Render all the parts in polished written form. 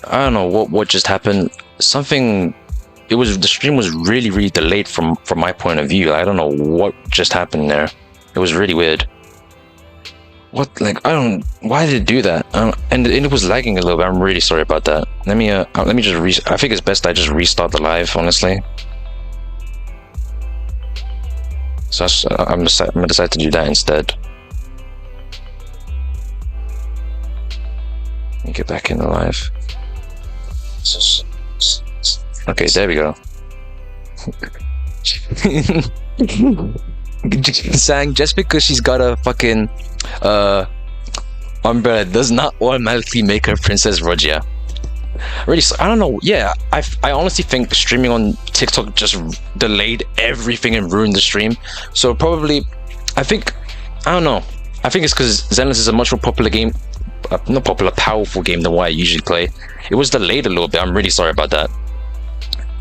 I don't know what just happened. Something. The stream was really delayed from my point of view. I don't know what just happened there. It was really weird. What, like, why did it do that? And it was lagging a little bit. I'm really sorry about that. Let me just I think it's best I just restart the live, honestly. So I'm gonna decide to do that instead. Let me get back in the live. Okay, there we go. Saying just because she's got a fucking umbrella does not automatically make her Princess Rogia. Really, I don't know. Yeah, I honestly think streaming on TikTok just delayed everything and ruined the stream. So probably, I don't know. I think it's because ZENLESS is a much more popular game, not popular, powerful game than what I usually play. It was delayed a little bit. I'm really sorry about that.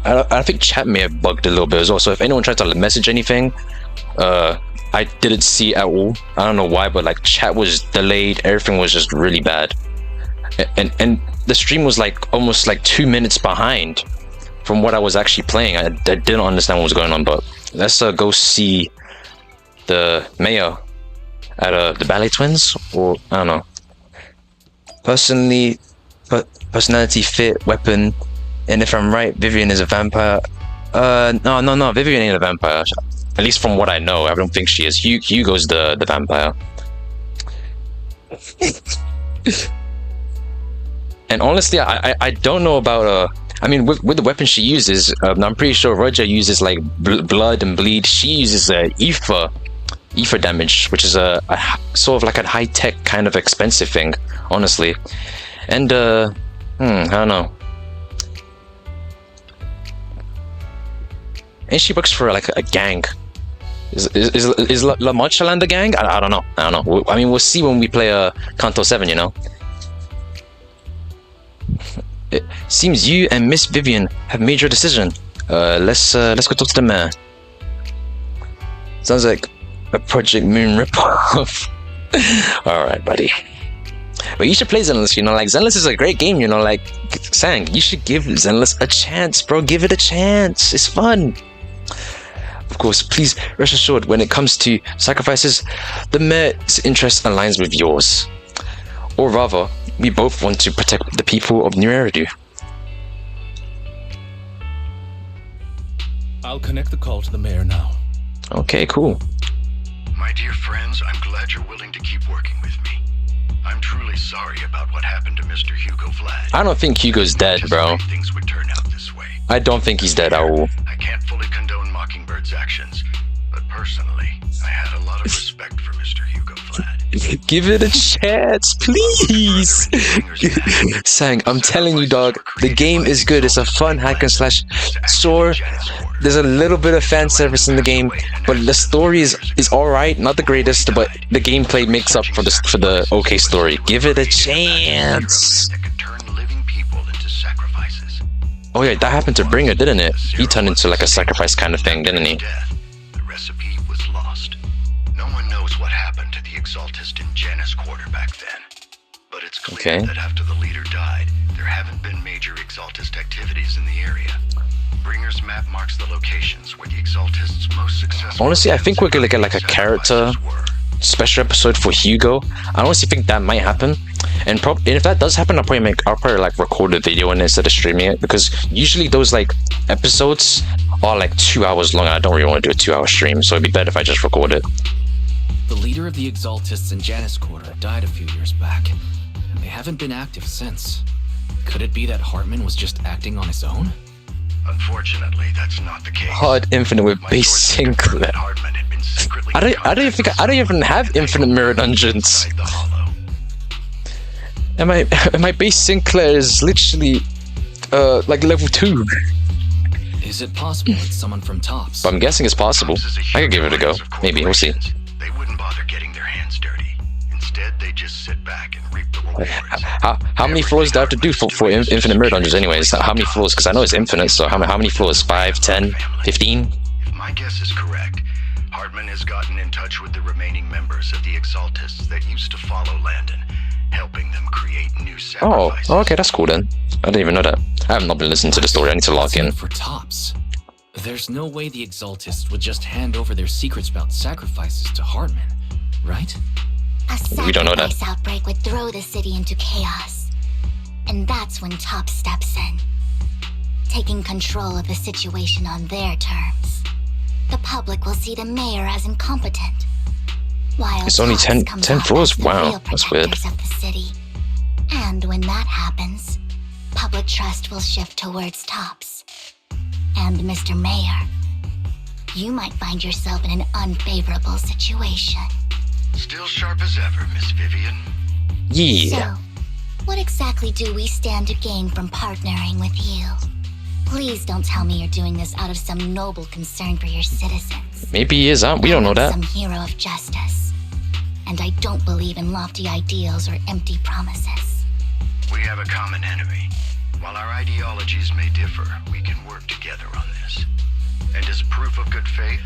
I think chat may have bugged a little bit as well. So if anyone tried to message anything, I didn't see at all. I don't know why, but like chat was delayed. Everything was just really bad, and the stream was like almost like 2 minutes behind from what I was actually playing. I didn't understand what was going on. But let's go see the mayor at the Ballet Twins, or I don't know. Personally, personality fit, weapon, and if I'm right, Vivian is a vampire. No, Vivian ain't a vampire. At least from what I know, I don't think she is. Hugo's the vampire. And honestly, I don't know about I mean, with the weapon she uses, I'm pretty sure Roger uses like blood and bleed. She uses ether damage, which is a sort of like a high tech kind of expensive thing, honestly. And I don't know. And she works for like a gang. Is La Manchaland a gang? I don't know. I mean, we'll see when we play Kanto 7, you know. It seems you and Miss Vivian have made your decision. Let's go talk to the mayor. Sounds like a Project Moon ripoff. Alright, buddy. But you should play ZENLESS, you know, like ZENLESS is a great game, you know, like Sang, you should give ZENLESS a chance, bro. Give it a chance. It's fun. Of course, please rest assured, when it comes to sacrifices, the mayor's interest aligns with yours. Or rather, we both want to protect the people of New Eridu. I'll connect the call to the mayor now. Okay, cool. My dear friends, I'm glad you're willing to keep working with me. I'm truly sorry about what happened to Mr. Hugo Vlad. I don't think Hugo's dead, bro. Things would turn out this way. I don't think he's dead at all. I can't fully condone Mockingbird's actions, but personally, I had a lot of respect for Mr. Hugo Vlad. Give it a chance, please. Sang, I'm telling you, dog, the game is good. It's a fun hack and slash. Sure, there's a little bit of fan service in the game, but the story is alright, not the greatest, but the gameplay makes up for the okay story. Give it a chance. Oh yeah, that happened to Bringer, didn't it? He turned into like a sacrifice kind of thing, didn't he? The recipe was lost. No one knows what happened to the Exaltist in Janus quarter back then. But it's clear that after the leader died, there haven't been major Exaltist activities in the area. Bringer's map marks the locations where the Exaltist's most successful... Honestly, I think we're gonna get like a character special episode for Hugo. I honestly think that might happen. And if that does happen, I'll probably like record a video and instead of streaming it, because usually those like episodes are like 2 hours long and I don't really want to do a 2-hour stream, so it'd be better if I just record it. The leader of the Exaltists in Janus Quarter died a few years back, and they haven't been active since. Could it be that Hartman was just acting on his own? Unfortunately, that's not the case. Hard Infinite with Base Sinclair. I don't even have Infinite Mirror Dungeons. And my Base Sinclair is literally like level 2. Is it possible it's someone from Tops? But I'm guessing it's possible. I could give it a go. Maybe, we'll see. They wouldn't bother getting their hands dirty. Instead, they just sit back and reap the rewards. How many floors do I have to do for Infinite Mirror Dungeons anyways? How many floors? Because I know it's infinite, so how many floors? 5, 10, 15? If my guess is correct, Hartman has gotten in touch with the remaining members of the Exaltists that used to follow Landon, helping them create new Oh, sacrifices. okay, that's cool then. I didn't even know that. I have not been listening to the story. I need to log in. For Tops. There's no way the Exaltists would just hand over their secrets about sacrifices to Hartman, right? A We don't know that. sacrifice outbreak would throw the city into chaos. And that's when Top steps in, taking control of the situation on their terms. The public will see the mayor as incompetent, while It's only Tops 10 comes off floors? as the Wow, real that's weird. protectors of the city. And when that happens, public trust will shift towards Tops. And Mr. Mayor, you might find yourself in an unfavorable situation. Still sharp as ever, Miss Vivian. Yeah. So, what exactly do we stand to gain from partnering with you? Please don't tell me you're doing this out of some noble concern for your citizens. Maybe he is. We don't know that. I'm some hero of justice. And I don't believe in lofty ideals or empty promises. We have a common enemy. While our ideologies may differ, we can work together on this. And as proof of good faith,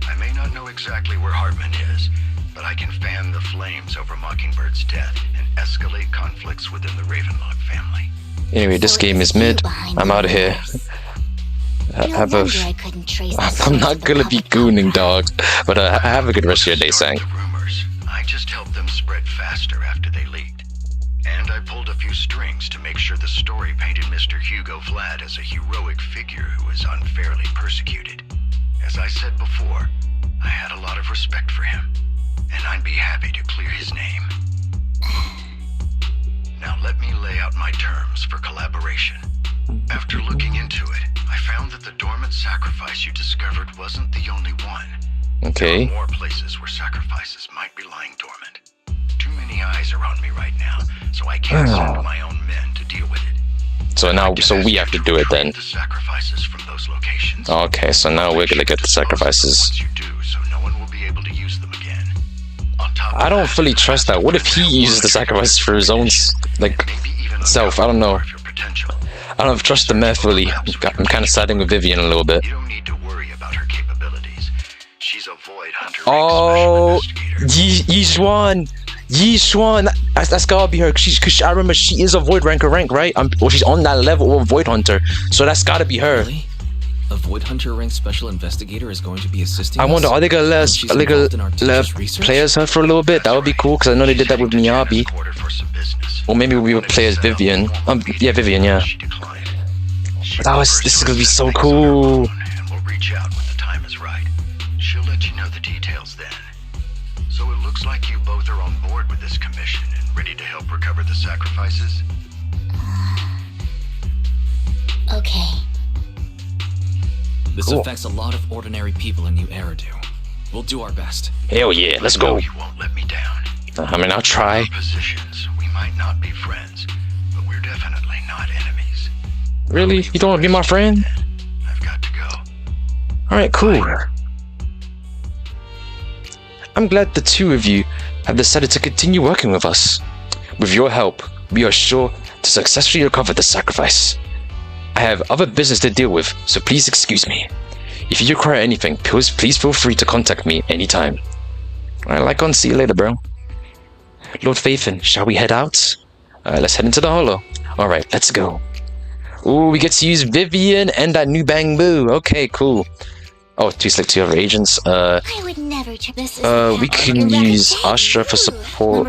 I may not know exactly where Hartman is, but I can fan the flames over Mockingbird's death and escalate conflicts within the Ravenlock family. Anyway, this So game it's is mid. you behind I'm the out of here. rumors. I No have a. wonder I couldn't trace the I'm source not of the gonna be public gooning, outcry. dog. But have a good rest of your day, Sang. The rumors. I just helped them spread faster after they leaked. And I pulled a few strings to make sure the story painted Mr. Hugo Vlad as a heroic figure who was unfairly persecuted. As I said before, I had a lot of respect for him, and I'd be happy to clear his name. Now let me lay out my terms for collaboration. After looking into it, I found that the dormant sacrifice you discovered wasn't the only one. Okay. There are more places where sacrifices might be lying dormant. Too many eyes are on me right now, so I can't send my own men to deal with it. So now, so we have to do it then. The sacrifices from those locations. Okay, so now we're gonna get the sacrifices. Once you do, so no one will be able to use them again. On top of I don't that, fully trust that. What if he uses the sacrifices for his own, like, maybe even self? I don't know. more of your potential. I don't trust the mayor fully. I'm kind of siding with Vivian a little bit. You don't need to worry about her capabilities. She's a Void Hunter Oh, special investigator. Yishuan. Yishuan. That's gotta be her. Cause I remember she is a Void ranker rank, right? Or she's on that level of Void Hunter. So that's gotta be her. Really? A Void Hunter ranked special investigator is going to be assisting I wonder, us? are they gonna let And us, she's are they gonna involved in our let teacher's research? players her for a little bit? That would be cool, because I know they did that with Miyabi. Or maybe we would play as Vivian. Yeah, Vivian, yeah. She declined. She That was- prefers this is to gonna be assess so things on her cool. own, and we'll reach out when the time is right. She'll let you know the details then. So it looks like you both are on board with this commission and ready to help recover the sacrifices. Okay. This Cool. affects a lot of ordinary people in New Eridu. We'll do our best. Hell yeah, let's I know go. you won't let me down. I mean, I'll try. Our positions, we might not be friends, but we're definitely not enemies. Really? You don't want to be my friend? I've got to go. Alright, cool. I'm glad the two of you have decided to continue working with us. With your help, we are sure to successfully recover the sacrifice. I have other business to deal with, so please excuse me. If you require anything, please feel free to contact me anytime. Alright, like on, see you later, bro. Lord Faithin, shall we head out? Let's head into the holo. Alright, let's go. Ooh, we get to use Vivian and that new Bang Boo. Okay, cool. Oh, to select two other agents. I would never try this. We can use Astra for support.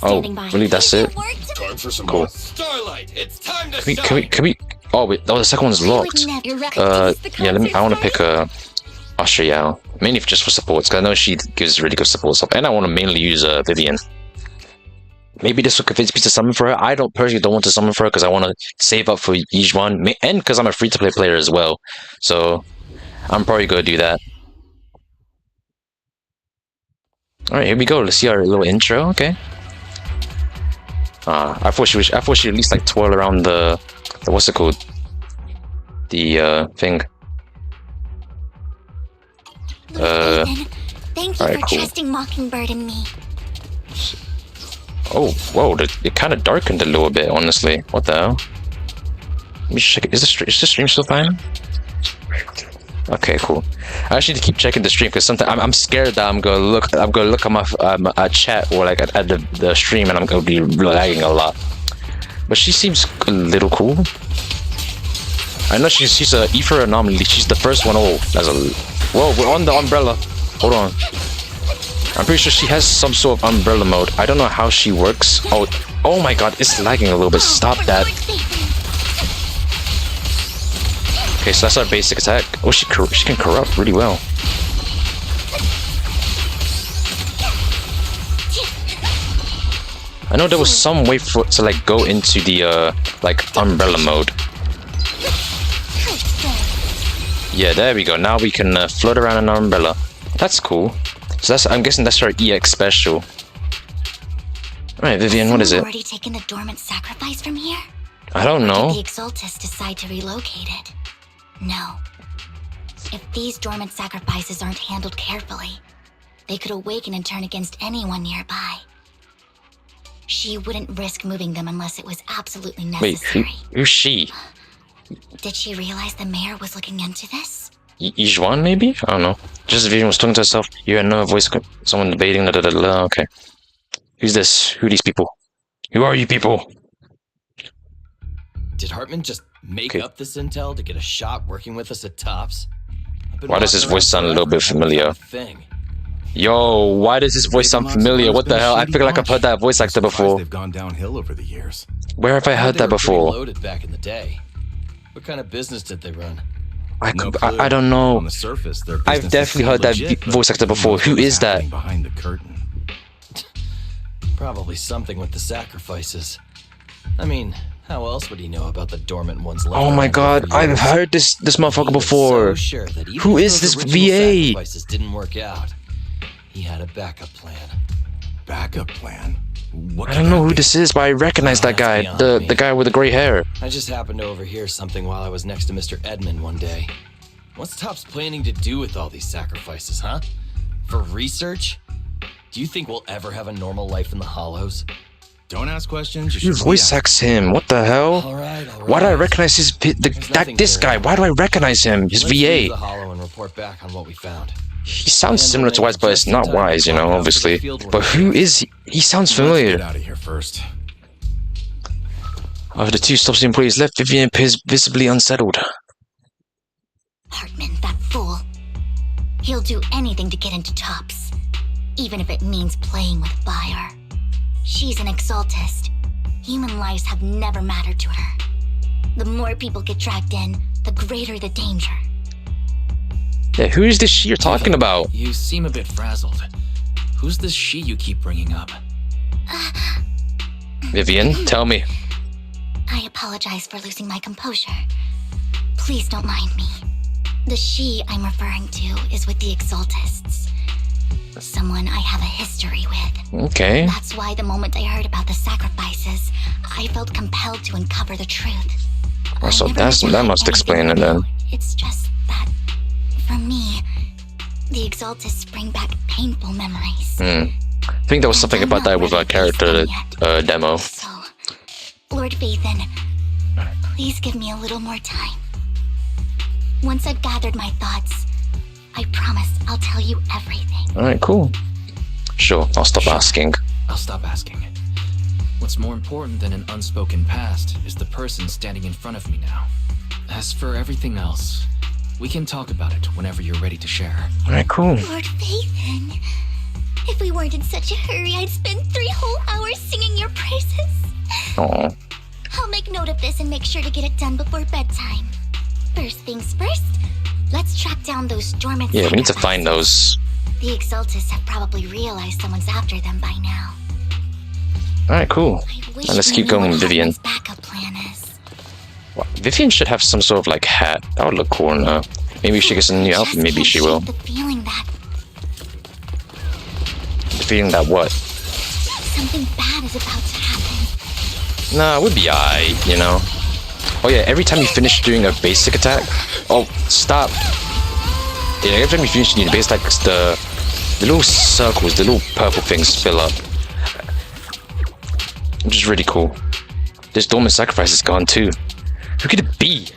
Oh, really? That's it? Time for some Cool. Starlight. It's time to Can we? Oh wait, oh the second one's locked. Yeah, I want to pick Astra Yao, mainly just for supports, because I know she gives really good support stuff, and I want to mainly use Vivian. Maybe this will convince me to summon for her. I personally don't want to summon for her because I want to save up for Yijuan, and because I'm a free-to-play player as well. So I'm probably gonna do that. All right, here we go. Let's see our little intro. Okay. I thought she'd at least like twirl around the what's it called? The thing. Thank you alright, for cool. trusting Mockingbird and me. Oh, whoa! It kind of darkened a little bit, honestly. What the hell? Let me check it. Is the stream still fine? Okay, cool. I actually need to keep checking the stream because sometimes I'm scared that I'm gonna look at my chat or like at the stream and I'm gonna be lagging a lot. But she seems a little cool. I know she's a ether anomaly. She's the first one. Oh, that's a whoa. We're on the umbrella. Hold on. I'm pretty sure she has some sort of umbrella mode. I don't know how she works. Oh my god, it's lagging a little bit. Stop that. Okay, so that's our basic attack. Oh, she can corrupt really well. I know there was some way for it to like go into the like umbrella mode. Yeah, there we go. Now we can float around an umbrella. That's cool. So I'm guessing that's our EX special. All right, Vivian, what is it? Already taken the dormant sacrifice from here? I don't know. Or did the Exaltists decide to relocate it? No. If these dormant sacrifices aren't handled carefully, they could awaken and turn against anyone nearby. She wouldn't risk moving them unless it was absolutely necessary. Wait, who's she? Did she realize the mayor was looking into this? Ijuan, maybe? I don't know. Just Vivian was talking to herself. You heard no voice. Someone debating. Okay. Who's this? Who are these people? Who are you people? Did Hartman just make up this intel to get a shot working with us at Tops? Why does his voice sound a little bit familiar? Yo, why does his voice sound familiar? What the hell? I feel like I've heard that voice actor before. They've gone downhill over the years. Where have I heard that before? Loaded back in the day. What kind of business did they run? I don't know. On the surface, their I've business definitely heard that legit, but voice actor before. Who is that? Behind the curtain. Probably something with the sacrifices. I mean, how else would he know about the dormant ones left? Oh my god, I've heard this motherfucker before. So sure that even Who if is those this original VA? sacrifices didn't work out. He had a backup plan. Backup plan? What I don't know who this is, but I recognize that guy. The guy with the gray hair. I just happened to overhear something while I was next to Mr. Edmund one day. What's Topps planning to do with all these sacrifices, huh? For research? Do you think we'll ever have a normal life in the Hollows? Don't ask questions. You voice acts him. What the hell? All right. Why do I recognize this guy? Why do I recognize him? His Let's leave VA. the Hollow and report back on what we found. He sounds similar to Wise, but it's not Wise, you know, obviously. But who is he? He sounds Get familiar. out of here first. Of the two Stops employees left, Vivian appears visibly unsettled. Hartman, that fool. He'll do anything to get into Tops, even if it means playing with fire. She's an Exaltist. Human lives have never mattered to her. The more people get dragged in, the greater the danger. Yeah, who is this she you're talking about? You seem a bit frazzled. Who's this she you keep bringing up? Vivian, tell me. I apologize for losing my composure. Please don't mind me. The she I'm referring to is with the Exaltists. Someone I have a history with. Okay. That's why the moment I heard about the sacrifices, I felt compelled to uncover the truth. Also, I never that must explain it then. It's just that, for me, the Exaltists bring back painful memories. I think there was something about that with our character demo. So, Lord Vathan, please give me a little more time. Once I've gathered my thoughts, I promise I'll tell you everything. Alright, cool. Sure, I'll stop asking. I'll stop asking. What's more important than an unspoken past is the person standing in front of me now. As for everything else, we can talk about it whenever you're ready to share. Alright, cool. Lord Vathan, if we weren't in such a hurry, I'd spend 3 whole hours singing your praises. Aw. I'll make note of this and make sure to get it done before bedtime. First things first, let's track down those dormant Yeah, we need to find those. The Exaltists have probably realized someone's after them by now. Alright, cool. I wish And let's we keep knew going, what Vivian. Hartman's backup plan is. Wow, Vivian should have some sort of like hat. That would look cool on her. Maybe she gets a new outfit, maybe she will. The feeling that The feeling that what? something bad is about to happen. Nah, it would be alright, you know. Oh yeah, every time you finish doing a basic attack... Oh, stop. Yeah, every time you finish doing a basic attack, the little circles, the little purple things fill up. Which is really cool. This dormant sacrifice is gone too. Who could it be?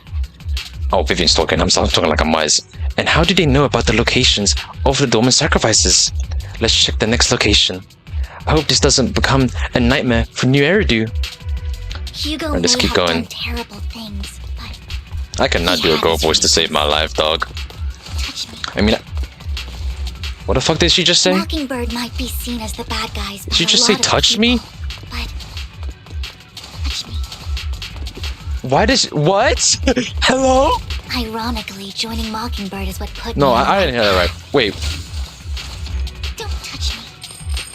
Oh, Vivian's talking. I'm talking like a mice. And how do they know about the locations of the dormant sacrifices? Let's check the next location. I hope this doesn't become a nightmare for New Eridu. Hugo Alright, let's may keep have going. done terrible things, but I cannot do a girl voice to save my life, dog. touch me. I mean, what the fuck did she just say? Mockingbird might be seen as the bad guys. Did she by a just say lot of touch me? people, But touch me. Why does what? Hello? Ironically, joining Mockingbird is what put No, me I didn't hear that right. Wait. Don't touch me.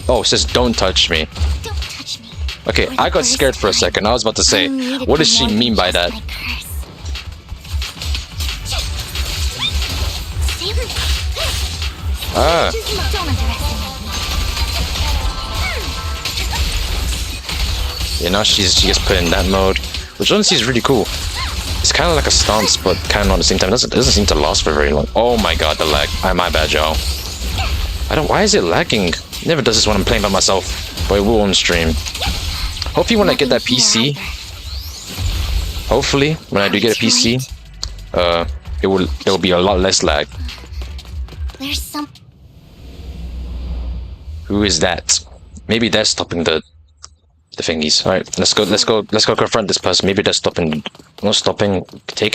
Oh, it says don't touch me. Don't touch me. Okay, For the I got first scared for a time, second. I was about to say, I'm needed what for does she more mean than by just that? my curse. See? Ah, Don't underestimate me. yeah, now she gets put in that mode, which honestly is really cool. It's kind of like a stance, but kind of at the same time. It doesn't seem to last for very long. Oh my god, the lag. My bad, y'all. Why is it lagging? It never does this when I'm playing by myself, but it will on stream. Hopefully when I get that PC, hopefully when I do get a PC, it'll be a lot less lag. There's some. Who is that? Maybe they're stopping the thingies. All right, let's go confront this person. Maybe they're taking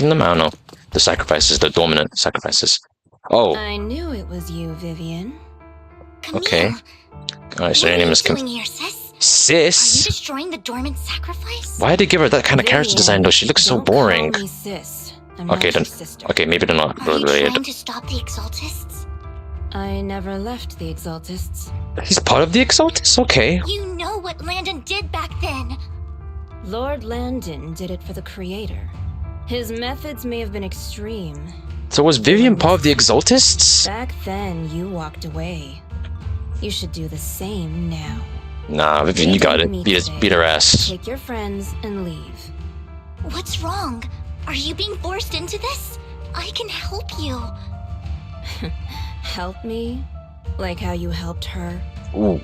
them. I don't know. The sacrifices, the dominant sacrifices. Oh, I knew it was you, Vivian. Camille, okay. All right, so your what name are is you doing here, sis? Are you Sis. destroying the dormant sacrifice? Why did they give her that kind of character design though? She looks so Don't call boring. me sis. I'm Okay not then. your sister. Okay, maybe they're not Are you related. trying to stop the Exaltists? I never left the Exaltists. He's part of the Exaltus. Okay. You know what Landon did back then. Lord Landon did it for the Creator. His methods may have been extreme. So was Vivian part of the Exaltists? Back then, you walked away. You should do the same now. Nah, Vivian, you got it. Me Beat today. her ass. Take your friends and leave. What's wrong? Are you being forced into this? I can help you. Help me? Like how you helped her? Ooh.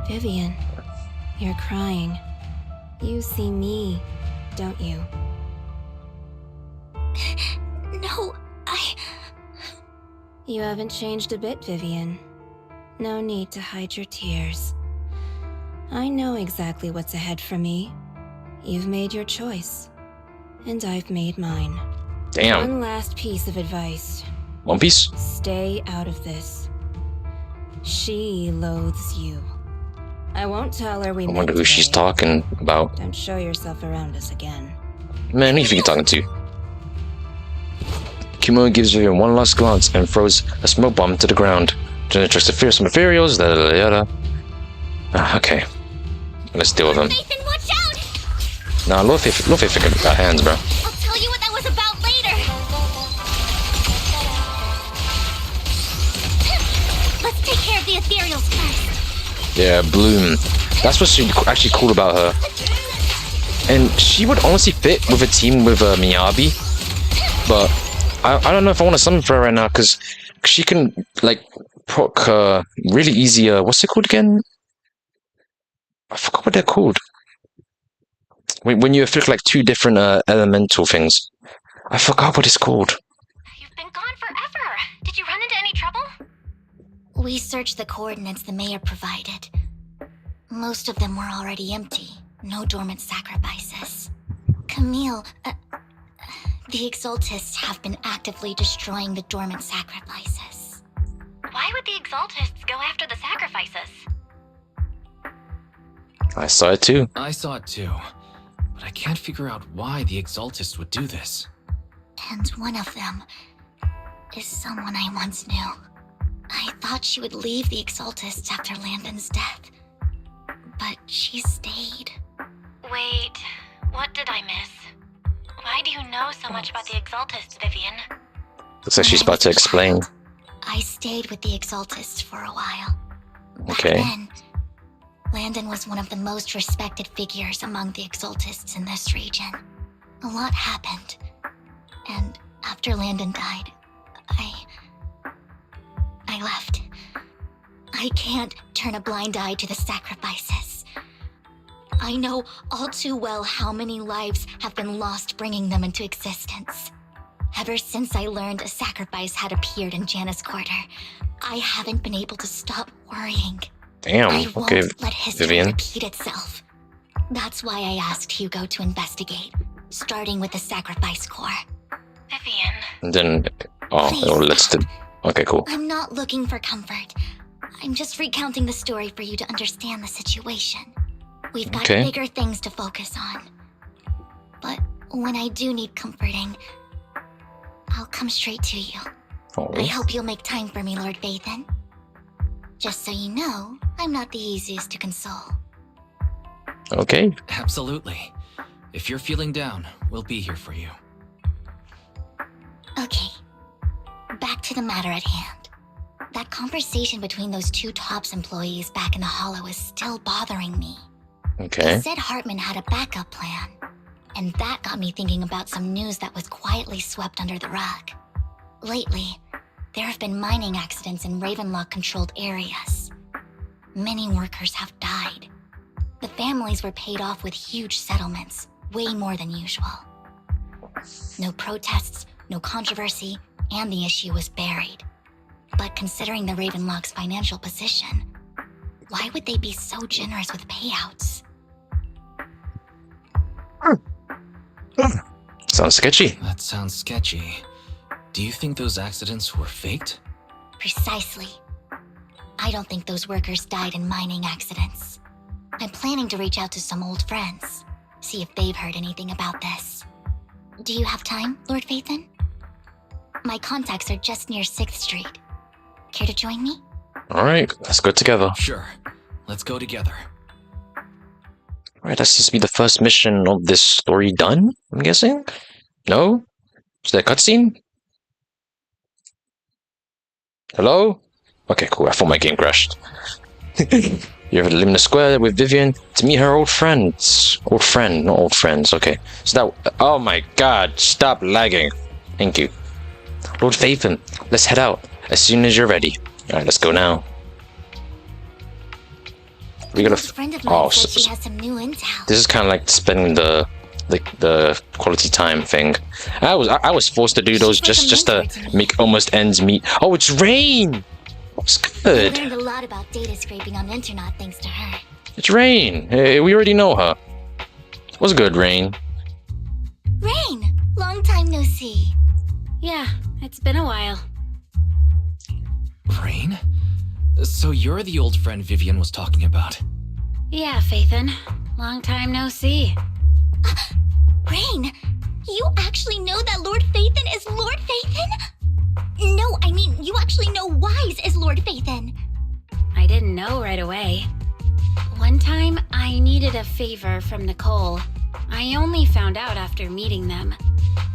Vivian, you're crying. You see me, don't you? No, You haven't changed a bit, Vivian. No need to hide your tears. I know exactly what's ahead for me. You've made your choice, and I've made mine. Damn. One last piece of advice. One Piece? Stay out of this. She loathes you. I won't tell her we I met wonder who she's today. talking about. Don't show yourself around us again. Man, who you think you're talking to? Kimono gives Vivian one last glance and throws a smoke bomb to the ground. Jenna tries to fear some materials, okay. Let's deal with him. Nathan, watch out! Nah, low faith got hands, bro. I'll tell you what that was about later. Let's take care of the ethereals first. Yeah, Bloom. That's what's actually cool about her. And she would honestly fit with a team with Miyabi. But I don't know if I want to summon for her right now, because she can, like, proc really easy, what's it called again? I forgot what they're called. When you afflict, like, two different elemental things. I forgot what it's called. You've been gone forever. Did you run into any trouble? We searched the coordinates the mayor provided. Most of them were already empty. No dormant sacrifices. Camille, the Exaltists have been actively destroying the dormant sacrifices. Why would the Exaltists go after the sacrifices? I saw it too. I saw it too, but I can't figure out why the Exaltists would do this. And one of them is someone I once knew. I thought she would leave the Exaltists after Landon's death, but she stayed. Wait, what did I miss? Why do you know so much about the Exaltists, Vivian? Looks like she's about to explain. I stayed with the Exaltists for a while. Back Okay. then, Landon was one of the most respected figures among the Exaltists in this region. A lot happened. And after Landon died, I left. I can't turn a blind eye to the sacrifices. I know all too well how many lives have been lost bringing them into existence. Ever since I learned a sacrifice had appeared in Janus Quarter, I haven't been able to stop worrying. Damn, I okay, won't let history Vivian. repeat itself. That's why I asked Hugo to investigate, starting with the sacrifice core. Vivian. And then, oh, Please let's do. stop. Okay, cool. I'm not looking for comfort. I'm just recounting the story for you to understand the situation. We've got Okay. bigger things to focus on. But when I do need comforting, I'll come straight to you. Oh, I hope you'll make time for me, Lord Vathan. Just so you know, I'm not the easiest to console. okay. Absolutely. If you're feeling down, we'll be here for you. Okay, back to the matter at hand. That conversation between those two TOPS employees back in the Hollow is still bothering me. Okay. They said Hartman had a backup plan, and that got me thinking about some news that was quietly swept under the rug. Lately, there have been mining accidents in Ravenlock-controlled areas. Many workers have died. The families were paid off with huge settlements, way more than usual. No protests, no controversy, and the issue was buried. But considering the Ravenlock's financial position, why would they be so generous with payouts? Sounds sketchy. That sounds sketchy. Do you think those accidents were faked? Precisely. I don't think those workers died in mining accidents. I'm planning to reach out to some old friends, see if they've heard anything about this. Do you have time, Lord Vathan? My contacts are just near 6th Street. Care to join me? Alright, let's go together. Sure. Let's go together. Alright, that's just be the first mission of this story done, I'm guessing? No? Is there a cutscene? Hello? Okay, cool. I thought my game crashed. You're at Limna Square with Vivian to meet her old friends. Old friend, not old friends. Okay. So that. Oh my god, stop lagging. Thank you. Lord Vathan, let's head out as soon as you're ready. Alright, let's go now. We A gotta. friend of mine Oh, said she has some new intel. this is kind of like spending the quality time thing. I was forced to do those just to make almost ends meet. Oh, it's Rain. It's I good. learned a lot about data scraping on Internet thanks to her. It's Rain. Hey, we already know her. What's good, Rain? Rain! Long time no see. Yeah, it's been a while. Rain? So you're the old friend Vivian was talking about. Yeah, Vathan. Long time no see. Rain! You actually know that Lord Vathan is Lord Vathan? No, I mean, you actually know Wise is Lord Vathan. I didn't know right away. One time, I needed a favor from Nicole. I only found out after meeting them.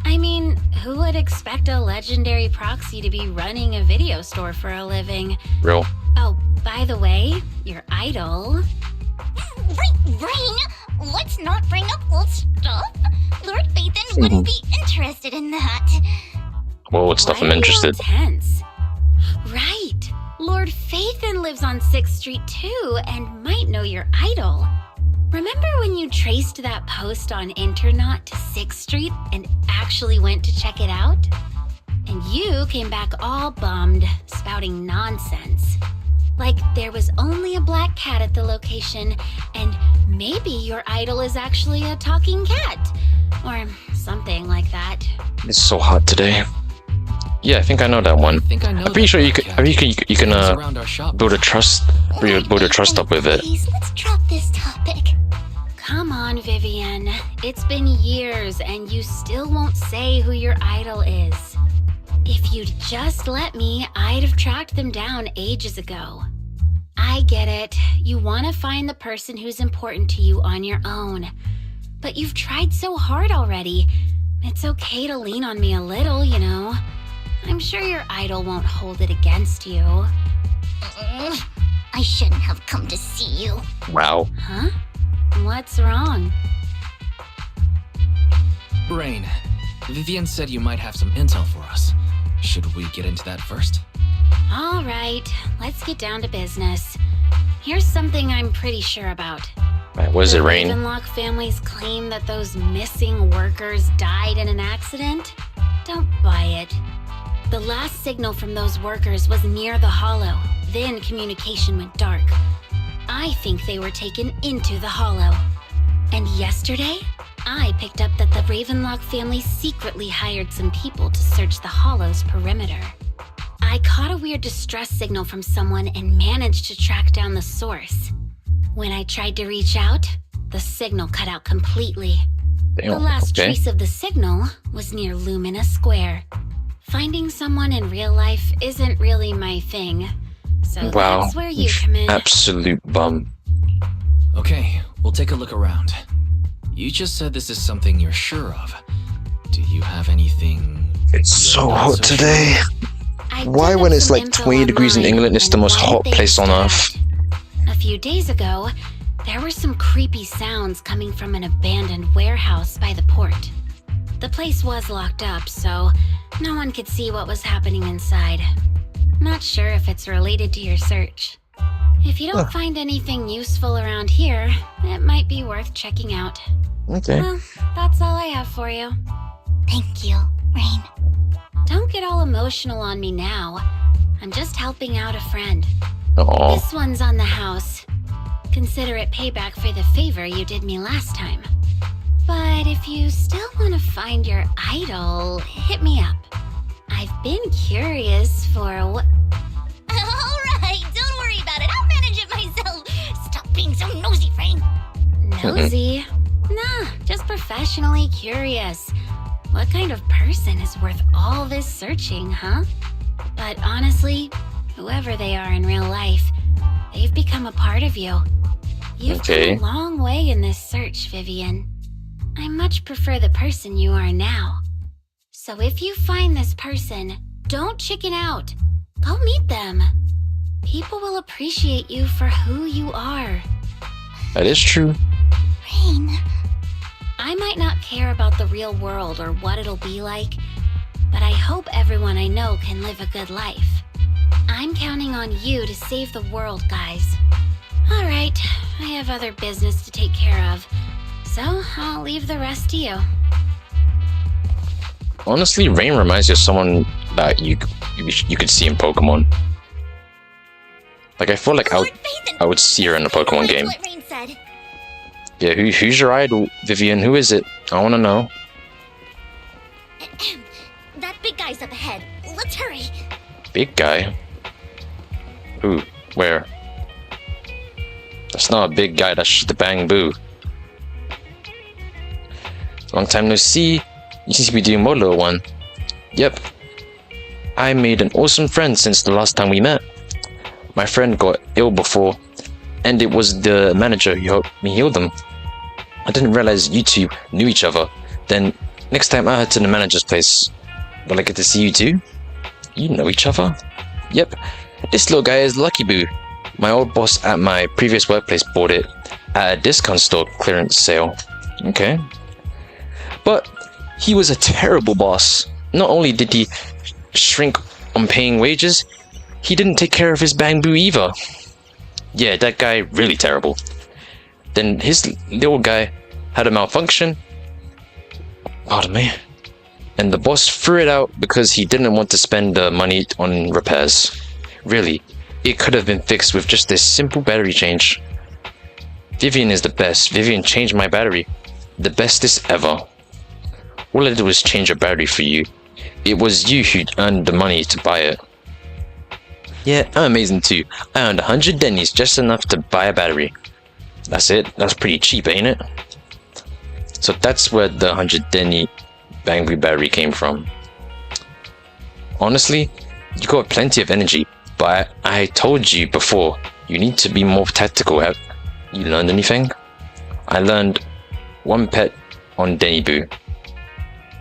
I mean, who would expect a legendary proxy to be running a video store for a living? Real. Oh, by the way, your idol... Rain! Let's not bring up old stuff. Lord Vathan wouldn't be interested in that. Well, what stuff I'm Why are you interested. all tense? Right. Lord Vathan lives on 6th Street too and might know your idol. Remember when you traced that post on Internet to 6th Street and actually went to check it out? And you came back all bummed, spouting nonsense. Like there was only a black cat at the location, and maybe your idol is actually a talking cat. Or something like that. It's so hot today. Yeah, I think I know that one. I think I know I'm pretty that sure you black can. cat. I mean, you can It's around our shop. build a trust, build a trust up with it. Please, let's drop this topic. Come on, Vivian. It's been years and you still won't say who your idol is. If you'd just let me, I'd have tracked them down ages ago. I get it. You want to find the person who's important to you on your own. But you've tried so hard already. It's okay to lean on me a little, you know. I'm sure your idol won't hold it against you. I shouldn't have come to see you. Wow. Huh? What's wrong? Rain, Vivian said you might have some intel for us. Should we get into that first? All right, let's get down to business. Here's something I'm pretty sure about. Right, what is it, The Rain? Ravenlock families claim that those missing workers died in an accident. Don't buy it. The last signal from those workers was near the hollow. Then communication went dark. I think they were taken into the hollow. And yesterday, I picked up that the Ravenlock family secretly hired some people to search the hollow's perimeter. I caught a weird distress signal from someone and managed to track down the source. When I tried to reach out, the signal cut out completely. Damn, The last okay. trace of the signal was near Lumina Square. Finding someone in real life isn't really my thing. So Wow, that's where you come in. absolute bum. Okay, we'll take a look around. You just said this is something you're sure of. Do you have anything... It's so you're not hot so today. I Why dug when up it's some like info 20 degrees in online, England, it's the and most one hot thing place on stood earth? out. A few days ago, there were some creepy sounds coming from an abandoned warehouse by the port. The place was locked up, so no one could see what was happening inside. Not sure if it's related to your search. If you don't find anything useful around here, it might be worth checking out. Okay. Well, that's all I have for you. Thank you, Rain. Don't get all emotional on me now. I'm just helping out a friend. Oh, This one's on the house. Consider it payback for the favor you did me last time. But if you still want to find your idol, hit me up. I've been curious for what... Alright, don't worry about it. I'll manage it myself. Stop being so nosy, Rain. Nosy? Nah, just professionally curious. What kind of person is worth all this searching, huh? But honestly, whoever they are in real life, they've become a part of you. You've Okay. come a long way in this search, Vivian. I much prefer the person you are now. So if you find this person, don't chicken out. Go meet them. People will appreciate you for who you are. that is true. Rain. I might not care about the real world or what it'll be like, but I hope everyone I know can live a good life. I'm counting on you to save the world, guys. All right, I have other business to take care of, so I'll leave the rest to you. Honestly, Rain reminds you of someone that you could see in Pokemon. Like I feel like I would see her in a Pokemon game. What Rain said. Yeah, who's your idol, Vivian? Who is it? I want to know. That big guy's up ahead. Let's hurry. Big guy? Who? Where? That's not a big guy, that's just the Bang Boo. Long time no see. You seem to be doing more, little one. Yep. I made an awesome friend since the last time we met. My friend got ill before, and it was the manager who helped me heal them. I didn't realize you two knew each other. Then, next time I head to the manager's place, will I get to see you too? You know each other? Yep. This little guy is Lucky Boo. My old boss at my previous workplace bought it at a discount store clearance sale. Okay. But he was a terrible boss. Not only did he shrink on paying wages, he didn't take care of his Bang Boo either. Yeah, that guy, really terrible. Then his little guy had a malfunction. Pardon me. And the boss threw it out because he didn't want to spend the money on repairs. Really, it could have been fixed with just this simple battery change. Vivian is the best. Vivian changed my battery. The bestest ever. All I did was change a battery for you. It was you who earned the money to buy it. Yeah, I'm amazing too. I earned 100 dennies, just enough to buy a battery. That's it. That's pretty cheap, ain't it? So that's where the 100 denny Bang Boo battery came from. Honestly, you got plenty of energy, but I told you before, you need to be more tactical. Have you learned anything? I learned one pet on Denny Boo.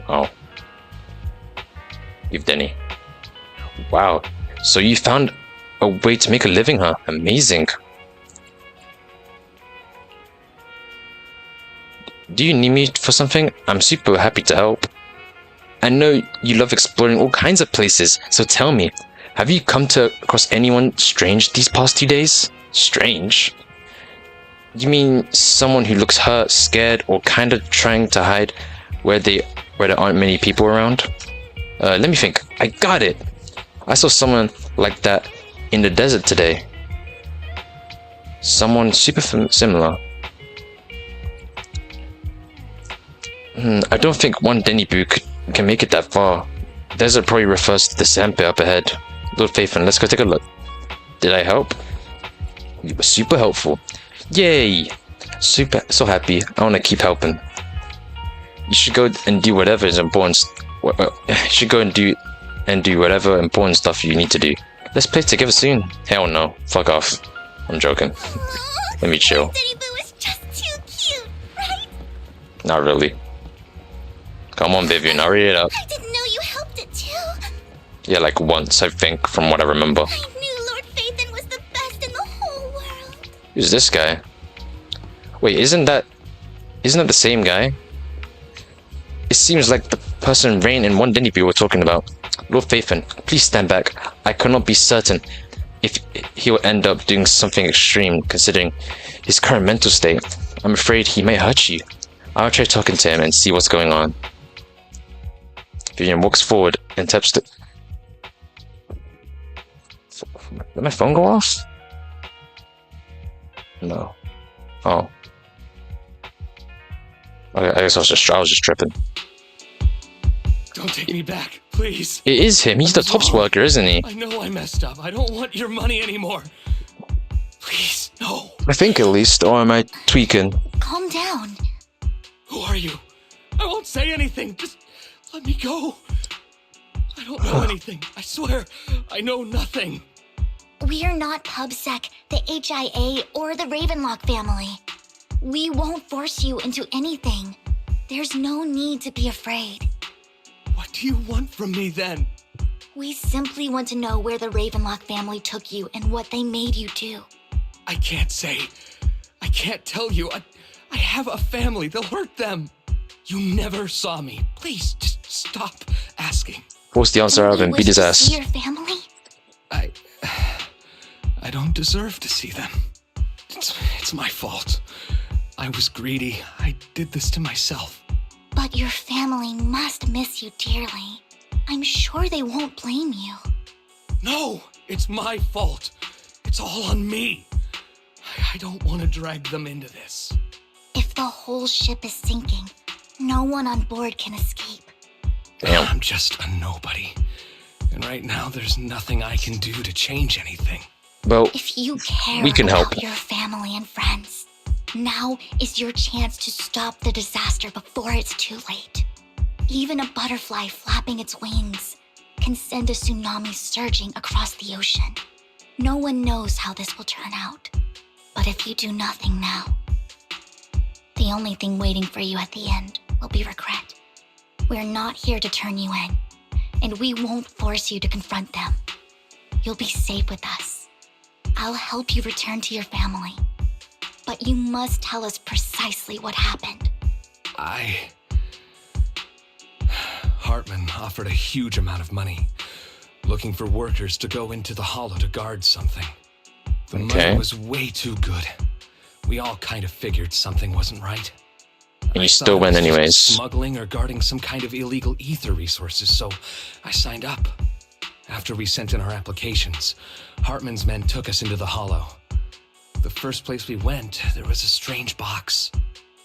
Oh. You've Denny. Wow. So you found a way to make a living, huh? Amazing. Do you need me for something? I'm super happy to help. I know you love exploring all kinds of places, so tell me, have you come across anyone strange these past 2 days? Strange? You mean someone who looks hurt, scared, or kinda trying to hide where there aren't many people around? Let me think. I got it. I saw someone like that in the desert today. Someone super similar. I don't think one Denny-boo can make it that far. Desert probably refers to the sandpit up ahead. Lord Faithin, let's go take a look. Did I help? You were super helpful. Yay! So happy. I want to keep helping. You should go and do whatever is important. You should go and do whatever important stuff you need to do. Let's play together soon. Hell no. Fuck off. I'm joking. Let me chill. Denny-boo is just too cute, right? Not really. Come on, Vivian, hurry it up. I didn't know you helped it too. Yeah, like once, I think, from what I remember. I knew Lord Faithin was the best in the whole world. Who's this guy? Wait, isn't that the same guy? It seems like the person Rain and one Denny-boo were talking about. Lord Faithin, please stand back. I cannot be certain if he will end up doing something extreme, considering his current mental state. I'm afraid he may hurt you. I'll try talking to him and see what's going on. Vivian walks forward and taps the... Did my phone go off? No. Oh. Okay, I guess I was just tripping. Don't take me back, please. It is him. He's the tops worker, isn't he? I know I messed up. I don't want your money anymore. Please, no. I think at least, or am I tweaking? Calm down. Who are you? I won't say anything. Just let me go. I don't know anything. I swear, I know nothing. We're not PubSec, the HIA, or the Ravenlock family. We won't force you into anything. There's no need to be afraid. What do you want from me then? We simply want to know where the Ravenlock family took you and what they made you do. I can't say. I can't tell you. I have a family. They'll hurt them. You never saw me. Please, just stop asking. Force the answer out and beat his ass. Your family? I don't deserve to see them. It's my fault. I was greedy. I did this to myself. But your family must miss you dearly. I'm sure they won't blame you. No, it's my fault. It's all on me. I don't want to drag them into this. If the whole ship is sinking, no one on board can escape. Damn. I'm just a nobody. And right now, there's nothing I can do to change anything. Well, if you care we can about help. your family and friends, now is your chance to stop the disaster before it's too late. Even a butterfly flapping its wings can send a tsunami surging across the ocean. No one knows how this will turn out. But if you do nothing now, the only thing waiting for you at the end will be regret. We're not here to turn you in, and we won't force you to confront them. You'll be safe with us. I'll help you return to your family. But you must tell us precisely what happened. Hartman offered a huge amount of money, looking for workers to go into the hollow to guard something. The money was way too good. We all kind of figured something wasn't right. And you still went anyways. Smuggling or guarding some kind of illegal ether resources, so I signed up. After we sent in our applications, Hartman's men took us into the hollow. The first place we went, there was a strange box.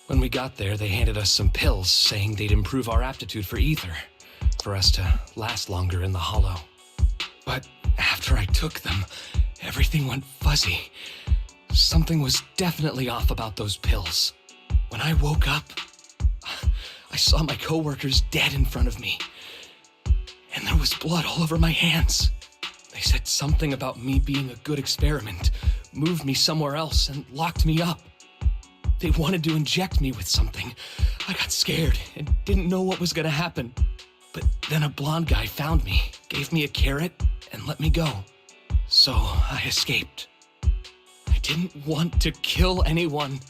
When we got there, they handed us some pills, saying they'd improve our aptitude for ether, for us to last longer in the hollow. But after I took them, everything went fuzzy. Something was definitely off about those pills. When I woke up, I saw my coworkers dead in front of me. And there was blood all over my hands. They said something about me being a good experiment, moved me somewhere else, and locked me up. They wanted to inject me with something. I got scared and didn't know what was gonna happen. But then a blonde guy found me, gave me a carrot, and let me go. So I escaped. I didn't want to kill anyone.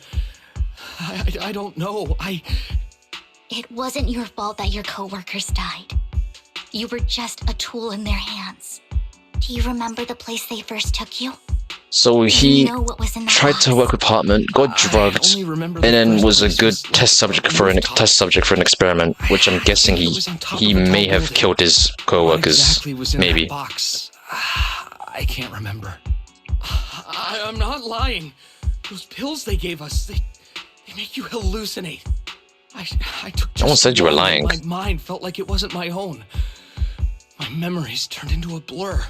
I don't know. It wasn't your fault that your coworkers died. You were just a tool in their hands. Do you remember the place they first took you? So Do he you know what was in the tried box? to work with Hartman, got drugged, I only remember and the then first was a place good was test subject for an experiment, which I'm guessing he may have killed his What co-workers. exactly was in Maybe. that box? I can't remember. I'm not lying. Those pills they gave us, they make you hallucinate. I took No one just said you were one, lying. and my mind felt like it wasn't my own. My memories turned into a blur.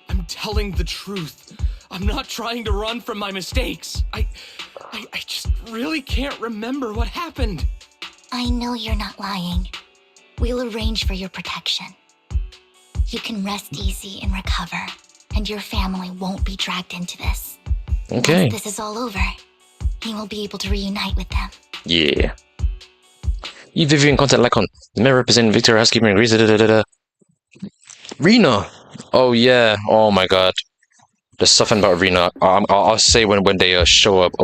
I'm telling the truth. I'm not trying to run from my mistakes. I just really can't remember what happened. I know you're not lying. We'll arrange for your protection. You can rest easy and recover, and your family won't be dragged into this. Okay. Once this is all over, you will be able to reunite with them. Yeah. You Vivian content like on Mirror representing Victor housekeeping agrees. Rena. Oh yeah. Oh my god. There's something about Rena. I'll say when they show up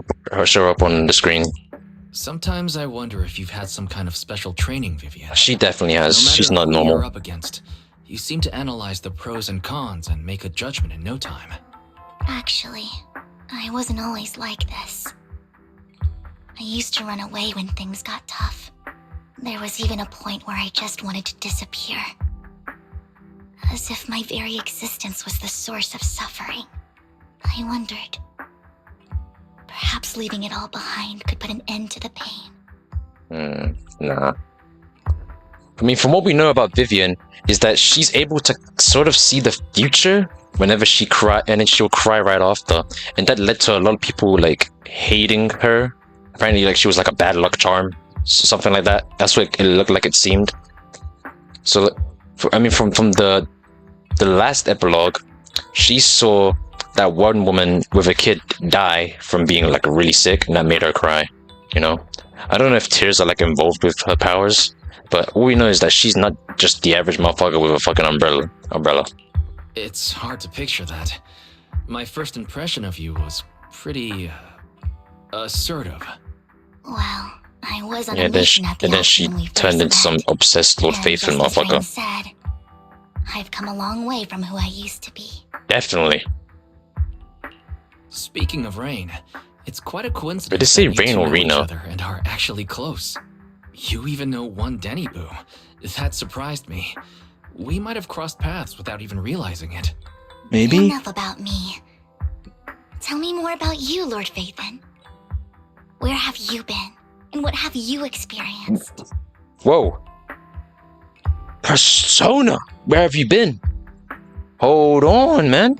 on the screen. Sometimes I wonder if you've had some kind of special training, Vivian. She definitely has. No matter She's not who normal. you're up against, you seem to analyze the pros and cons and make a judgment in no time. Actually, I wasn't always like this. I used to run away when things got tough. There was even a point where I just wanted to disappear. As if my very existence was the source of suffering. I wondered. Perhaps leaving it all behind could put an end to the pain. Nah. I mean, from what we know about Vivian, is that she's able to sort of see the future whenever she cries, and then she'll cry right after. And that led to a lot of people, like, hating her. Apparently, like, she was like a bad luck charm. Something like that. That's what it looked like it seemed. So, I mean, from the last epilogue, she saw that one woman with a kid die from being like really sick, and that made her cry. You know, I don't know if tears are like involved with her powers, but all we know is that she's not just the average motherfucker with a fucking umbrella. It's hard to picture that. My first impression of you was pretty assertive. Well, I was on Yeah, a then mission at the and then she outcome we first turned into some met. obsessed Lord And Faithful just as Rain motherfucker. said, I've come a long way from who I used to be. Definitely. Speaking of Rain, it's quite a coincidence Did they say that you Rain two or know each Rena? other and are actually close. You even know one Denny Boo. That surprised me. We might have crossed paths without even realizing it. Maybe? Enough about me. Tell me more about you, Lord Faithin. Where have you been? And what have you experienced? Whoa. Persona! Where have you been? Hold on, man.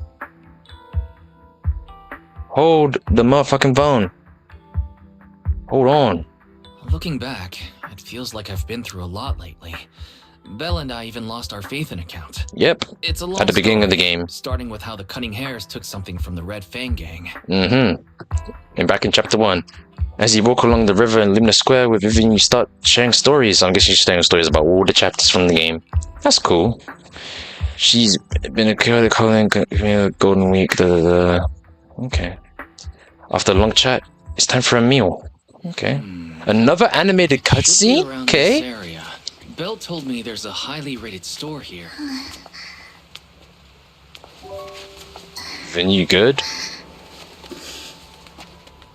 Hold the motherfucking phone. Hold on. Looking back, it feels like I've been through a lot lately. Belle and I even lost our Faithin account. Yep. It's a long At the beginning of the story, game. starting with how the Cunning Hares took something from the Red Fang gang. And back in chapter 1. As you walk along the river in Lumina Square with Vivian, you start sharing stories. I'm guessing she's sharing stories about all the chapters from the game. That's cool. She's been a calling Golden Week. Okay. After a long chat, it's time for a meal. Okay. Another animated Should be cutscene? around Okay. this area. Belle told me there's a highly rated store here. Vin, you good?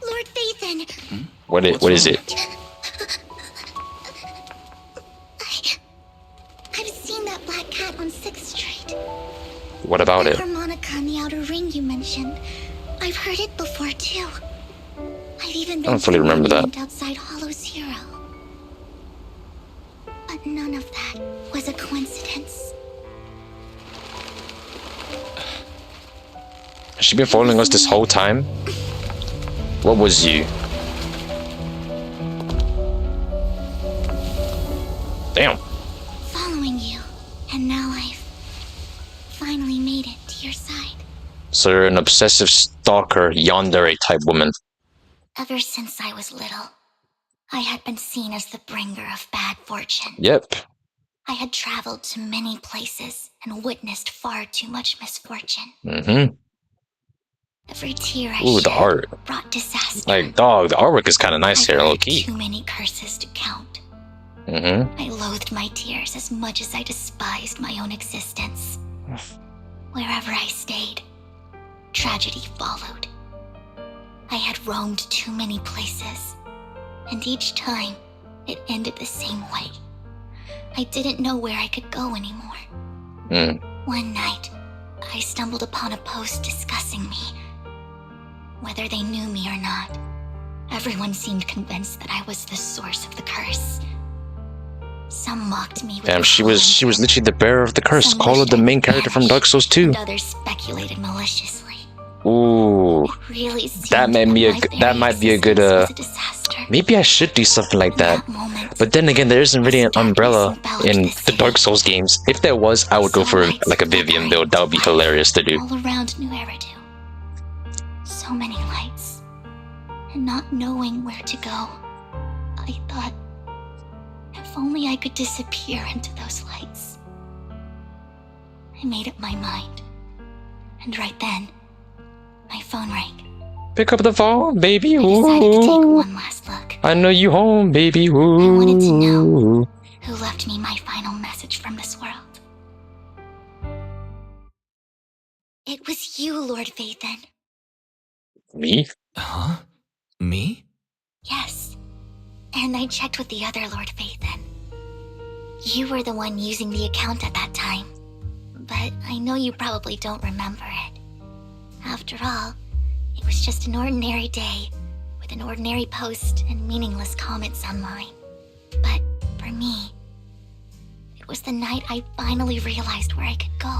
Lord Faithin! What is it? I've seen that black cat on 6th Street. What about The it? harmonica in the outer ring you mentioned. I've heard it before too. I've even been don't fully remember that. outside Hollow Zero. But none of that was a coincidence. Has she been following us this whole time? What was you? Damn. Following you, and now I've finally made it to your side. So you're an obsessive stalker, yandere type woman. Ever since I was little, I had been seen as the bringer of bad fortune. Yep. I had traveled to many places and witnessed far too much misfortune. Every tear I Ooh, the shed art. brought disaster. Like, dog, the artwork is kind of nice here, I've low had key. too many curses to count. Mm-hmm. I loathed my tears as much as I despised my own existence. Wherever I stayed, tragedy followed. I had roamed too many places, and each time it ended the same way. I didn't know where I could go anymore. One night, I stumbled upon a post discussing me. Whether they knew me or not, everyone seemed convinced that I was the source of the curse. Some mocked me with Damn, she was literally the bearer of the curse. Call her the main character from Dark Souls 2. And others speculated maliciously. Ooh, Really that might be a good maybe I should do something like that. But then again, there isn't really an umbrella in the Dark Souls games. If there was, I would go for like a Vivian build. That would be hilarious to do. All around New Eridu. So many lights. And not knowing where to go, I thought, if only I could disappear into those lights. I made up my mind. And right then, my phone rang. Pick up the phone, baby. I decided to take one last look. I know you home, baby. Ooh. I wanted to know who left me my final message from this world. It was you, Lord Vathan. Me? Huh? Me? Yes. And I checked with the other Lord Vathan. You were the one using the account at that time. But I know you probably don't remember it. After all, it was just an ordinary day, with an ordinary post and meaningless comments online. But for me, it was the night I finally realized where I could go.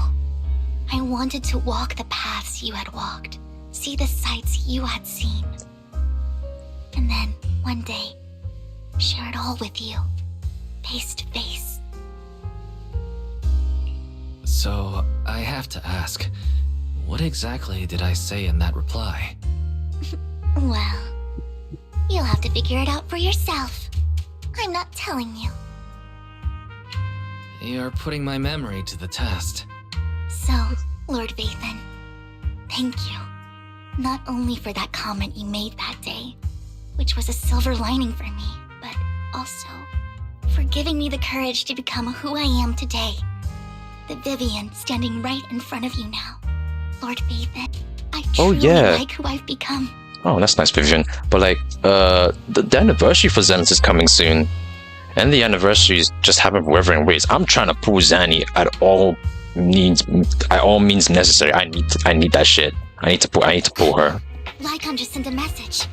I wanted to walk the paths you had walked, see the sights you had seen. And then, one day, share it all with you, face to face. So, I have to ask, what exactly did I say in that reply? Well, you'll have to figure it out for yourself. I'm not telling you. You're putting my memory to the test. So, Lord Vathan, thank you. Not only for that comment you made that day, which was a silver lining for me, but also for giving me the courage to become who I am today. The Vivian standing right in front of you now. Lord Vathan, I truly like who I've become. Oh, that's nice, Vivian. But like, the anniversary for ZENLESS is coming soon. And the anniversaries just happen for whatever ways. I'm trying to pull Zanny at all means necessary. I need that shit. I need to pull her. Lycon just sent a message.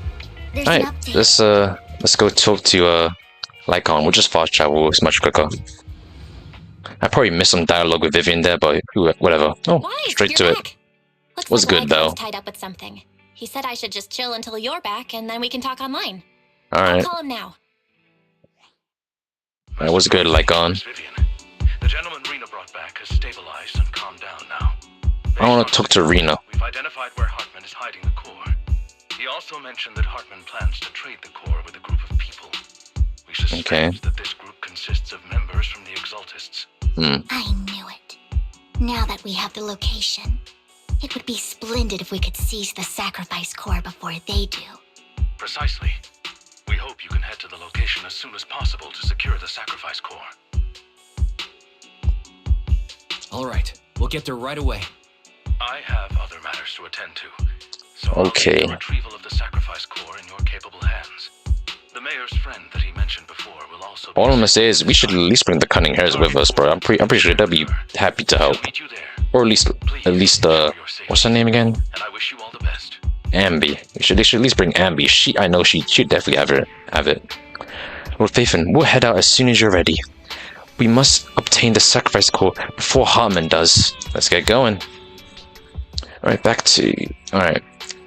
There's Alright, an update. let's go talk to Lycon. We'll just fast travel. It's much quicker. I probably missed some dialogue with Vivian there, but whatever. Oh, straight to it. Was good though. Tied up with something. He said I should just chill until you're back, and then we can talk online. Alright. I'll call him now. That was good, Lycon. The gentleman Rena brought back has stabilized and calmed down now. I want to talk to Rena. We've identified where Hartman is hiding the core. He also mentioned that Hartman plans to trade the core with a group of people. We suspect that this group consists of members from the Exaltists. I knew it. Now that we have the location, it would be splendid if we could seize the sacrifice core before they do. Precisely. We hope you can head to the location as soon as possible to secure the sacrifice core. Alright, we'll get there right away. I have other matters to attend to. So Okay. I'll leave the retrieval of the sacrifice core in your capable hands. The mayor's friend that he mentioned before will also be... All I'm gonna say is we should at least bring the cunning hairs with us, bro. I'm pretty sure they'll be happy to help. Meet you there. Or at least what's her name again? And I wish you all the best. Ambi. They should at least bring Ambi. I know she'd definitely have it. Lord Vathan, we'll head out as soon as you're ready. We must obtain the sacrifice core before Hartman does. Let's get going. Alright, alright.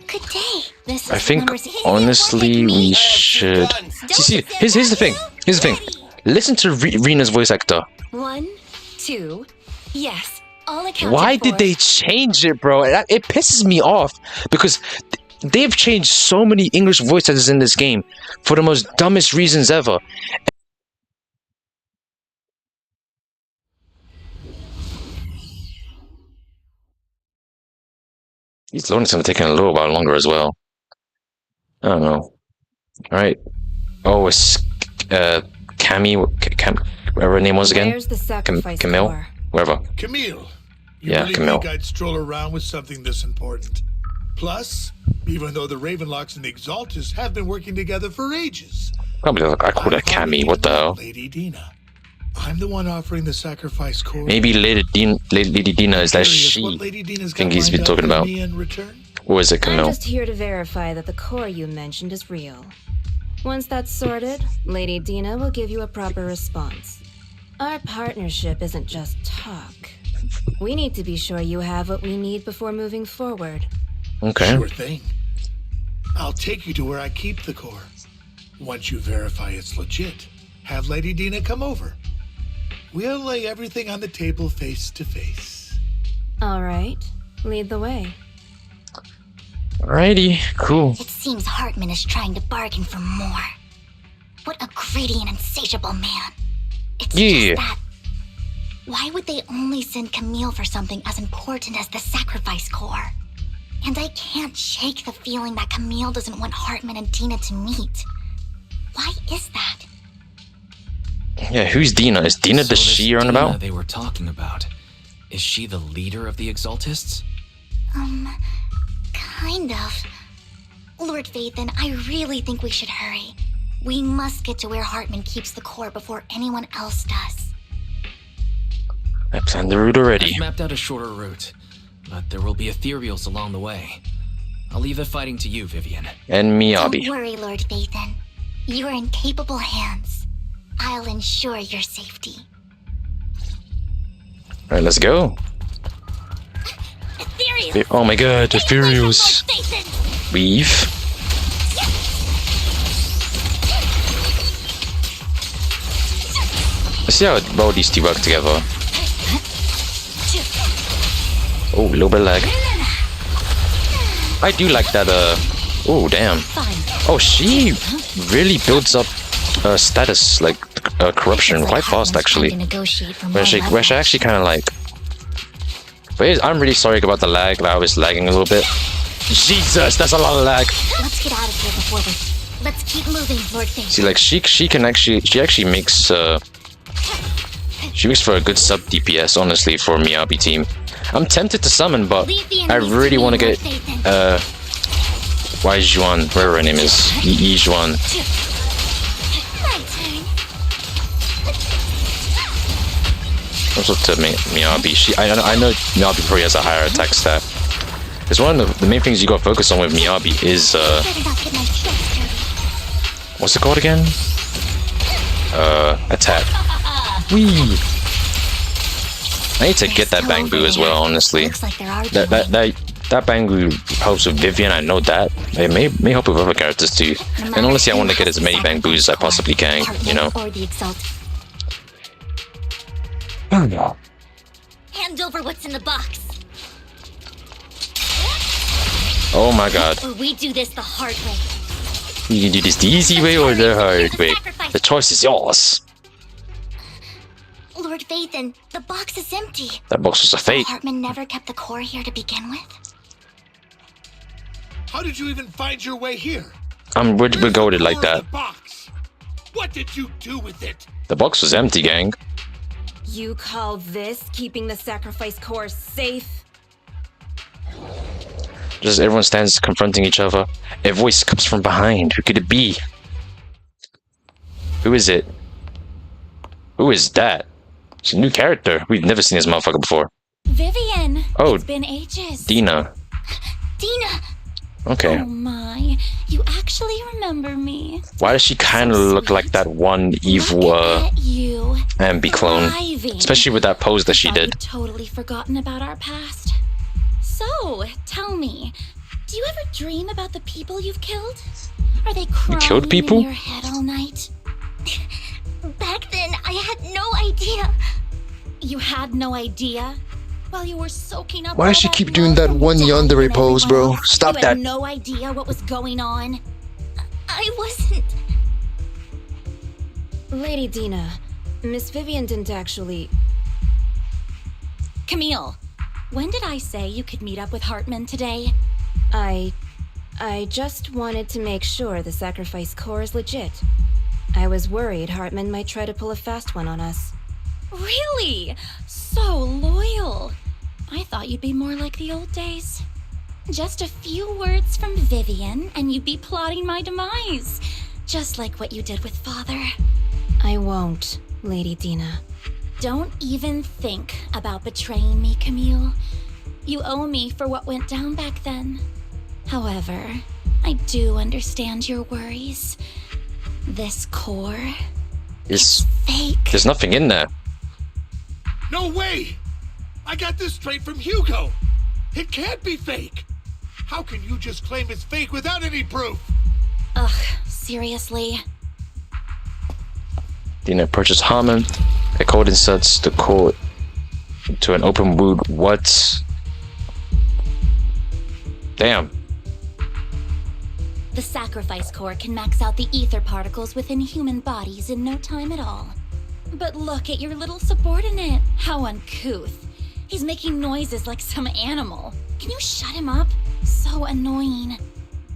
Good day. This I is think number honestly we should see here's the thing. Listen to Rena's voice actor. 1, 2, yes. All accounted Why for. did they change it, bro? It pisses me off because they've changed so many English voice actors in this game for the most dumbest reasons ever. These loading's gonna take a little while longer as well. I don't know. Alright. Oh, it's Camille, whatever her name was again. Where's the sacrifice Camille? core? Wherever. Camille, you Yeah, really Camille. think I'd stroll around with something this important? Plus, even though the Ravenlocks and the Exaltists have been working together for ages. Probably look I called her Cammy. What the hell? Lady Dina. I'm the one offering the sacrifice core. Maybe Lady Dina is that she think he's been talking about. Or is it Camille? I'm just here to verify that the core you mentioned is real. Once that's sorted, Lady Dina will give you a proper response. Our partnership isn't just talk. We need to be sure you have what we need before moving forward. Okay. Sure thing. I'll take you to where I keep the core. Once you verify it's legit, have Lady Dina come over. We'll lay everything on the table face to face. All right. Lead the way. Alrighty, cool. It seems Hartman is trying to bargain for more. What a greedy and insatiable man. It's just that. Why would they only send Camille for something as important as the sacrifice core? And I can't shake the feeling that Camille doesn't want Hartman and Dina to meet. Why is that? Yeah, who's Dina? Is Dina the she you're on about? They were talking about. Is she the leader of the Exaltists? Kind of. Lord Phaethon, I really think we should hurry. We must get to where Hartman keeps the core before anyone else does. I planned the route already. I've mapped out a shorter route, but there will be ethereals along the way. I'll leave the fighting to you, Vivian. And Miyabi. Don't worry, Lord Phaethon. You are in capable hands. I'll ensure your safety. Alright, let's go. Ethereals! Oh my god, ethereals. Weave. Let's see how well these two work together. Oh, a little bit of lag. I do like that, oh, damn. Oh, she really builds up status, like, corruption quite fast, actually. Where she actually kind of like... But I'm really sorry about the lag, I was lagging a little bit. Jesus, that's a lot of lag. Let's get out of here before this. Let's keep moving, Lord Phaethon. See, like, she actually makes, she makes for a good sub DPS, honestly, for Miyabi team. I'm tempted to summon, but I really want to get, Wai Zhuan, whatever her name is, Yi Zhuan. What's up to Miyabi? I know Miyabi probably has a higher attack stat. Because one of the main things you gotta focus on with Miyabi is, what's it called again? Attack. Whee! I need to get that Bangbu as well, honestly. That Bangbu helps with Vivian, I know that. It may help with other characters too. And honestly, I want to get as many Bangboos as I possibly can, you know? Hand over what's in the box. Oh my god. Or we do this the hard way. You can do this the easy way or the hard way. The choice is yours. Lord Phaethon, the box is empty. That box was a fake. Hartman never kept the core here to begin with. How did you even find your way here? We're goated like that. Box. What did you do with it? The box was empty, gang. You call this keeping the sacrifice core safe? Just everyone stands confronting each other. A voice comes from behind. Who could it be? Who is it? Who is that? It's a new character. We've never seen this motherfucker before. Vivian! Oh, it's been ages. Dina. Dina! Okay. Oh my, you actually remember me. Why does she kind of look like that one evil Ambi clone? Especially with that pose that she did. You'd totally forgotten about our past. So, tell me, do you ever dream about the people you've killed? Are they crawling killed people? in your head all night? Back then, I had no idea. You had no idea? While you were soaking up. Why does she keep doing that one yandere pose, bro? Stop that. that. You had no idea what was going on. I wasn't. Lady Dina, Miss Vivian didn't actually... Camille, when did I say you could meet up with Hartman today? I just wanted to make sure the sacrifice core is legit. I was worried Hartman might try to pull a fast one on us. Really? So loyal. I thought you'd be more like the old days. Just a few words from Vivian, and you'd be plotting my demise. Just like what you did with Father. I won't, Lady Dina. Don't even think about betraying me, Camille. You owe me for what went down back then. However, I do understand your worries. This core... It's fake. There's nothing in there. No way! I got this straight from Hugo! It can't be fake! How can you just claim it's fake without any proof? Ugh, seriously? Dina purchased Harmon. A code inserts the code to an open wound. What? Damn. The sacrifice core can max out the ether particles within human bodies in no time at all. But look at your little subordinate. How uncouth. He's making noises like some animal. Can you shut him up? So annoying.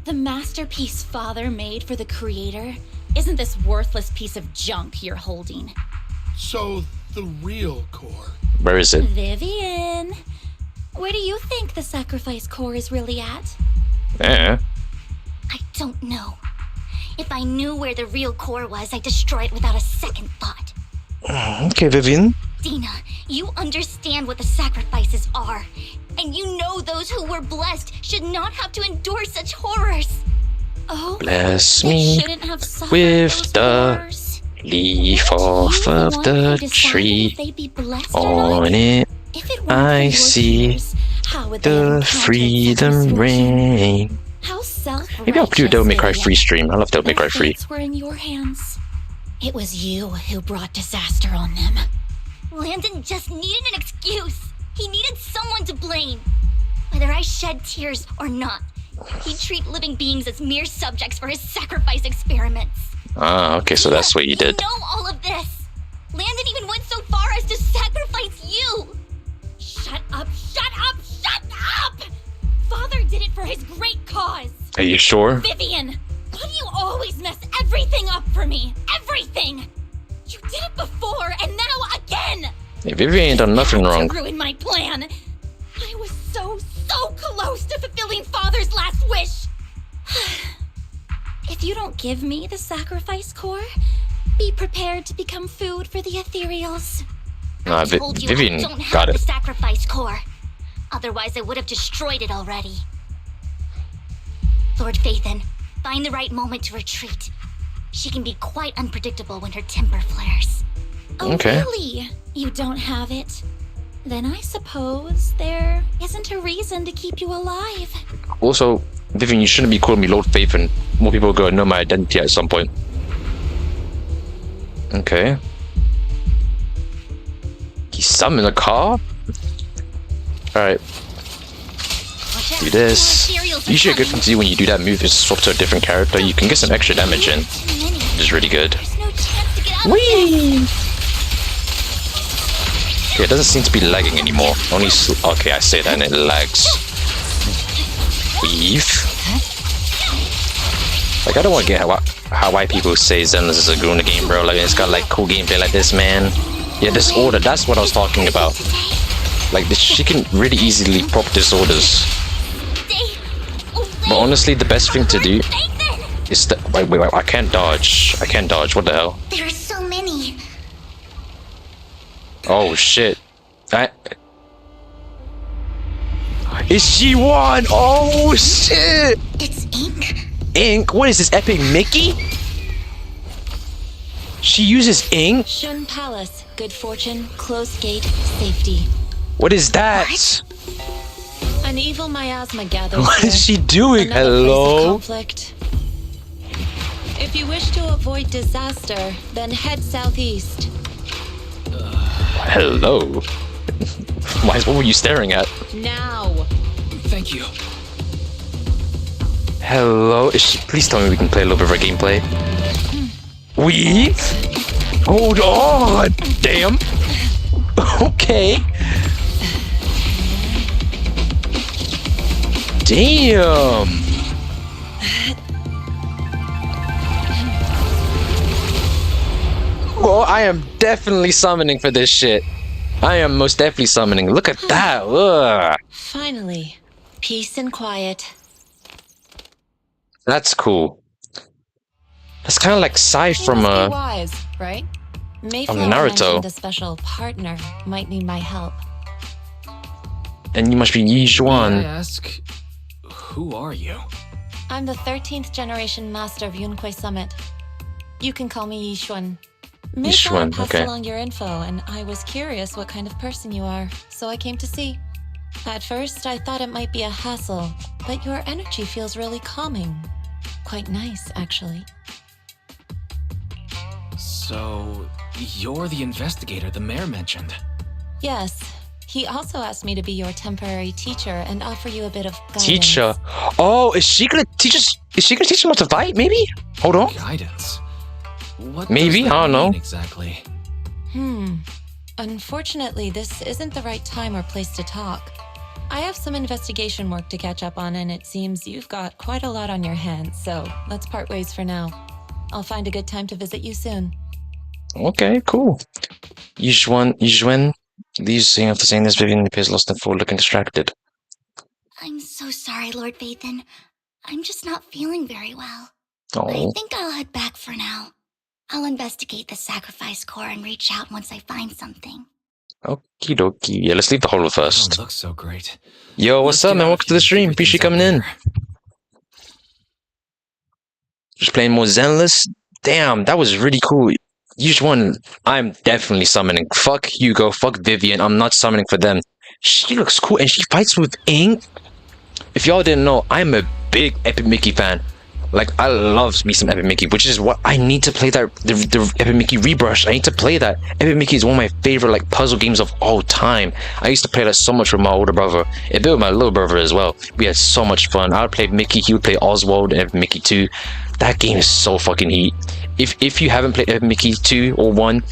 The masterpiece Father made for the creator isn't this worthless piece of junk you're holding. So, the real core. Where is it? Vivian. Where do you think the sacrifice core is really at? Eh. I don't know. If I knew where the real core was, I'd destroy it without a second thought. Okay, Vivian. Dina, you understand what the sacrifices are. And you know those who were blessed should not have to endure such horrors. Oh, Bless they me shouldn't have suffered with those the horrors. leaf off You of want the to decide tree. if they'd be blessed or not? On it, If it weren't I for your see tears, how would they the have encountered freedom such misfortune? ring. How self-righteous, Maybe I'll do a Devil May Cry Vivian. free stream. I love Devil May Cry Their free. fates were in your hands. It was you who brought disaster on them. Landon just needed an excuse. He needed someone to blame. Whether I shed tears or not, he'd treat living beings as mere subjects for his sacrifice experiments. Ah, okay, so that's what you did. You know all of this. Landon even went so far as to sacrifice you. Shut up, shut up, shut up! Father did it for his great cause. Are you sure? Vivian, why do you always mess everything up for me? Everything! You did it before, and now again! Hey, Vivian ain't done nothing wrong. To ruin my plan. I was so close to fulfilling Father's last wish. If you don't give me the sacrifice core, be prepared to become food for the ethereals. Nah, Told you Vivian I don't have got the it. sacrifice core. Otherwise, I would have destroyed it already. Lord Phaethon, find the right moment to retreat. She can be quite unpredictable when her temper flares. Oh, Okay. really? You don't have it? Then I suppose there isn't a reason to keep you alive. Also, Vivian, you shouldn't be calling me Lord Phaethon. More people are going to know my identity at some point. Okay. He summoned a car? Alright. Do this. Usually a good thing to do when you do that move is swap to a different character. You can get some extra damage in, which is really good. Whee! Yeah, it doesn't seem to be lagging anymore. Only okay, I say that and it lags. Weave. Like, I don't want to get how white people say ZENLESS is a good in the game, bro. Like, it's got like cool gameplay like this, man. Yeah, disorder. That's what I was talking about. Like, she can really easily prop disorders. But honestly, the best thing to do is that wait, I can't dodge. I can't dodge. What the hell? There are so many. Oh shit! Is she one? Oh shit! It's ink. Ink? What is this? Epic Mickey? She uses ink? Shun Palace, good fortune, closed gate, safety. What is that? An evil miasma gathers What here. is she doing? Another place of Hello? conflict. If you wish to avoid disaster, then head southeast. Hello? What were you staring at? Now. Thank you. Hello? Is she, please tell me we can play a little bit of her gameplay. We? Hold on! Damn! Okay. Damn! Well, I am definitely summoning for this shit. I am most definitely summoning. Look at that. Ugh. Finally. Peace and quiet. That's cool. That's kind of like Sai from You must be wise, right? Mayflower Naruto. mentioned a special partner might need my help. And you must be Yi May I Xuan. ask, who are you? I'm the 13th generation master of Yunquei Summit. You can call me Yixuan. Mayflower Yixuan, passed okay. along your info, and I was curious what kind of person you are, so I came to see. At first, I thought it might be a hassle, but your energy feels really calming. Quite nice, actually. So, you're the investigator the mayor mentioned. Yes. He also asked me to be your temporary teacher and offer you a bit of guidance. Teacher. Oh, is she gonna teach us? Is she gonna teach him how to fight? Maybe. Hold on. Guidance? What Maybe, does that I don't know. mean exactly? Unfortunately, this isn't the right time or place to talk. I have some investigation work to catch up on, and it seems you've got quite a lot on your hands, so let's part ways for now. I'll find a good time to visit you soon. Okay, cool. Yixuan. These saying after saying this, Vivian appears lost and full, looking distracted. I'm so sorry, Lord Phaethon. I'm just not feeling very well. Oh. I think I'll head back for now. I'll investigate the sacrifice core and reach out once I find something. Okie dokie. Yeah, let's leave the holo first. Don't look so great. Yo, what's up, man? Welcome to the stream. Appreciate you coming in. Just playing more ZENLESS. Damn, that was really cool. Yixuan, I'm definitely summoning. Fuck Hugo, fuck Vivian. I'm not summoning for them. She looks cool and she fights with ink. If y'all didn't know, I'm a big Epic Mickey fan. Like, I love me some Epic Mickey, which is what I need to play that the Epic Mickey Rebrush. I need to play that. Epic Mickey is one of my favorite like puzzle games of all time. I used to play that so much with my older brother. A bit with my little brother as well. We had so much fun. I would play Mickey, he would play Oswald and Epic Mickey 2. That game is so fucking heat. If you haven't played Epic Mickey 2 or 1,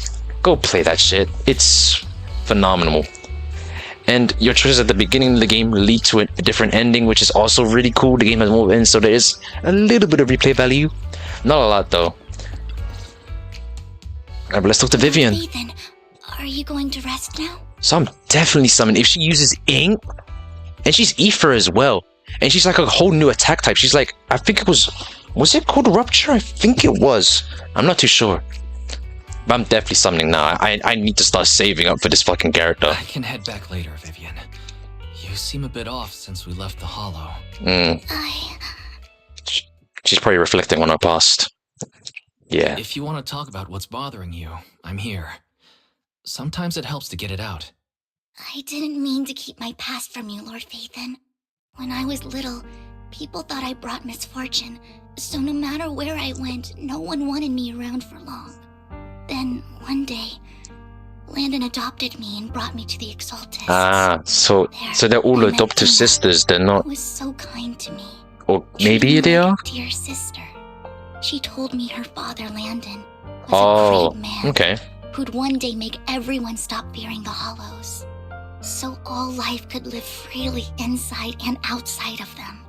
go play that shit. It's phenomenal. And your choices at the beginning of the game lead to a different ending, which is also really cool. The game has more ends, so there is a little bit of replay value. Not a lot, though. Alright, but let's talk to Vivian. Ethan, are you going to rest now? So I'm definitely summoning. If she uses ink, and she's Aether as well, and she's like a whole new attack type. She's like, I think it was it called Rupture? I think it was. I'm not too sure. But I'm definitely summoning now. I need to start saving up for this fucking character. I can head back later, Vivian. You seem a bit off since we left the hollow. She's probably reflecting on her past. Yeah. If you want to talk about what's bothering you, I'm here. Sometimes it helps to get it out. I didn't mean to keep my past from you, Lord Phaethon. When I was little, people thought I brought misfortune, so no matter where I went, no one wanted me around for long. Then, one day, Landon adopted me and brought me to the Exaltists. Ah, so they're all adoptive sisters, they're not... She was so kind to me. Or maybe they are? Dear sister. She told me her father, Landon, was a great man. Okay. Who'd one day make everyone stop fearing the Hollows. So all life could live freely inside and outside of them.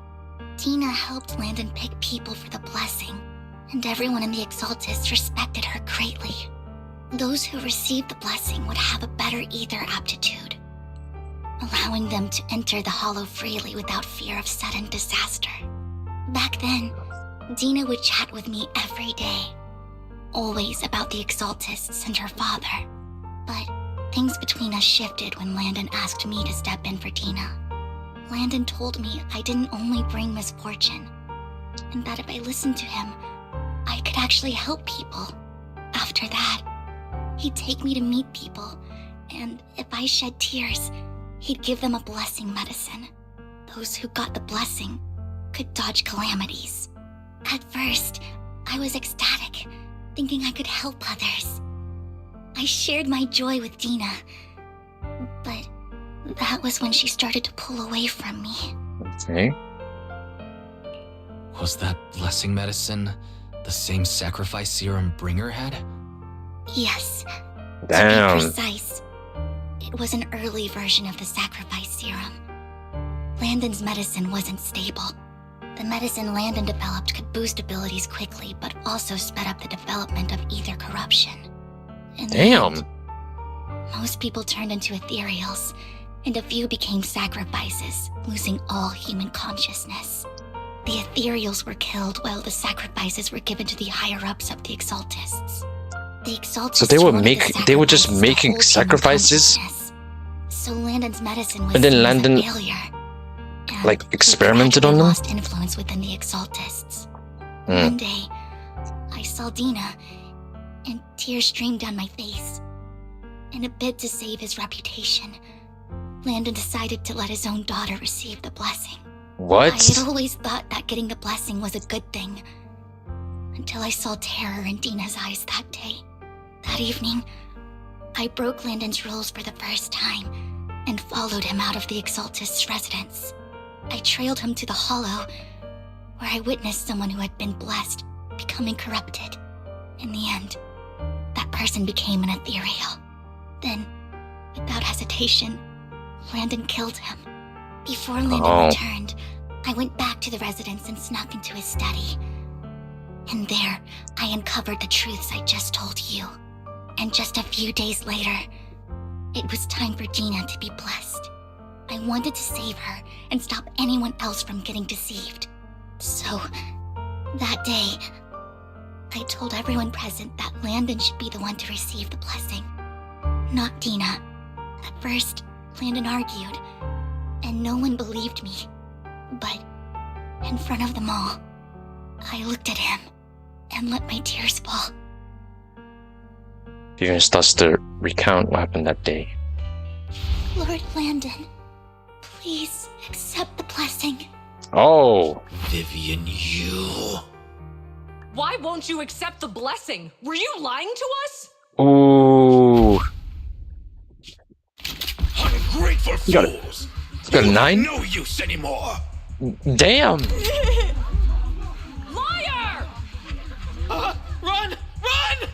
Tina helped Landon pick people for the blessing, and everyone in the Exaltists respected her greatly. Those who received the blessing would have a better ether aptitude, allowing them to enter the Hollow freely without fear of sudden disaster. Back then, Dina would chat with me every day, always about the Exaltists and her father. But things between us shifted when Landon asked me to step in for Dina. Landon told me I didn't only bring misfortune, and that if I listened to him, I could actually help people. After that, he'd take me to meet people, and if I shed tears, he'd give them a blessing medicine. Those who got the blessing could dodge calamities. At first, I was ecstatic, thinking I could help others. I shared my joy with Dina, but that was when she started to pull away from me. Okay. Was that blessing medicine the same sacrifice serum Bringer had? Yes. Damn. To be precise, it was an early version of the sacrifice serum. Landon's medicine wasn't stable. The medicine Landon developed could boost abilities quickly, but also sped up the development of ether corruption. In the Damn. end, most people turned into ethereals, and a few became sacrifices, losing all human consciousness. The ethereals were killed while the sacrifices were given to the higher-ups of the Exaltists. The Exaltists So they were just making sacrifices? So Landon's medicine was and then seen as a Landon failure. And like they experimented on them? lost influence within the Exaltists. One day, I saw Dina, and tears streamed down my face. In a bid to save his reputation, Landon decided to let his own daughter receive the blessing. What? I had always thought that getting the blessing was a good thing, until I saw terror in Dina's eyes that day. That evening, I broke Landon's rules for the first time and followed him out of the Exaltist's residence. I trailed him to the Hollow, where I witnessed someone who had been blessed becoming corrupted. In the end, that person became an ethereal. Then, without hesitation, Landon killed him. Before Landon returned, I went back to the residence and snuck into his study. And there, I uncovered the truths I just told you. And just a few days later, it was time for Dina to be blessed. I wanted to save her and stop anyone else from getting deceived. So, that day, I told everyone present that Landon should be the one to receive the blessing, not Dina. At first, Landon argued, and no one believed me. But, in front of them all, I looked at him and let my tears fall. Vivian starts to recount what happened that day. Lord Landon, please accept the blessing. Oh. Vivian, you... Why won't you accept the blessing? Were you lying to us? Ooh. Ungrateful fools! You got a 9? No use anymore! Damn! Liar! Run! Run!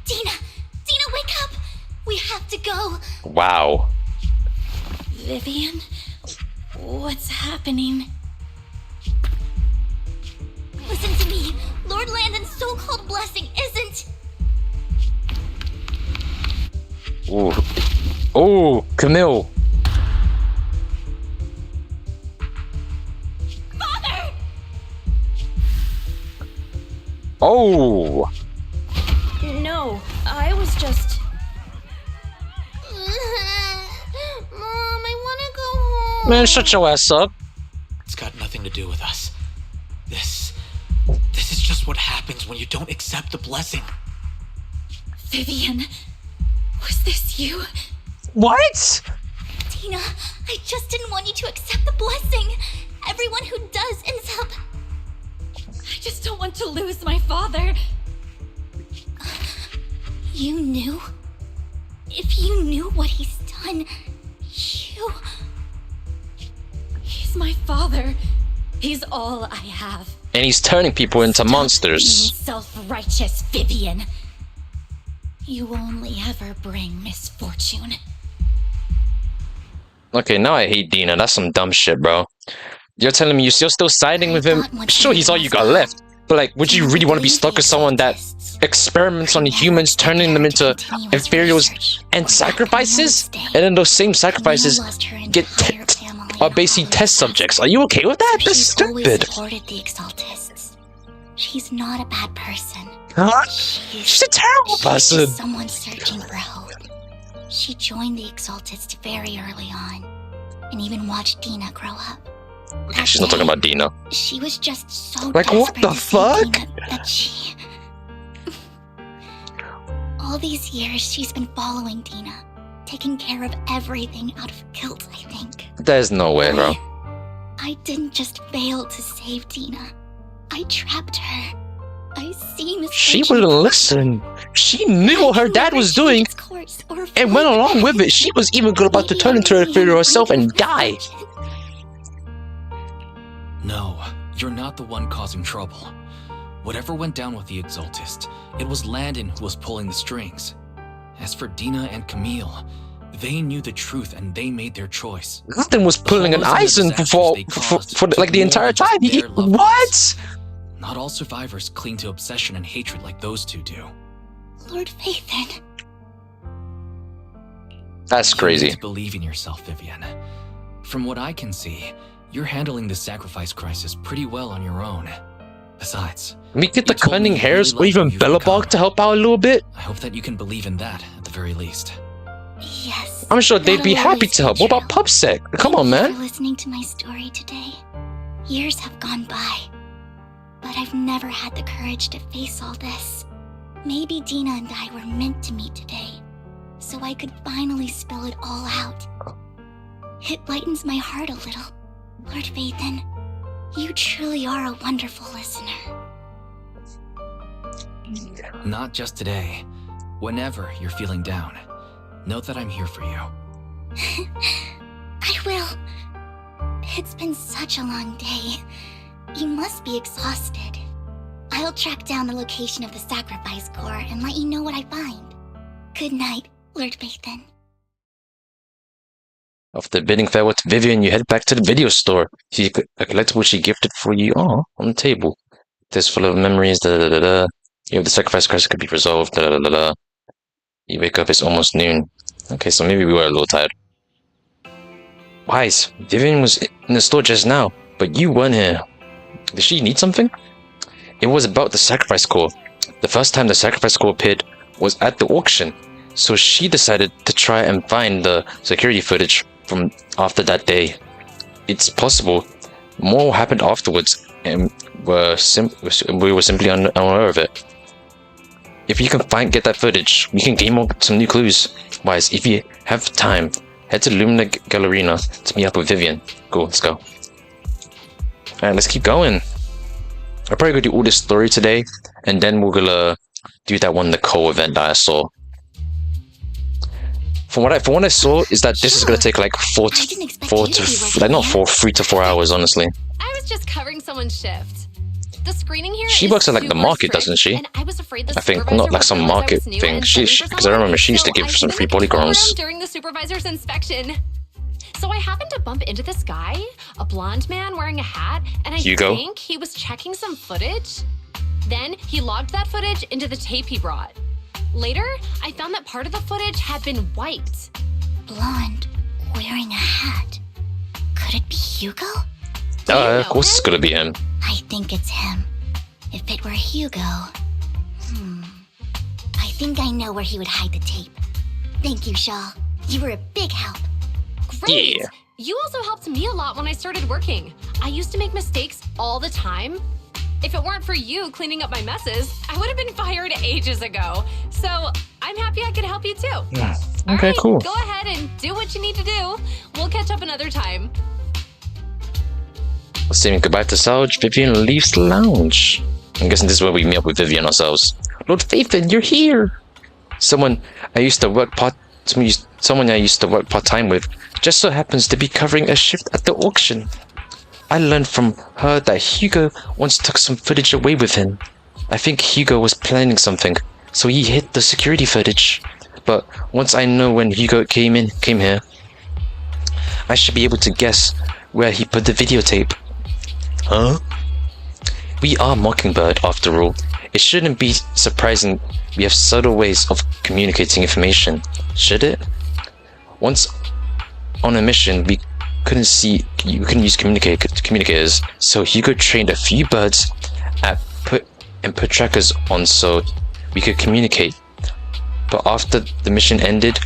Dina! Dina, wake up! We have to go! Wow. Vivian, what's happening? Listen to me! Lord Landon's so-called blessing isn't... Ooh. Oh, Camille. Father! Oh. No, I was just... Mom, I want to go home. Man, shut your ass up. It's got nothing to do with us. This is just what happens when you don't accept the blessing. Vivian, was this you? What? Dina, I just didn't want you to accept the blessing. Everyone who does ends up... I just don't want to lose my father. You knew? If you knew what he's done, you... He's my father. He's all I have. And he's turning people into Stop monsters. being self-righteous, Vivian. You only ever bring misfortune. Okay, now I hate Dina. That's some dumb shit, bro. You're telling me you're still siding with him? Sure, he's all you got left. But like, would you really want to be stuck with someone that experiments on humans, turning them into inferiors and sacrifices? And then those same sacrifices are basically test subjects. Are you okay with that? That's stupid. Supported the Exaltists. She's not a bad person. Huh? She's a terrible person. She's someone searching for hope. She joined the Exaltists very early on, and even watched Dina grow up. Okay, she's not talking about Dina. She was just so like, what the fuck? That she... All these years, she's been following Dina, taking care of everything out of guilt, I think. There's no way, bro. I didn't just fail to save Dina. I trapped her. I see misfortune. She wouldn't listen. She knew what her dad was doing and went along with it. She was even about to turn into an inferior herself and die. No, you're not the one causing trouble. Whatever went down with the Exaltist, it was Landon who was pulling the strings. As for Dina and Camille, they knew the truth and they made their choice. Landon was pulling an Eisen for like the entire time. What? Not all survivors cling to obsession and hatred like those two do. Lord Phaethon. That's You crazy. need to believe in yourself, Vivian. From what I can see, you're handling the sacrifice crisis pretty well on your own. Besides, Can we get the you told me cunning you hairs really or even like who you've Bellabog become. to help out a little bit? I hope that you can believe in that at the very least. Yes. I'm sure they'd be that'll happy always to be help. What about true. PubSec? Come on, Thank you man. for listening to my story today. Years have gone by, but I've never had the courage to face all this. Maybe Dina and I were meant to meet today, so I could finally spill it all out. It lightens my heart a little. Lord Vathan, you truly are a wonderful listener. Not just today. Whenever you're feeling down, note that I'm here for you. I will. It's been such a long day. You must be exhausted. I'll track down the location of the sacrifice core and let you know what I find. Good night, Lord Vathan. After bidding farewell to Vivian, you head back to the video store. See a collectible she gifted for you on the table. This full of memories, You have the sacrifice crisis could be resolved, You wake up, it's almost noon. Okay, so maybe we were a little tired. Wise, Vivian was in the store just now, but you weren't here. Did she need something? It was about the sacrifice core. The first time the sacrifice core appeared was at the auction, so she decided to try and find the security footage from after that day. It's possible more happened afterwards, and we were simply unaware of it. If you can get that footage, we can gain some new clues. Wise, if you have time, head to Lumina Gallerina to meet up with Vivian. Cool, let's go. Alright, let's keep going. I'll probably go do all this story today, and then we're gonna do that one Nicole event that I saw. From what I saw is that this is gonna take like 3 to 4 hours, honestly. I was just covering someone's shift. The screening here She is works at like the super market, strict, doesn't she? and I was afraid the I think supervisor not like would some realize I market was new thing. and send me for Because I remember she used to someone, give so some I free was in the control polygons. room during the supervisor's inspection. So I happened to bump into this guy, a blonde man wearing a hat, and I Hugo? think he was checking some footage. Then he logged that footage into the tape he brought. Later, I found that part of the footage had been wiped. Blonde, wearing a hat. Could it be Hugo? Of course it's gonna be him. I think it's him. If it were Hugo... I think I know where he would hide the tape. Thank you, Shaw. You were a big help. Great! Yeah. You also helped me a lot when I started working. I used to make mistakes all the time. If it weren't for you cleaning up my messes, I would have been fired ages ago. So I'm happy I could help you too. Yeah. All Okay, right, cool. Go ahead and do what you need to do. We'll catch up another time. Saying goodbye to Salge, Vivian leaves the lounge. I'm guessing this is where we meet up with Vivian ourselves. Lord Vathan, you're here! Someone I used to work part-time with just so happens to be covering a shift at the auction. I learned from her that Hugo once took some footage away with him. I think Hugo was planning something, so he hid the security footage. But once I know when Hugo came here, I should be able to guess where he put the videotape. Huh? We are Mockingbird, after all. It shouldn't be surprising we have subtle ways of communicating information, should it? Once on a mission, we couldn't use communicators, so Hugo trained a few birds put trackers on so we could communicate. But after the mission ended,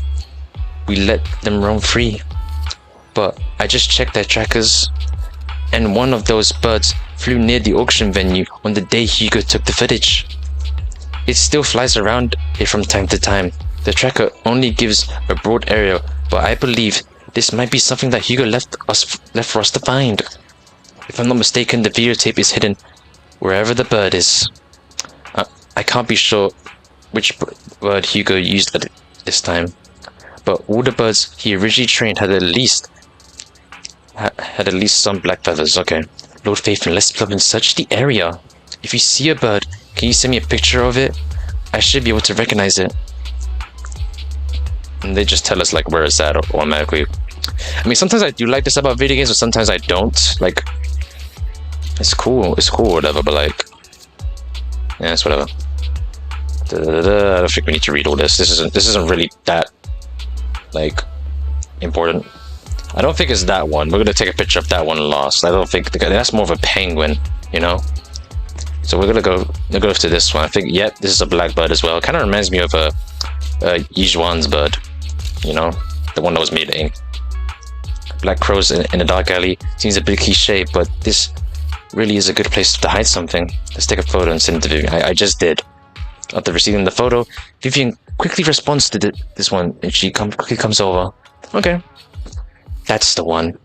we let them roam free. But I just checked their trackers, and one of those birds flew near the auction venue on the day Hugo took the footage. It still flies around here from time to time. The tracker only gives a broad area, but I believe this might be something that Hugo left for us to find. If I'm not mistaken, the videotape is hidden wherever the bird is. I can't be sure which bird Hugo used at this time, but all the birds he originally trained had at least some black feathers. Okay, Lord Vathan, let's plug and search the area. If you see a bird, can you send me a picture of it? I should be able to recognize it. And they just tell us like where it's at automatically. I mean, sometimes I do like this about video games, but sometimes I don't. Like, it's cool, whatever. But like, yeah, it's whatever. I don't think we need to read all this. This isn't really that like important. I don't think it's that one. We're gonna take a picture of that one last. I don't think that's more of a penguin, you know. So we're gonna go to this one. I think, yep, this is a blackbird as well. Kind of reminds me of a Yijuan's bird, you know, the one that was made in Black crows in a dark alley. Seems a bit cliche, but this really is a good place to hide something. Let's take a photo and send it to Vivian. I just did. After receiving the photo, Vivian quickly responds to this one, and she quickly comes over. Okay, that's the one.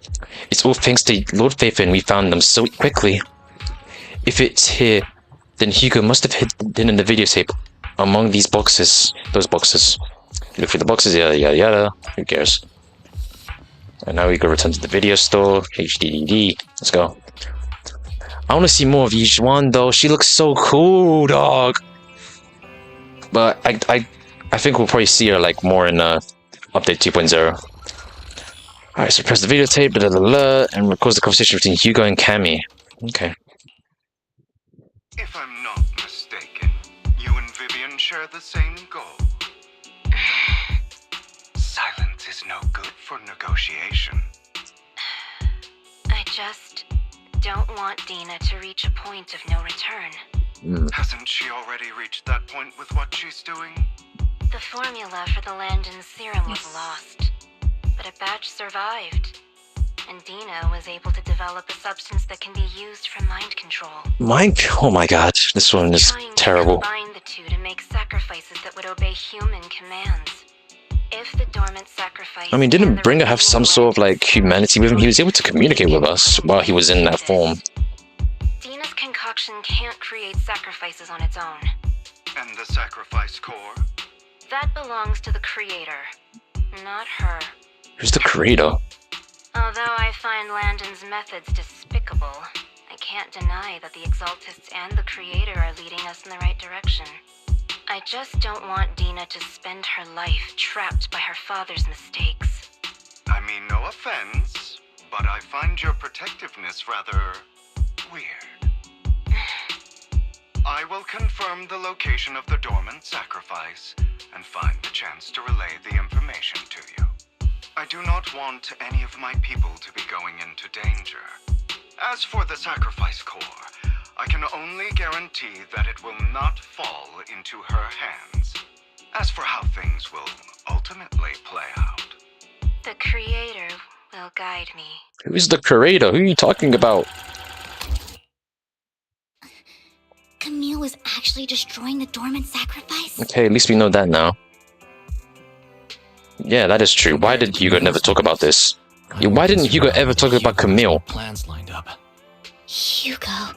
It's all thanks to Lord Faithin we found them so quickly. If it's here, then Hugo must have hidden in the videotape among these boxes. Those boxes. Look for the boxes, yada yada yada. Who cares? And now we go return to the video store. HDDD. Let's go. I want to see more of Yijuan though. She looks so cool, dog. But I think we'll probably see her like more in update 2.0. Alright, so press the videotape, blah, blah, blah, and records the conversation between Hugo and Cammy. Okay. If I'm not mistaken, you and Vivian share the same goal. Silence is no good for negotiation. I just don't want Dina to reach a point of no return. Hasn't she already reached that point with what she's doing? The formula for the Landon serum was lost, but a batch survived, and Dina was able to develop a substance that can be used for mind control. Oh my god, this one is terrible. Trying to combine the two to make sacrifices that would obey human commands. If the dormant sacrifice... I mean, didn't Bringer have some sort of like humanity with him? He was able to communicate with us while he was in that form. Dina's concoction can't create sacrifices on its own. And the sacrifice core? That belongs to the creator, not her. Who's the creator? Although I find Landon's methods despicable, I can't deny that the Exaltists and the creator are leading us in the right direction. I just don't want Dina to spend her life trapped by her father's mistakes. I mean, no offense, but I find your protectiveness rather weird. I will confirm the location of the dormant sacrifice and find the chance to relay the information to you. I do not want any of my people to be going into danger. As for the sacrifice core, I can only guarantee that it will not fall into her hands. As for how things will ultimately play out, the creator will guide me. Who's the creator? Who are you talking about? Camille was actually destroying the dormant sacrifice? Okay, at least we know that now. Yeah, that is true. Why did Hugo never talk about this? Why didn't Hugo ever talk about Camille? Plans lined up. Hugo...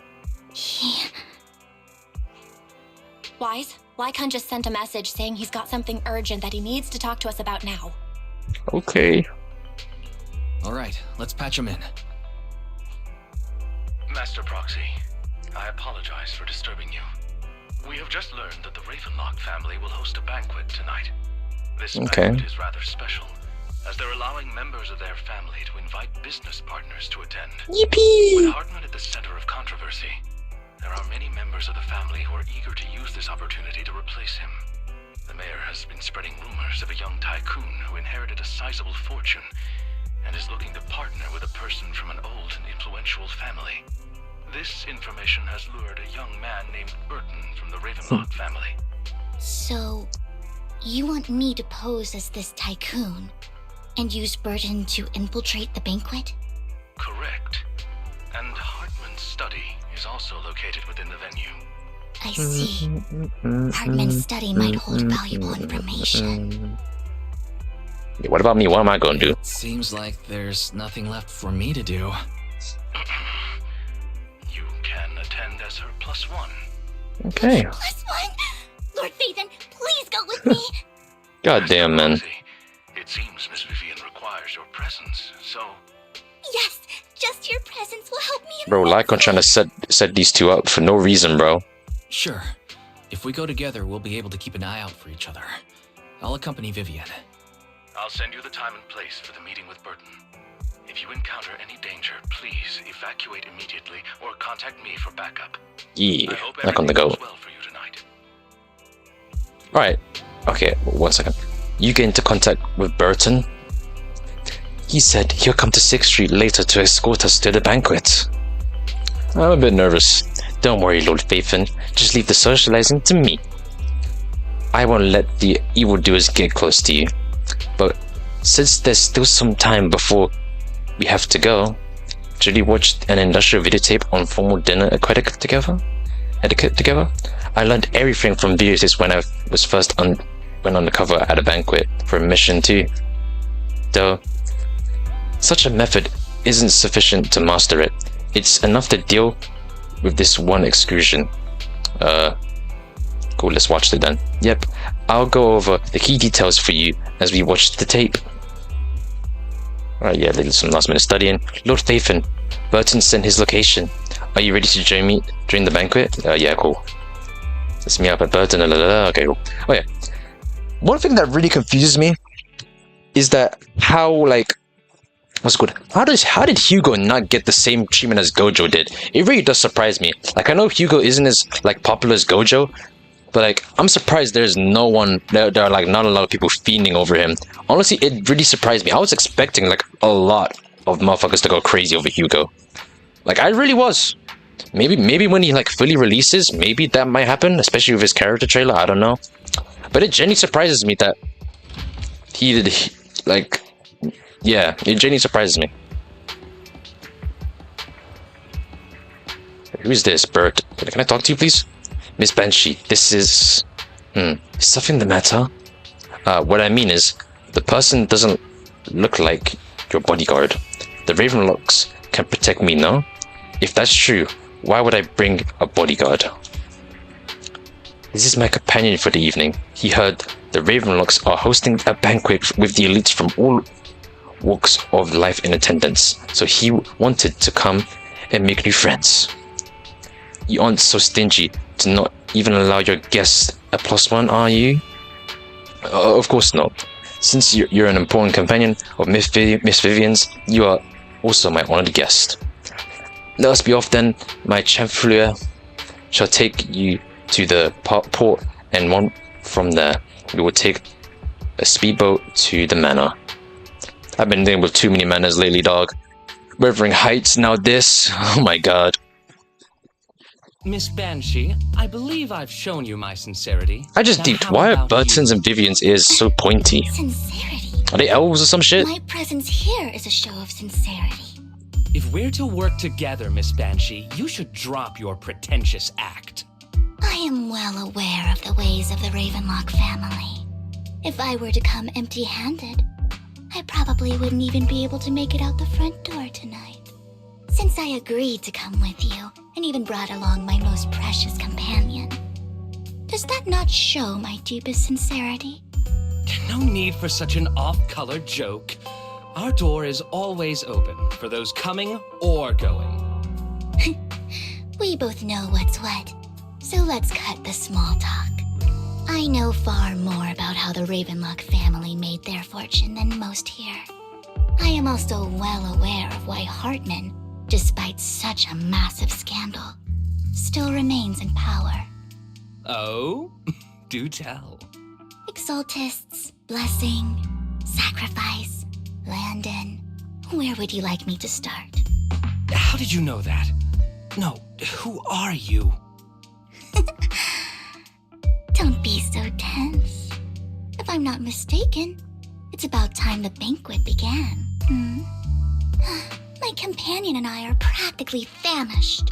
Wise, Lycon just sent a message saying he's got something urgent that he needs to talk to us about now. Okay. Alright, let's patch him in. Master Proxy, I apologize for disturbing you. We have just learned that the Ravenlock family will host a banquet tonight. This banquet is rather special, as they're allowing members of their family to invite business partners to attend. Yippee! With Hartman at the center of controversy, there are many members of the family who are eager to use this opportunity to replace him. The mayor has been spreading rumors of a young tycoon who inherited a sizable fortune and is looking to partner with a person from an old and influential family. This information has lured a young man named Burton from the Ravenlock family. So, you want me to pose as this tycoon and use Burton to infiltrate the banquet? Correct. And Hartman's study is also located within the venue. I see. Hartman's study might hold valuable information. Yeah, what about me? What am I going to do? Seems like there's nothing left for me to do. You can attend as her +1. Okay. +1? Lord Faithin, please go with me! God damn, man. It seems Miss Vivian requires your presence, so... Yes, just your presence will help me. Bro, Lycon trying to set these two up for no reason, bro. Sure. If we go together, we'll be able to keep an eye out for each other. I'll accompany Vivian. I'll send you the time and place for the meeting with Burton. If you encounter any danger, please evacuate immediately or contact me for backup. Yeah, not on the go. Well for you tonight. Alright. Okay, 1 second. you get into contact with Burton. He said he'll come to 6th Street later to escort us to the banquet. I'm a bit nervous. Don't worry, Lord Phaethon. Just leave the socializing to me. I won't let the evildoers get close to you. But since there's still some time before we have to go, should we watch an industrial videotape on formal dinner etiquette together? I learned everything from videotapes when I was first went undercover at a banquet for a mission too. Though, such a method isn't sufficient to master it. It's enough to deal with this one excursion. Cool, let's watch it then. Yep, I'll go over the key details for you as we watch the tape. Alright, yeah, some last minute studying. Lord Phaethon, Burton sent his location. Are you ready to join me during the banquet? Yeah, cool. Let's meet up at Burton. Okay, cool. Oh yeah. One thing that really confuses me is that how, like, what's good? How did Hugo not get the same treatment as Gojo did? It really does surprise me. Like, I know Hugo isn't as like popular as Gojo, but like, I'm surprised there's no one. There are like not a lot of people fiending over him. Honestly, it really surprised me. I was expecting like a lot of motherfuckers to go crazy over Hugo. Like, I really was. Maybe when he like fully releases, maybe that might happen, especially with his character trailer. I don't know, but it genuinely surprises me that he did like. Yeah, it genuinely surprises me. Who's this, Bert? Can I talk to you, please? Miss Banshee, this is... is something the matter? What I mean is, the person doesn't look like your bodyguard. The Ravenlocks can protect me, no? If that's true, why would I bring a bodyguard? This is my companion for the evening. He heard the Ravenlocks are hosting a banquet with the elites from all walks of life in attendance, so he wanted to come and make new friends. You aren't so stingy to not even allow your guests a +1, are you? Of course not. Since you're an important companion of Miss Vivian's, you are also my honored guest. Let us be off then. My Chancellor shall take you to the port, and from there we will take a speedboat to the manor. I've been dealing with too many manners lately, dog. Wuthering Heights, now this. Oh my god. Miss Banshee, I believe I've shown you my sincerity. I just deeped, why are Burton's and Vivian's ears so pointy? Sincerity? Are they elves or some shit? My presence here is a show of sincerity. If we're to work together, Miss Banshee, you should drop your pretentious act. I am well aware of the ways of the Ravenlock family. If I were to come empty-handed, I probably wouldn't even be able to make it out the front door tonight. Since I agreed to come with you, and even brought along my most precious companion, does that not show my deepest sincerity? No need for such an off-color joke. Our door is always open for those coming or going. We both know what's what, so let's cut the small talk. I know far more about how the Ravenlock family made their fortune than most here. I am also well aware of why Hartman, despite such a massive scandal, still remains in power. Oh? Do tell. Exaltists, blessing, sacrifice, Landon. Where would you like me to start? How did you know that? No, who are you? Don't be so tense. If I'm not mistaken, it's about time the banquet began. My companion and I are practically famished.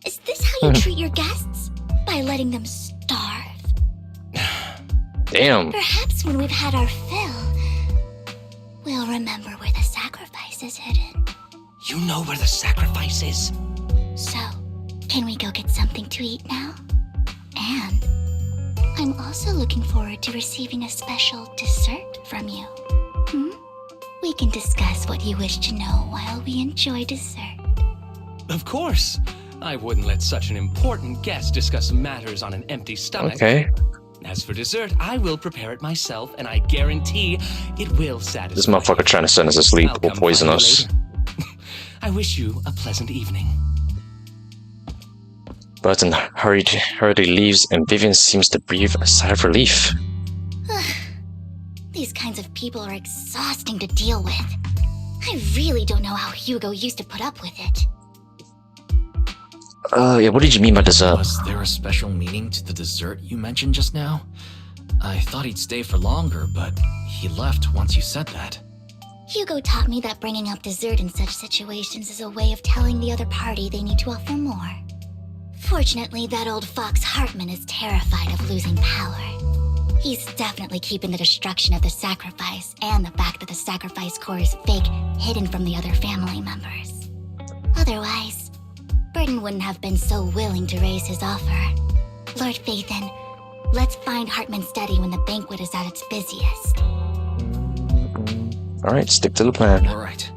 Is this how you treat your guests? By letting them starve? Damn. Perhaps when we've had our fill, we'll remember where the sacrifice is hidden. You know where the sacrifice is? So, can we go get something to eat now? And I'm also looking forward to receiving a special dessert from you. We can discuss what you wish to know while we enjoy dessert. Of course. I wouldn't let such an important guest discuss matters on an empty stomach. Okay. As for dessert, I will prepare it myself, and I guarantee it will satisfy. This motherfucker trying to send us asleep or poison us. I wish you a pleasant evening. Burton hurriedly leaves, and Vivian seems to breathe a sigh of relief. These kinds of people are exhausting to deal with. I really don't know how Hugo used to put up with it. Yeah, what did you mean by dessert? Was there a special meaning to the dessert you mentioned just now? I thought he'd stay for longer, but he left once you said that. Hugo taught me that bringing up dessert in such situations is a way of telling the other party they need to offer more. Fortunately, that old fox Hartman is terrified of losing power. He's definitely keeping the destruction of the sacrifice and the fact that the sacrifice core is fake hidden from the other family members. Otherwise, Burton wouldn't have been so willing to raise his offer. Lord Phaethon, let's find Hartman's study when the banquet is at its busiest. Alright, stick to the plan. Alright.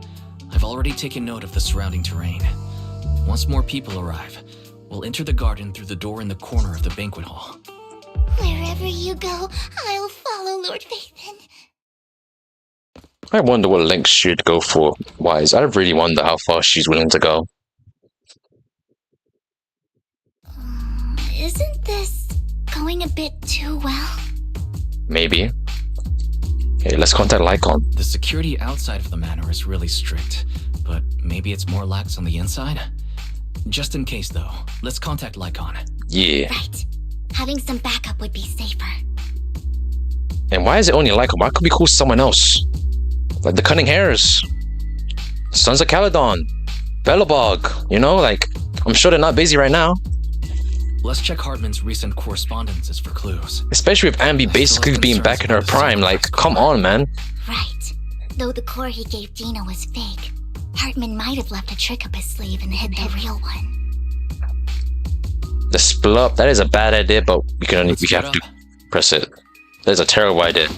I've already taken note of the surrounding terrain. Once more people arrive, we'll enter the garden through the door in the corner of the banquet hall. Wherever you go, I'll follow, Lord Phaethon. I wonder what lengths she'd go for. Wise, I really wonder how far she's willing to go. Isn't this going a bit too well? Maybe. Okay, let's contact Lycon. The security outside of the manor is really strict, but maybe it's more lax on the inside? Just in case, though, let's contact Lycon. Yeah. Right. Having some backup would be safer. And why is it only Lycon? Why could we call someone else? Like the Cunning Hares, Sons of Caledon, Belobog, you know, like, I'm sure they're not busy right now. Let's check Hartman's recent correspondences for clues. Especially with Ambi basically being back in her prime, like, come on, man. Right. Though the core he gave Dina was fake, Hartman might have left a trick up his sleeve and hid the real one. The split up, that is a bad idea, but we have to press it. That is a terrible idea.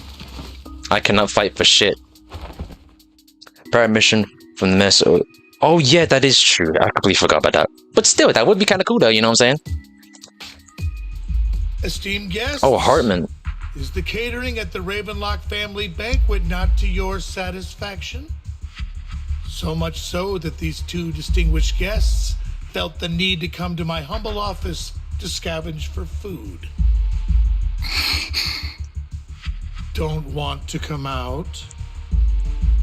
I cannot fight for shit. Prior mission from the mess. Oh yeah, that is true. I completely forgot about that. But still, that would be kind of cool though, you know what I'm saying? Esteemed guests. Oh, Hartman. Is the catering at the Ravenlock family banquet not to your satisfaction? So much so that these two distinguished guests felt the need to come to my humble office to scavenge for food. Don't want to come out?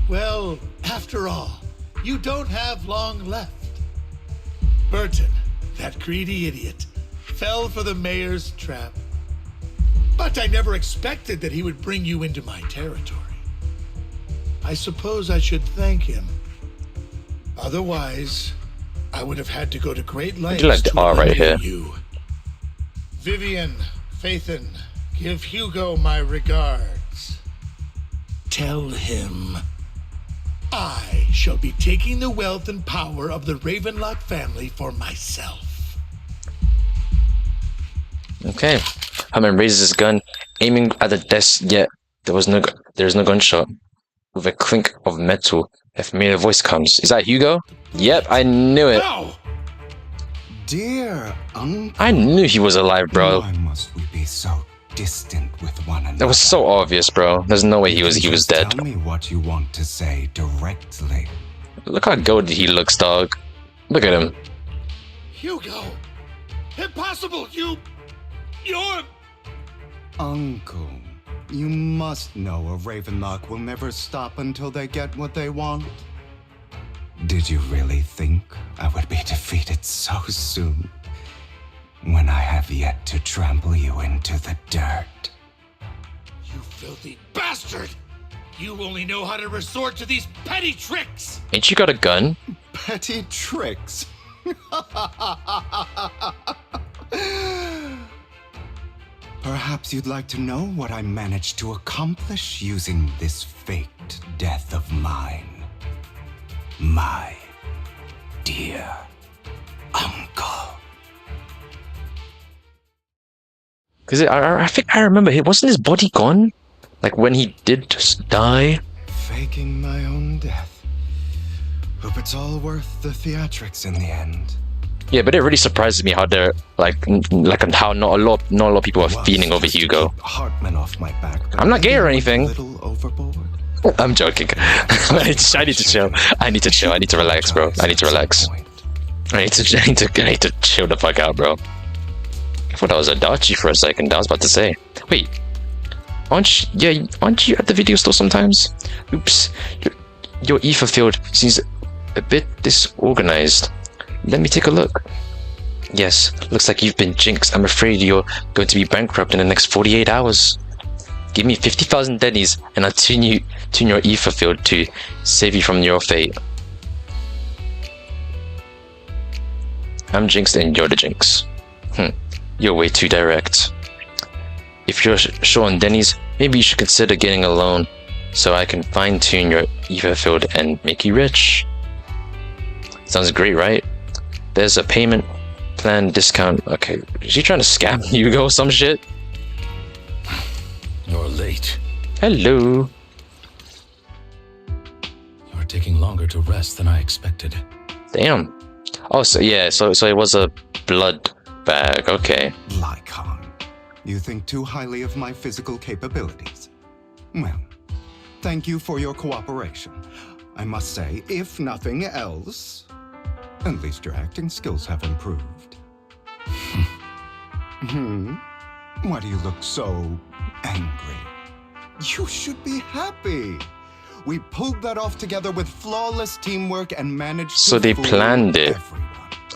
Well, after all, you don't have long left. Burton, that greedy idiot, fell for the mayor's trap. But I never expected that he would bring you into my territory. I suppose I should thank him. Otherwise, I would have had to go to great lengths like the to R right eliminate here. you. Vivian, Phaethon, give Hugo my regards. Tell him I shall be taking the wealth and power of the Ravenlock family for myself. Okay. Hartman raises his gun, aiming at the desk, yet there's no gunshot. With a clink of metal, a familiar voice comes. Is that Hugo? Yep, I knew it. No! Dear uncle. I knew he was alive, bro. Why must we be so distant with one another? That was so obvious, bro. There's no way he was dead. Tell me what you want to say directly. Look how goated he looks, dog. Look at him. Hugo! Impossible! You're... Uncle, you must know a Ravenlock will never stop until they get what they want. Did you really think I would be defeated so soon, when I have yet to trample you into the dirt? You filthy bastard! You only know how to resort to these petty tricks! Ain't you got a gun? Petty tricks? Perhaps you'd like to know what I managed to accomplish using this faked death of mine. My dear uncle. Because I think I remember, wasn't his body gone? Like when he did just die? Faking my own death. Hope it's all worth the theatrics in the end. Yeah, but it really surprises me how they're like how not a lot of people are feeling over Hugo. Hartman off my back. I'm not gay or anything. A little overboard. I'm joking. I need to chill. I need to chill. I need to relax, bro. I need to relax. I need to chill the fuck out, bro. I thought that was a Adachi for a second. I was about to say, wait, Aren't you at the video store sometimes? Oops, your ether field seems a bit disorganized. Let me take a look. Yes, looks like you've been jinxed. I'm afraid you're going to be bankrupt in the next 48 hours. Give me 50,000 Dennies and I'll tune your ether field to save you from your fate. I'm jinxed and you're the jinx. You're way too direct. If you're short on Dennies, maybe you should consider getting a loan so I can fine-tune your ether field and make you rich. Sounds great, right? There's a payment plan discount. Okay, is she trying to scam Hugo or some shit? You're late. Hello. You're taking longer to rest than I expected. Damn. Oh, so yeah, so it was a blood bag. Okay. Lycon, you think too highly of my physical capabilities. Well, thank you for your cooperation. I must say, if nothing else, at least your acting skills have improved. Why do you look so angry? You should be happy. We pulled that off together with flawless teamwork and managed so to they fool planned it. everyone.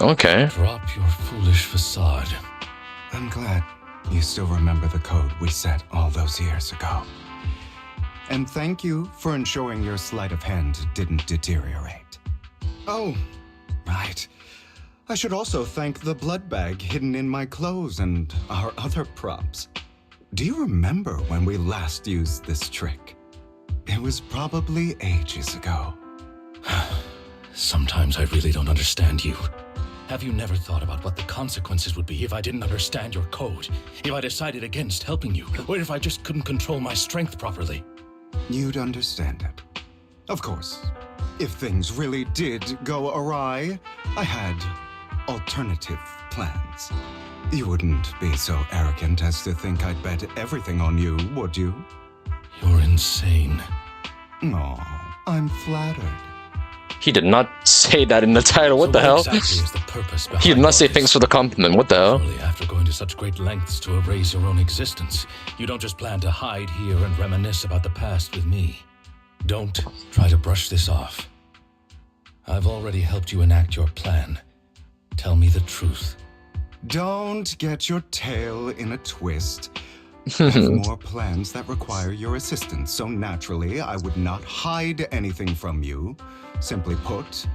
Okay. Drop your foolish facade. I'm glad you still remember the code we set all those years ago. And thank you for ensuring your sleight of hand didn't deteriorate. Oh, right. I should also thank the blood bag hidden in my clothes and our other props. Do you remember when we last used this trick? It was probably ages ago. Sometimes I really don't understand you. Have you never thought about what the consequences would be if I didn't understand your code? If I decided against helping you? Or if I just couldn't control my strength properly? You'd understand it. Of course, if things really did go awry, I had alternative plans. You wouldn't be so arrogant as to think I'd bet everything on you, would you? You're insane. Aw, I'm flattered. He did not say that in the title. What the hell? Exactly is the purpose behind He did not say all thanks this? for the compliment. What the hell? Surely after going to such great lengths to erase your own existence, you don't just plan to hide here and reminisce about the past with me. Don't try to brush this off. I've already helped you enact your plan. Tell me the truth. Don't get your tail in a twist. I have more plans that require your assistance, so naturally I would not hide anything from you. Simply put,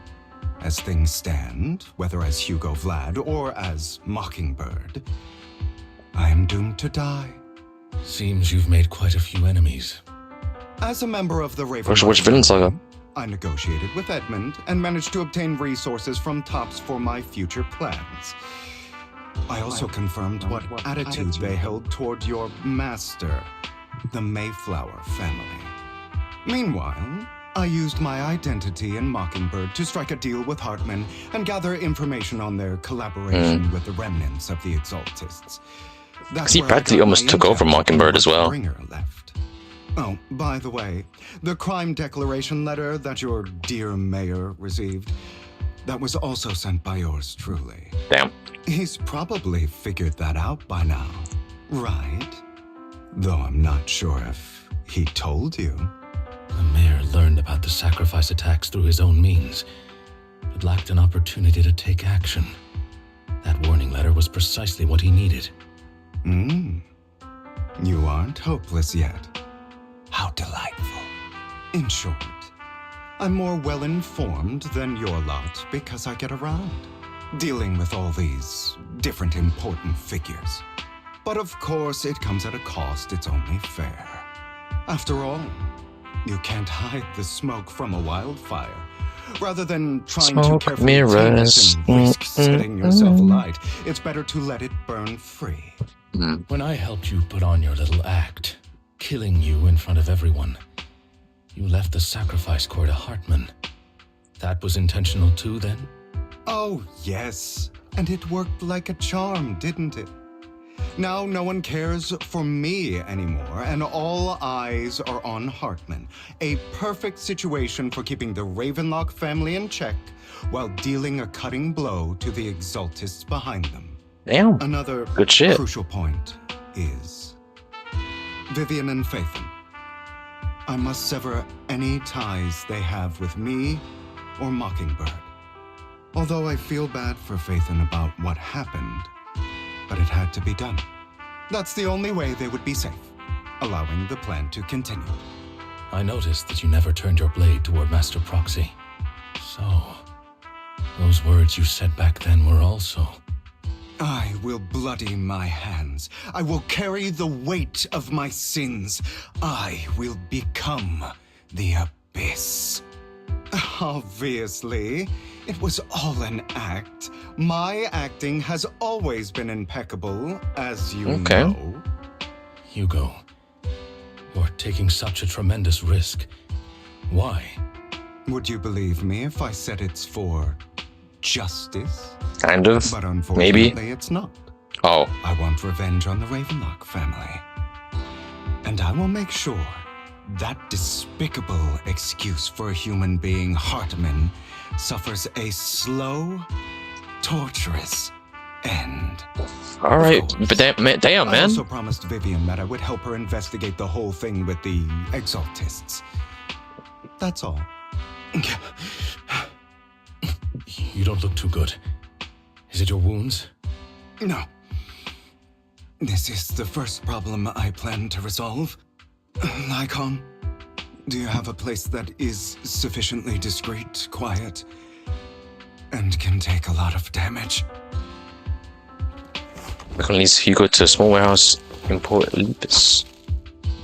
as things stand, whether as Hugo Vlad or as Mockingbird, I am doomed to die. Seems you've made quite a few enemies. As a member of the Raven, Which villain saga? I negotiated with Edmund and managed to obtain resources from Tops for my future plans. I also confirmed what attitude they held toward your master, the Mayflower family. Meanwhile, I used my identity in Mockingbird to strike a deal with Hartman and gather information on their collaboration with the remnants of the Exaltists. Because he practically almost took over Mockingbird as well. Left. Oh, by the way, the crime declaration letter that your dear mayor received, that was also sent by yours truly. Damn. He's probably figured that out by now, right? Though I'm not sure if he told you. The mayor learned about the sacrifice attacks through his own means, but lacked an opportunity to take action. That warning letter was precisely what he needed. You aren't hopeless yet. How delightful. In short, I'm more well-informed than your lot because I get around, dealing with all these different important figures. But of course, it comes at a cost. It's only fair. After all, you can't hide the smoke from a wildfire. Rather than trying Smoke to carefully tame mirrors. it and risk setting yourself alight, it's better to let it burn free. When I helped you put on your little act, killing you in front of everyone, you left the sacrifice core to Hartman. That was intentional too, then? Oh, yes. And it worked like a charm, didn't it? Now no one cares for me anymore, and all eyes are on Hartman. A perfect situation for keeping the Ravenlock family in check while dealing a cutting blow to the Exaltists behind them. Damn. Another Good shit. crucial point is Vivian and Phaethon. I must sever any ties they have with me or Mockingbird. Although I feel bad for Phaethon about what happened, but it had to be done. That's the only way they would be safe, allowing the plan to continue. I noticed that you never turned your blade toward Master Proxy. So, those words you said back then were also... I will bloody my hands. I will carry the weight of my sins. I will become the Abyss. Obviously, it was all an act. My acting has always been impeccable, as you know. Hugo, you're taking such a tremendous risk. Why? Would you believe me if I said it's for justice? Kind of. But unfortunately, maybe. It's not. Oh. I want revenge on the Ravenlock family. And I will make sure that despicable excuse for a human being, Hartman, suffers a slow, torturous end. Alright, but damn, man. I also promised Vivian that I would help her investigate the whole thing with the Exaltists. That's all. You don't look too good. Is it your wounds? No. This is the first problem I plan to resolve. Lycon, do you have a place that is sufficiently discreet, quiet, and can take a lot of damage? Lycon leads Hugo to a small warehouse in Port Lepus.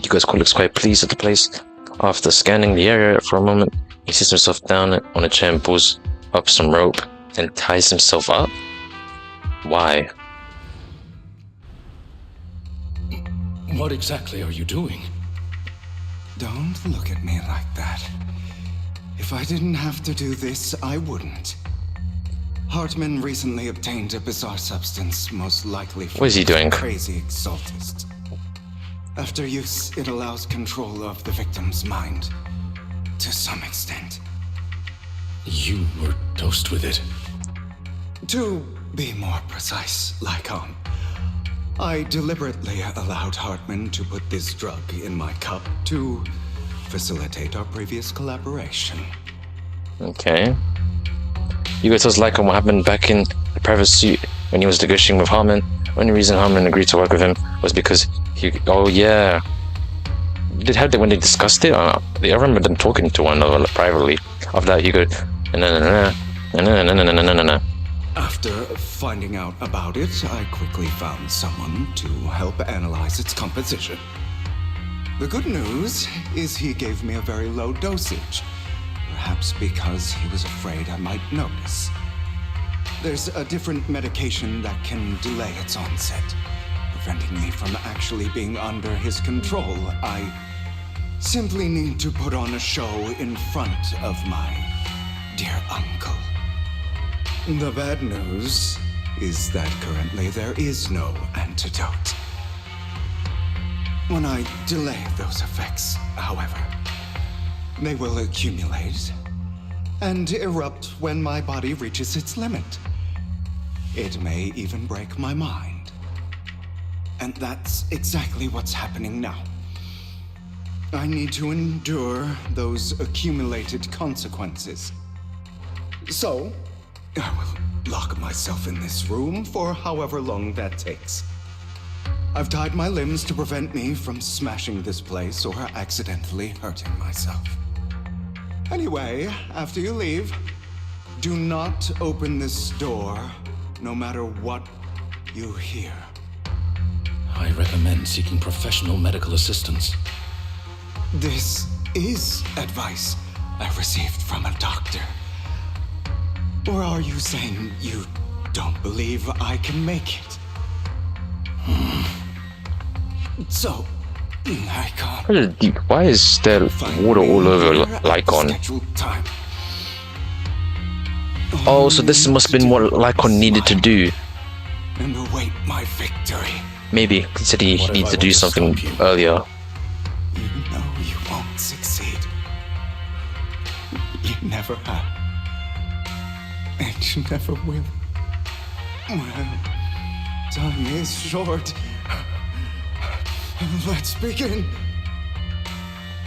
Hugo's looks quite pleased at the place. After scanning the area for a moment, he sits himself down on a chair and pulls up some rope, then ties himself up. Why? What exactly are you doing? Don't look at me like that. If I didn't have to do this, I wouldn't. Hartman recently obtained a bizarre substance, most likely from what is he doing? Crazy Exaltist. After use, it allows control of the victim's mind, to some extent. You were dosed with it. To be more precise, Lycon, I deliberately allowed Hartman to put this drug in my cup to facilitate our previous collaboration. Okay. Hugo tells Lycon what happened back in the private suite when he was negotiating with Harmon. The only reason Harmon agreed to work with him was because he... Oh, yeah. When they discussed it? I remember them talking to one another privately. After that, Hugo... After finding out about it, I quickly found someone to help analyze its composition. The good news is he gave me a very low dosage, perhaps because he was afraid I might notice. There's a different medication that can delay its onset, preventing me from actually being under his control. I simply need to put on a show in front of my dear uncle. The bad news is that currently there is no antidote. When I delay those effects, however, they will accumulate and erupt when my body reaches its limit. It may even break my mind. And that's exactly what's happening now. I need to endure those accumulated consequences. So, I will lock myself in this room for however long that takes. I've tied my limbs to prevent me from smashing this place or accidentally hurting myself. Anyway, after you leave, do not open this door, no matter what you hear. I recommend seeking professional medical assistance. This is advice I received from a doctor. Or are you saying you don't believe I can make it? So, I can't. Why is there water all over Lycon? Oh, so this must have been what Lycon needed to do. And await my victory. Maybe he said he needs to do something earlier. You know you won't succeed. You never have. And you never will. Well, time is short. Let's begin.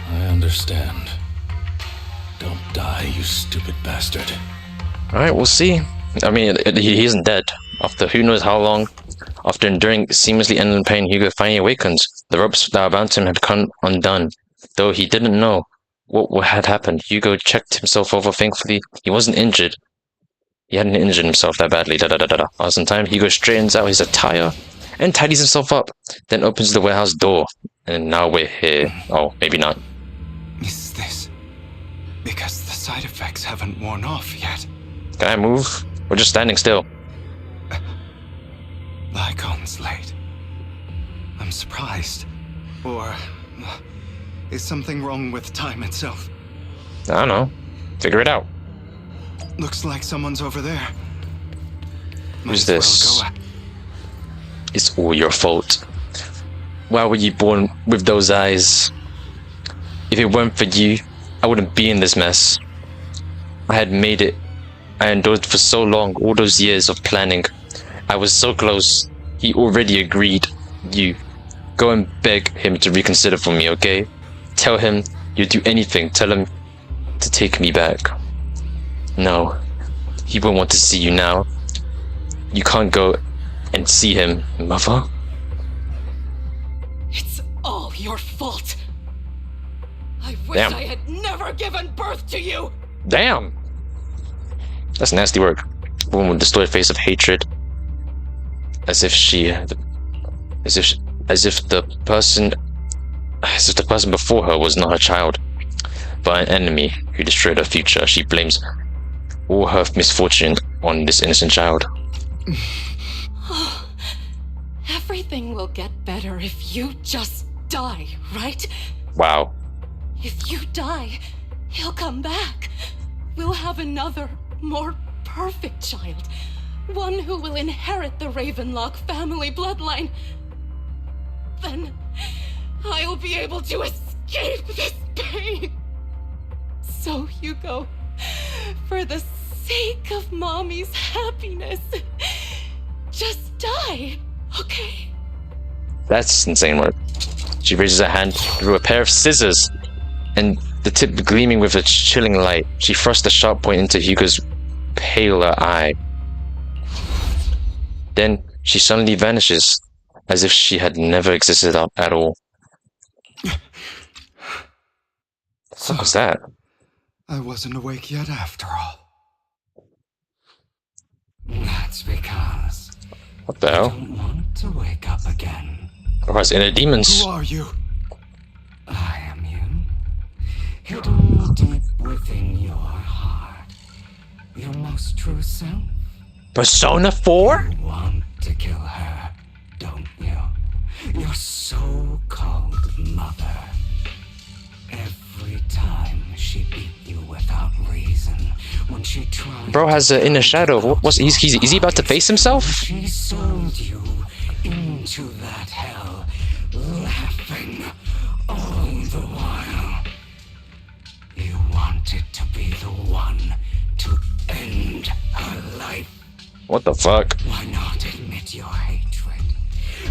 I understand. Don't die, you stupid bastard. Alright, we'll see. I mean, he isn't dead. After who knows how long, after enduring seamlessly endless pain, Hugo finally awakens. The ropes that were bound to him had come undone. Though he didn't know what had happened, Hugo checked himself over. Thankfully, he wasn't injured. He hadn't injured himself that badly. After some time, Hugo straightens out his attire and tidies himself up, then opens the warehouse door. And now we're here. Oh, maybe not. Is this because the side effects haven't worn off yet? Can I move? We're just standing still. Lycon's late. I'm surprised. Or is something wrong with time itself? I don't know. Figure it out. Looks like someone's over there. Who's this? It's all your fault. Why were you born with those eyes? If it weren't for you, I wouldn't be in this mess. I had made it. I endured for so long, all those years of planning. I was so close. He already agreed. You. Go and beg him to reconsider for me, okay? Tell him you'd do anything. Tell him to take me back. No. He won't want to see you now. You can't go and see him, Mother. It's all your fault. I wish Damn. I had never given birth to you. Damn! That's nasty work. A woman with a distorted face of hatred. As if the person before her was not her child, but an enemy who destroyed her future. She blames all her misfortune on this innocent child. Everything will get better if you just die, right? Wow. If you die, he'll come back. We'll have another, more perfect child. One who will inherit the Ravenlock family bloodline. Then I'll be able to escape this pain. So, Hugo, for the sake of Mommy's happiness, just die, okay? That's insane work. She raises her hand through a pair of scissors, and the tip gleaming with a chilling light. She thrusts the sharp point into Hugo's paler eye. Then she suddenly vanishes, as if she had never existed at all. What was that? I wasn't awake yet after all. That's because What the hell? I don't want to wake up again. Or has inner demons? Who are you? I am you. Hidden deep within your heart. Your most true self. Persona 4? You want to kill her, don't you? Your so-called mother. Every time she beat you without reason, when she tried. Bro has an inner shadow. Is he about to face himself? She sold you into that hell, laughing all the while. You wanted to be the one to end her life. What the fuck? Why not admit your hatred?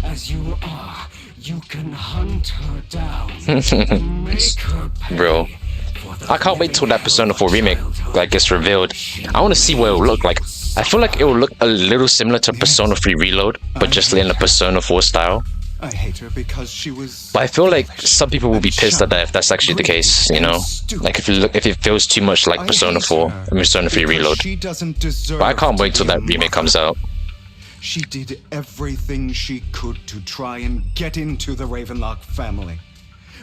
As you are, you can hunt her down. Make her pay. Bro, I can't wait till that Persona 4 remake gets revealed. I want to see what it will look like. I feel like it will look a little similar to Persona 3 Reload, but just in a Persona 4 style. I hate her because she was. But I feel like some people will be pissed at that if that's actually the case, you know? Like if it feels too much like Persona 4 and Persona 3 Reload. She doesn't deserve. But I can't wait till that remake comes out. She did everything she could to try and get into the Ravenlock family,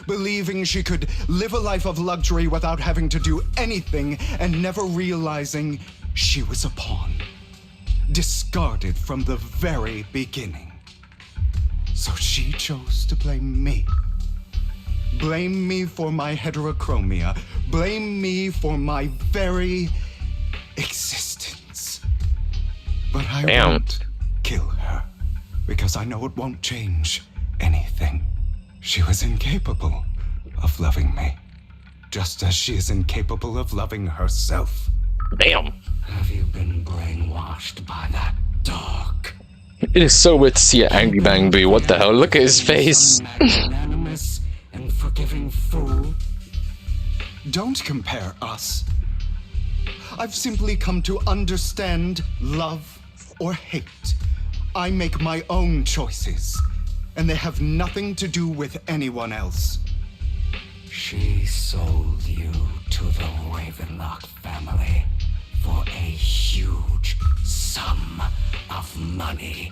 believing she could live a life of luxury without having to do anything, and never realizing she was a pawn, discarded from the very beginning. So she chose to blame me. Blame me for my heterochromia. Blame me for my very existence. But I won't kill her, because I know it won't change anything. She was incapable of loving me, just as she is incapable of loving herself. Damn. Have you been brainwashed by that dog? It is so weird to see an angry Bang Boo. What the hell? Look at his face. Magnanimous and forgiving fool. Don't compare us. I've simply come to understand love or hate. I make my own choices, and they have nothing to do with anyone else. She sold you to the Ravenlock family for a huge sum of money.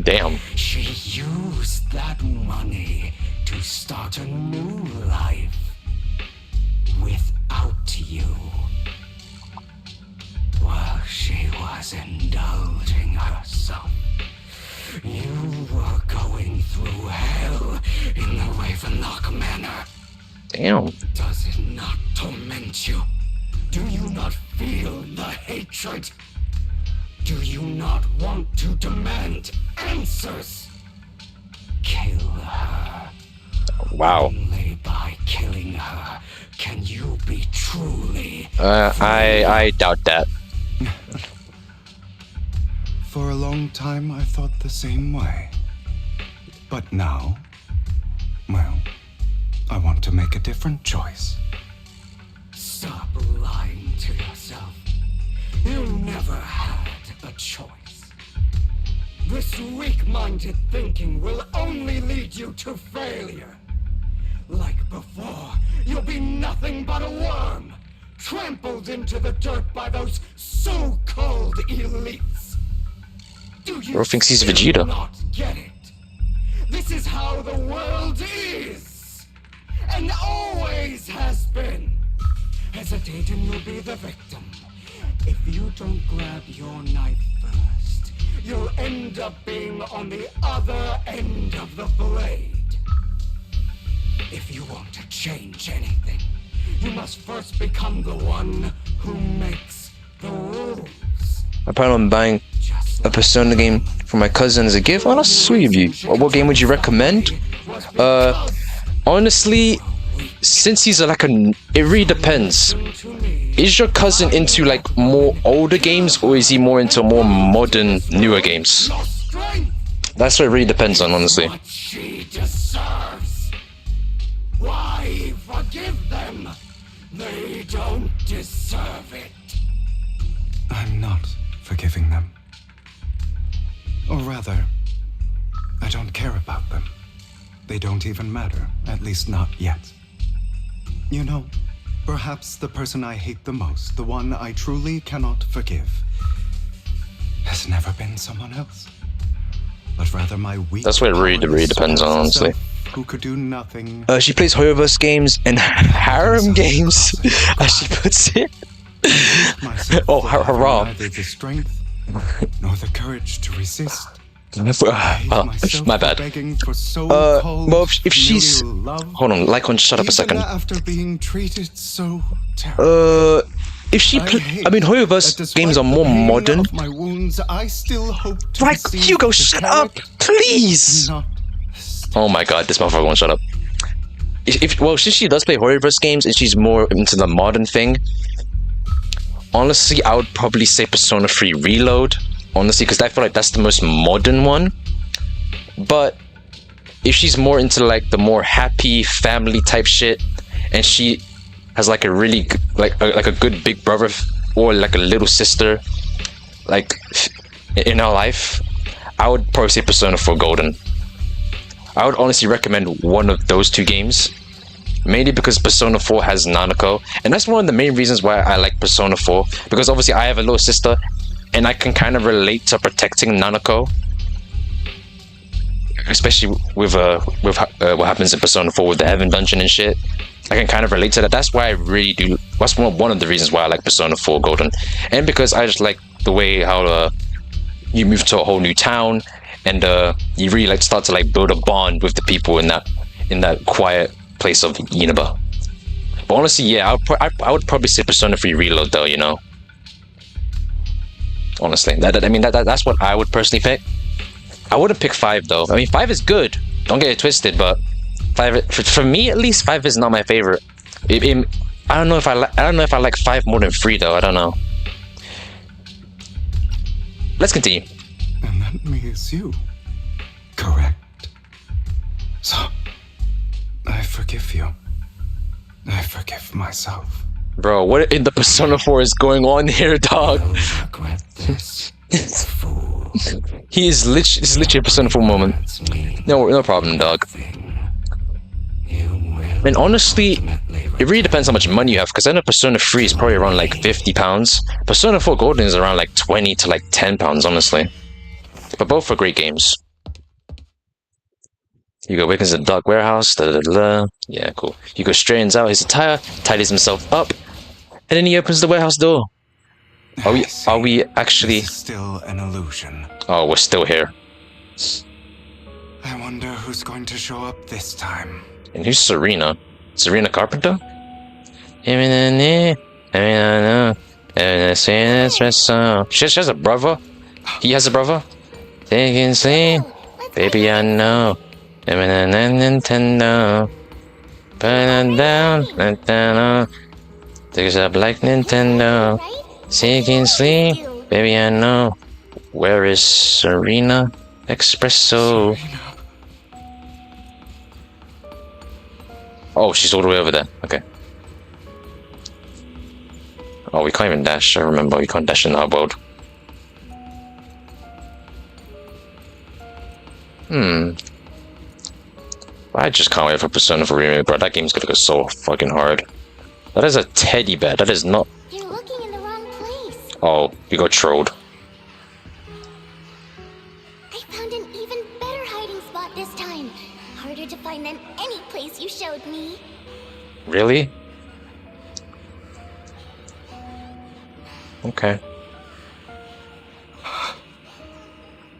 Damn. She used that money to start a new life without you. While she was indulging herself, you were going through hell in the Ravenlock Manor. Damn. Does it not torment you? Do you not feel the hatred? Do you not want to demand answers? Kill her. Wow. Only by killing her can you be truly I doubt that. For a long time, I thought the same way. But now, well, I want to make a different choice. Stop lying to yourself. You never had a choice. This weak-minded thinking will only lead you to failure. Like before, you'll be nothing but a worm, trampled into the dirt by those so-called elites. Do you Bro thinks he's Vegeta. not get it? This is how the world is, and always has been. Hesitate and you'll be the victim. If you don't grab your knife first, you'll end up being on the other end of the blade. If you want to change anything, you must first become the one who makes the rules. I plan on buying a Persona game for my cousin as a gift. Oh, that's sweet of you. What game would you recommend? Honestly, since he's like it really depends. Is your cousin into like more older games, or is he more into more modern, newer games? That's what it really depends on, honestly. She deserves. Why forgive them? They don't deserve it. I'm not forgiving them. Or rather, I don't care about them. They don't even matter, at least not yet. You know, perhaps the person I hate the most, the one I truly cannot forgive, has never been someone else, but rather my weak. That's what it really depends on, honestly. Who could do nothing. She plays Hoyoverse games and harem games, as she puts it. Oh, hurrah! Neither the strength nor the courage to resist. My bad. Well, if she's... Hold on, Lycon, shut up a second. After being treated so terribly. If she... I mean, Hoyoverse games are more modern. My wounds, I still hope to Like, Hugo, shut up! Please! Oh my god, this motherfucker won't shut up. Well, since she does play Hoyoverse games and she's more into the modern thing, honestly, I would probably say Persona 3 Reload. Honestly, because I feel like that's the most modern one. But if she's more into like the more happy family type shit, and she has like a really like a good big brother or like a little sister, like in her life, I would probably say Persona 4 Golden. I would honestly recommend one of those two games, mainly because Persona 4 has Nanako, and that's one of the main reasons why I like Persona 4, because obviously I have a little sister and I can kind of relate to protecting Nanako, especially with what happens in Persona 4 with the Heaven Dungeon and shit. I can kind of relate to that. That's why I really do. That's one of the reasons why I like Persona 4 Golden, and because I just like the way how you move to a whole new town, and you really like start to like build a bond with the people in that quiet place of Inaba. But honestly, yeah, I would probably say Persona 3 Reload though, you know. Honestly, that's what I would personally pick. I wouldn't pick 5 though. I mean, 5 is good. Don't get it twisted, but 5 for me at least 5 is not my favorite. I don't know if I like 5 more than 3 though. I don't know. Let's continue. And at me as you. Correct. So, I forgive you. I forgive myself. Bro, what in the Persona 4 is going on here, dog? He is literally a Persona 4 moment. No problem, dog. And honestly, it really depends how much money you have, because I know Persona 3 is probably around like £50. Persona 4 Golden is around like 20 to like £10, honestly. But both are great games. Hugo wakens in the dark warehouse, yeah, cool. Hugo straightens out his attire, tidies himself up, and then he opens the warehouse door. Are we actually... This is still an illusion. Oh, we're still here. I wonder who's going to show up this time. And who's Serena? Serena Carpenter? She has a brother? He has a brother? Taking sleep, baby I know. Nintendo. Burn down, There's up like Nintendo. Taking sleep, baby I know. Where is Serena Espresso? Oh, she's all the way over there. Okay. Oh, we can't even dash. I remember we can't dash in our world. I just can't wait for Persona 4 Remake, bro. That game's gonna go so fucking hard. That is a teddy bear. That is not... You're looking in the wrong place. Oh, you got trolled. I found an even better hiding spot this time. Harder to find than any place you showed me. Really? Okay.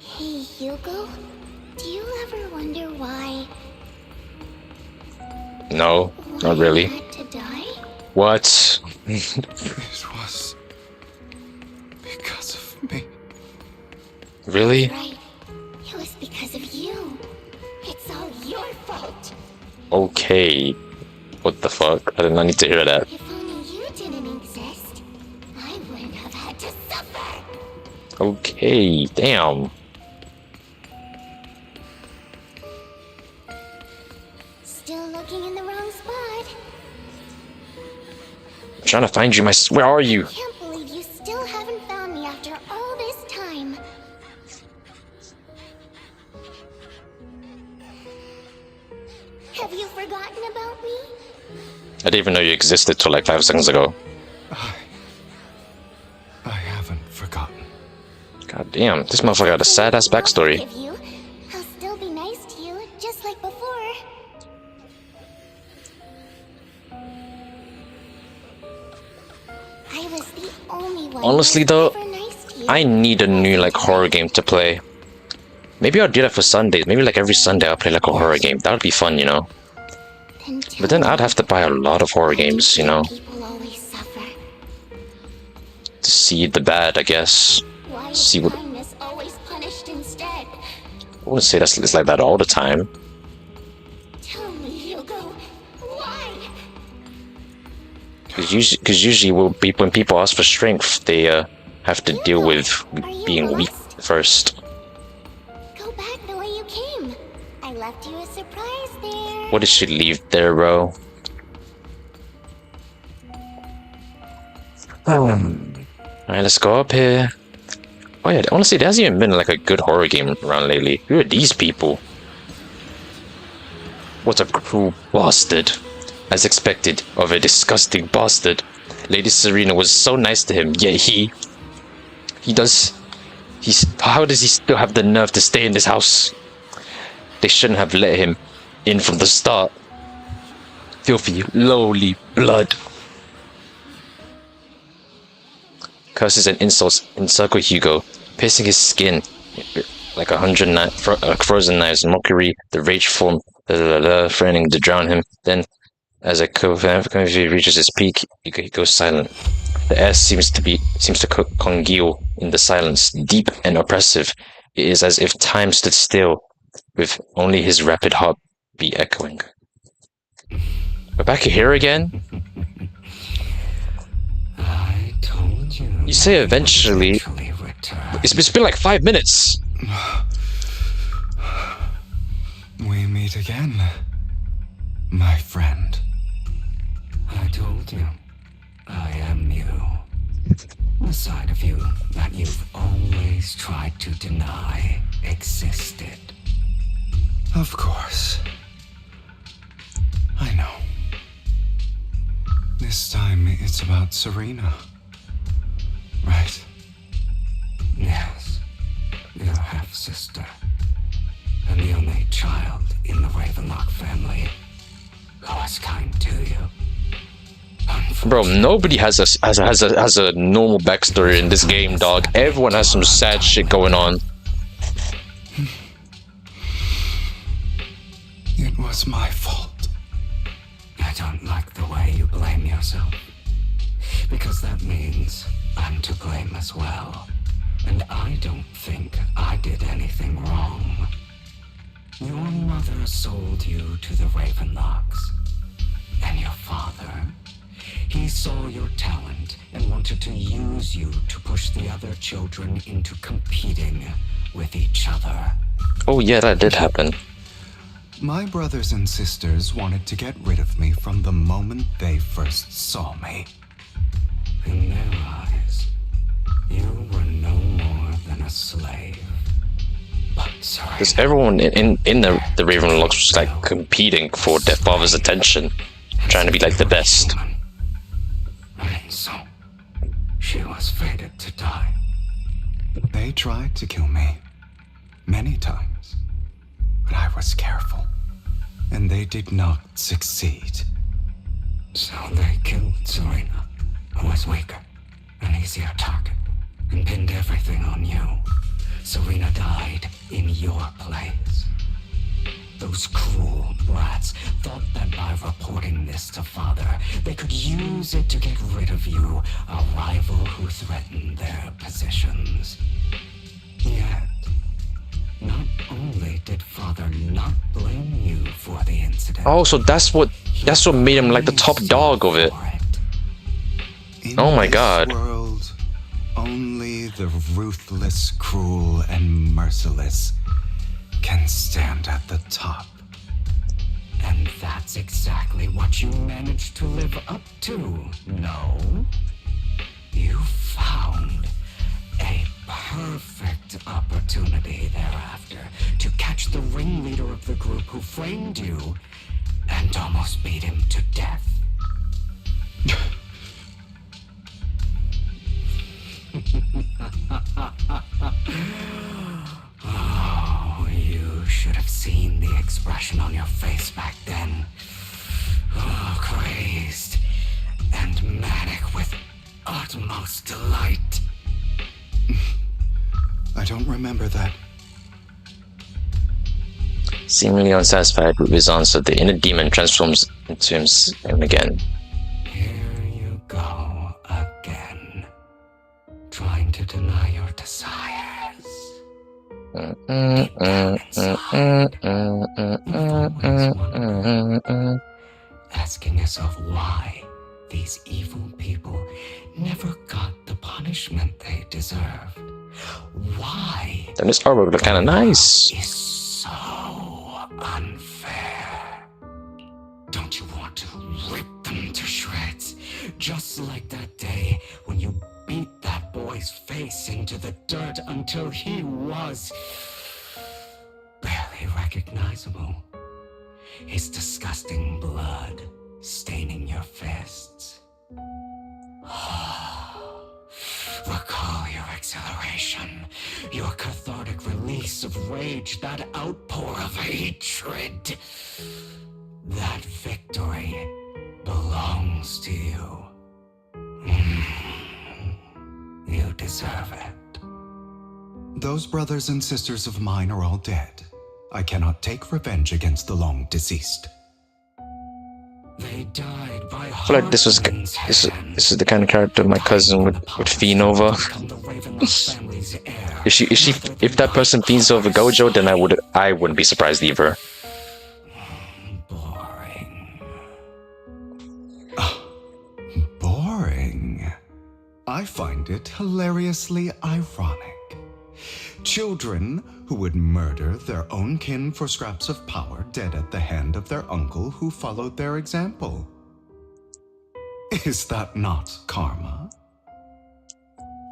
Hey, Hugo. Do you ever wonder why... No, not really. you had to die? What? It was... because of me. Really? Right. It was because of you. It's all your fault. Okay. What the fuck? I did not need to hear that. If only you didn't exist, I wouldn't have had to suffer. Okay, damn. Still looking in the wrong spot. I'm trying to find you, where are you? I can't believe you still haven't found me after all this time. Have you forgotten about me? I didn't even know you existed till like 5 seconds ago. I haven't forgotten. God damn, this motherfucker got a sad-ass backstory. Forgive you. I'll still be nice to you, just like before. I was the only one. Honestly though, I need a new like horror game to play. Maybe I'll do that for Sundays. Maybe like every Sunday I'll play like a horror game. That would be fun, you know. But then I'd have to buy a lot of horror games, you know. People always suffer. To see the bad, I guess. Why See is what... kindness always punished instead? I wouldn't say it's like that all the time. Tell me, Hugo. Why? Because usually when people ask for strength, they have to deal with being weak first. Go back the way you came. I left you a surprise there. What did she leave there, bro? Alright, let's go up here. Oh yeah, honestly, there hasn't even been like a good horror game around lately. Who are these people? What a cruel bastard. As expected of a disgusting bastard. Lady Serena was so nice to him, yet how does he still have the nerve to stay in this house? They shouldn't have let him in from the start. Filthy, lowly blood. Curses and insults encircle Hugo, piercing his skin like 100 frozen knives. Mockery, the rage form, threatening to drown him. Then, as a conflict reaches its peak, he goes silent. The air seems to congeal in the silence, deep and oppressive. It is as if time stood still, with only his rapid heartbeat echoing. We're back here again? I told you. You say eventually. It's been like 5 minutes. We meet again, my friend. I told you, I am you. The side of you that you've always tried to deny existed. Of course. I know. This time it's about Serena. Right? Yes. Your half-sister. And the only child in the Ravenlock family who was kind to you. Bro, nobody has a normal backstory in this game, dog. Everyone has some sad shit going on. It was my fault. I don't like the way you blame yourself. Because that means I'm to blame as well. And I don't think I did anything wrong. Your mother sold you to the Ravenlocks. And your father, he saw your talent and wanted to use you to push the other children into competing with each other. Oh yeah, that did happen. My brothers and sisters wanted to get rid of me from the moment they first saw me. In their eyes, you were no more than a slave. Because everyone in the Ravenlocks was like competing for their father's attention, trying to be like the best. And so, she was fated to die. They tried to kill me many times, but I was careful, and they did not succeed. So they killed Serena, who was weaker, an easier target, and pinned everything on you. Serena died in your place. Those cruel brats thought that by reporting this to Father, they could use it to get rid of you, a rival who threatened their positions. Yet, not only did Father not blame you for the incident... Oh, so that's what made him like the top dog of it. Oh my god. World, only the ruthless, cruel, and merciless can stand at the top. And that's exactly what you managed to live up to, no? You found a perfect opportunity thereafter to catch the ringleader of the group who framed you and almost beat him to death. Oh, you should have seen the expression on your face back then. Oh, crazed and manic with utmost delight. I don't remember that. Seemingly unsatisfied with his answer, the inner demon transforms into him again. Here you go again, trying to deny your desires. Asking yourself why these evil people never got the punishment they deserved. Why? And this artwork look kind of nice. Is so unfair. Don't you want to rip them to shreds? Just like that day when you beat that boy's face into the dirt until he was barely recognizable. His disgusting blood staining your fists. Recall your exhilaration, your cathartic release of rage, that outpour of hatred. That victory belongs to you. You deserve it. Those brothers and sisters of mine are all dead. I cannot take revenge against the long deceased. They died by I feel like this is the kind of character my cousin would fiend over. if that person fiends over Gojo, then I wouldn't be surprised either. Boring. I find it hilariously ironic. Children who would murder their own kin for scraps of power, dead at the hand of their uncle who followed their example. Is that not karma?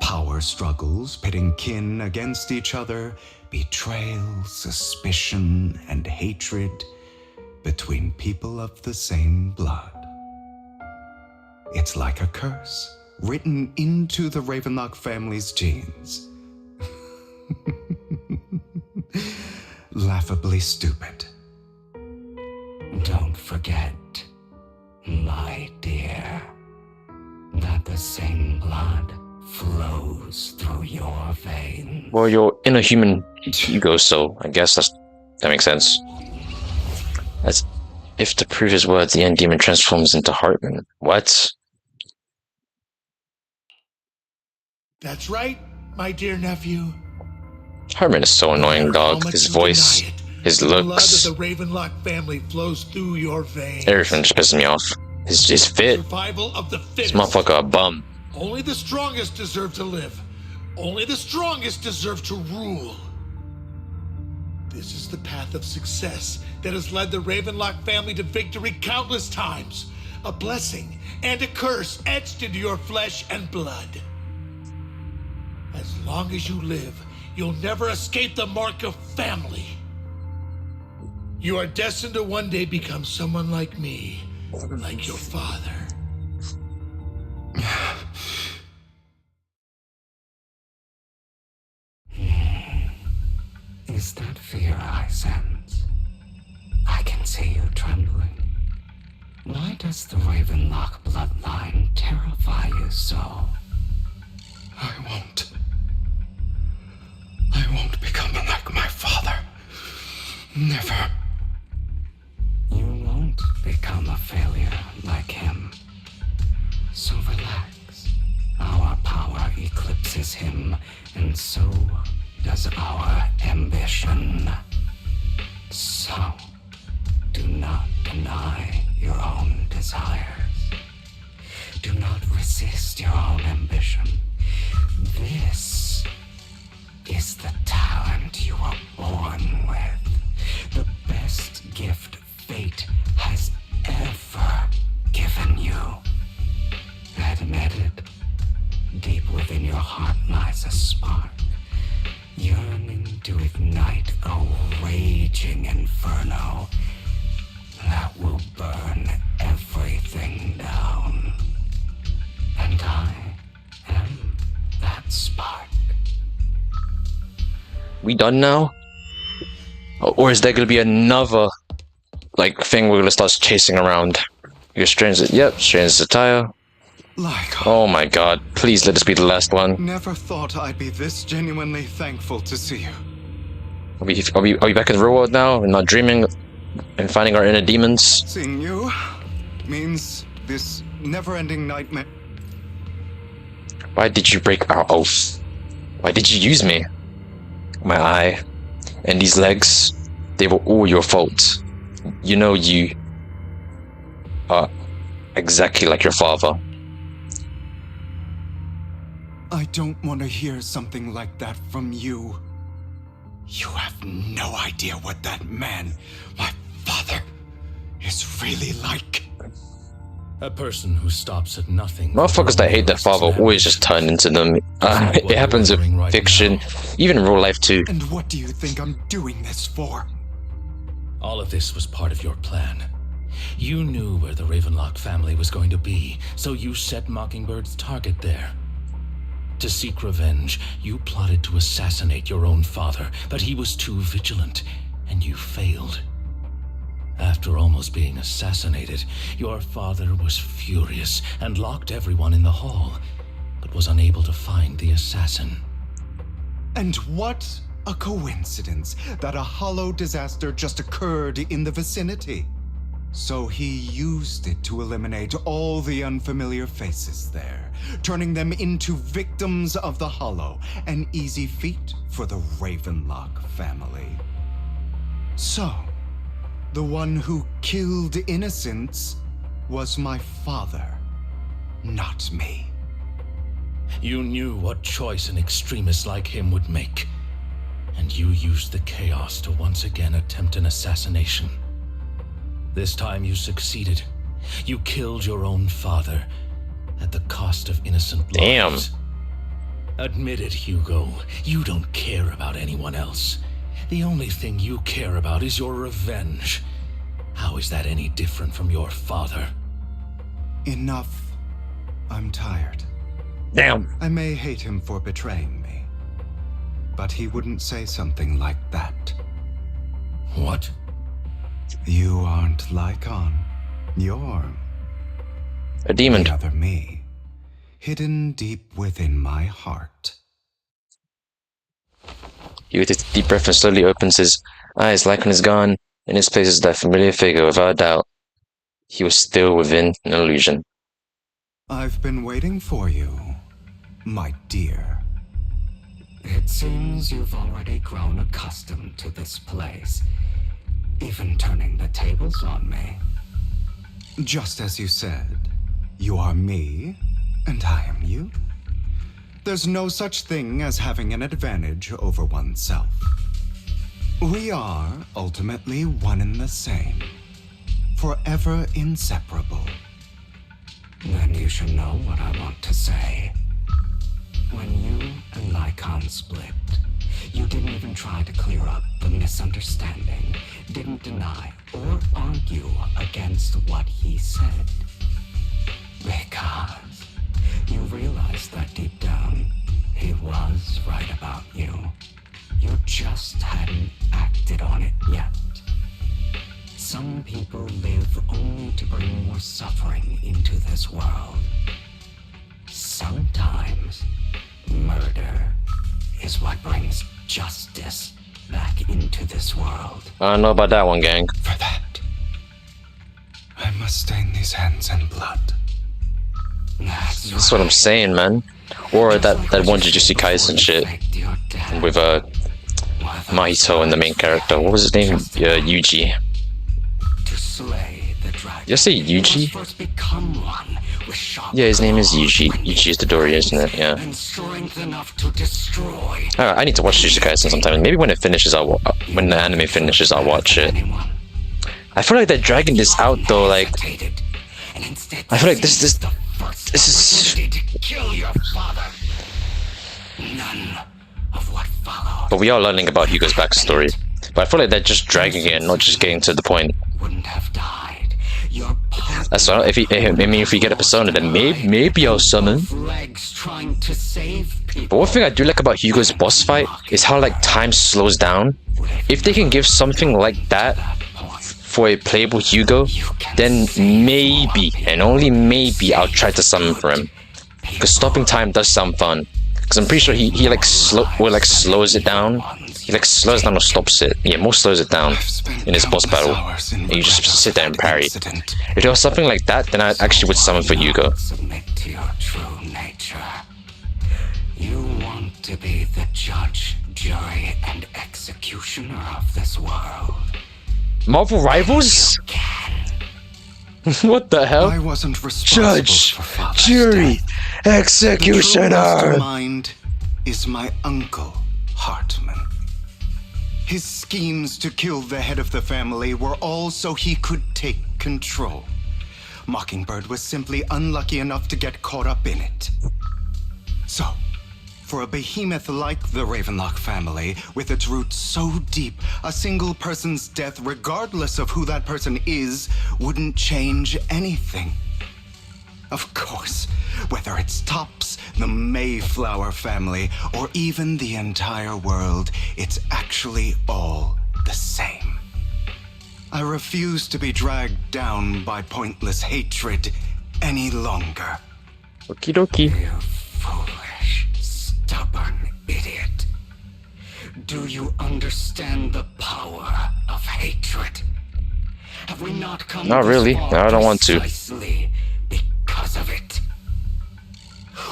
Power struggles pitting kin against each other, betrayal, suspicion, and hatred between people of the same blood. It's like a curse written into the Ravenlock family's genes. Laughably stupid. Don't forget, my dear, that the same blood flows through your veins. Well, you're in a human ego, so I guess that makes sense. As if to prove his words, the end demon transforms into Hartman. What? That's right, my dear nephew. Hartman is so annoying, dog. His voice, his looks, The blood of the Ravenlock family flows through your veins. everything just pisses me off. His fit. Survival of the This fittest. motherfucker a bum. Only the strongest deserve to live. Only the strongest deserve to rule. This is the path of success that has led the Ravenlock family to victory countless times. A blessing and a curse etched into your flesh and blood. As long as you live, you'll never escape the mark of family. You are destined to one day become someone like me, like your father. Is that fear I sense? I can see you trembling. Why does the Ravenlock bloodline terrify you so? I won't become like my father. Never. You won't become a failure like him. So relax. Our power eclipses him, and so does our ambition. So, do not deny your own desires. Do not resist your own ambition. This is the talent you were born with. The best gift fate has ever given you. Admit it. Deep within your heart lies a spark, yearning to ignite a raging inferno that will burn everything down. And I am that spark. We done now? Or is there gonna be another like thing we're gonna start chasing around? Your strange, yep, strange attire. Oh my god, please let this be the last one. Never thought I'd be this genuinely thankful to see you. Are we back in the real world now? We're not dreaming and finding our inner demons? Seeing you means this never-ending nightmare. Why did you break our oath? Why did you use me? My eye and these legs, they were all your fault. You know you are exactly like your father. I don't want to hear something like that from you. You have no idea what that man, my father, is really like. A person who stops at nothing. Motherfuckers that hate their father always just turn into them. It happens in fiction, even in real life too. And what do you think I'm doing this for? All of this was part of your plan. You knew where the Ravenlock family was going to be, so you set Mockingbird's target there. To seek revenge, you plotted to assassinate your own father, but he was too vigilant, and you failed. After almost being assassinated, your father was furious and locked everyone in the hall, but was unable to find the assassin. And what a coincidence that a hollow disaster just occurred in the vicinity. So he used it to eliminate all the unfamiliar faces there, turning them into victims of the hollow, an easy feat for the Ravenlock family. So, the one who killed innocents was my father, not me. You knew what choice an extremist like him would make. and you used the chaos to once again attempt an assassination. This time you succeeded. You killed your own father at the cost of innocent lives. Admit it, Hugo. You don't care about anyone else. The only thing you care about is your revenge. How is that any different from your father? Enough. I'm tired. Damn. I may hate him for betraying me, but he wouldn't say something like that. What? You aren't Lycon. You're a demon. The other me, hidden deep within my heart. He takes a deep breath and slowly opens his eyes. Lycon is gone. In his place is that familiar figure, without a doubt. He was still within an illusion. I've been waiting for you, my dear. It seems you've already grown accustomed to this place, even turning the tables on me. Just as you said, you are me, and I am you. There's no such thing as having an advantage over oneself. We are ultimately one and the same, forever inseparable. Then you should know what I want to say. When you and Lycon split, you didn't even try to clear up the misunderstanding, didn't deny or argue against what he said. Because you realized that deep down, he was right about you. You just hadn't acted on it yet. Some people live only to bring more suffering into this world. Sometimes, murder is what brings justice back into this world. I don't know about that one, gang. For that, I must stain these hands in blood. That's what I'm saying, man. Or that one Jujutsu Kaisen shit with Mahito and the main character. What was his name? Yuji. Did I say Yuji? Yeah, his name is Yuji. Yuji is the Dory, isn't it? Yeah. I need to watch Jujutsu Kaisen sometime. Maybe when it finishes, when the anime finishes, I'll watch it. I feel like they're dragging this out though. Like, I feel like this is. But we are learning about Hugo's backstory. But I feel like they're just dragging it and not just getting to the point. That's why if we get a persona, then maybe I'll summon. But one thing I do like about Hugo's boss fight is how like time slows down. If they can give something like that for a playable Hugo, then maybe, and only maybe, I'll try to summon for him. Because stopping time does sound fun. Because I'm pretty sure he slows it down. He like slows down or stops it. Yeah, more slows it down in his boss battle. And you just sit there and parry. If there was something like that, then I actually would summon for Hugo. Submit to your true nature. You want to be the judge, jury, and executioner of this world. Marvel Rivals? What the hell? I wasn't responsible Judge, for jury, executioner. The true mastermind is my uncle, Hartman. His schemes to kill the head of the family were all so he could take control. Mockingbird was simply unlucky enough to get caught up in it. So, for a behemoth like the Ravenlock family, with its roots so deep, a single person's death, regardless of who that person is, wouldn't change anything. Of course, whether it's Tops, the Mayflower family, or even the entire world, it's actually all the same. I refuse to be dragged down by pointless hatred any longer. Okie dokie. You foolish, stubborn idiot. Do you understand the power of hatred? Have we not come Not really. this far No, I don't want to. precisely because of it?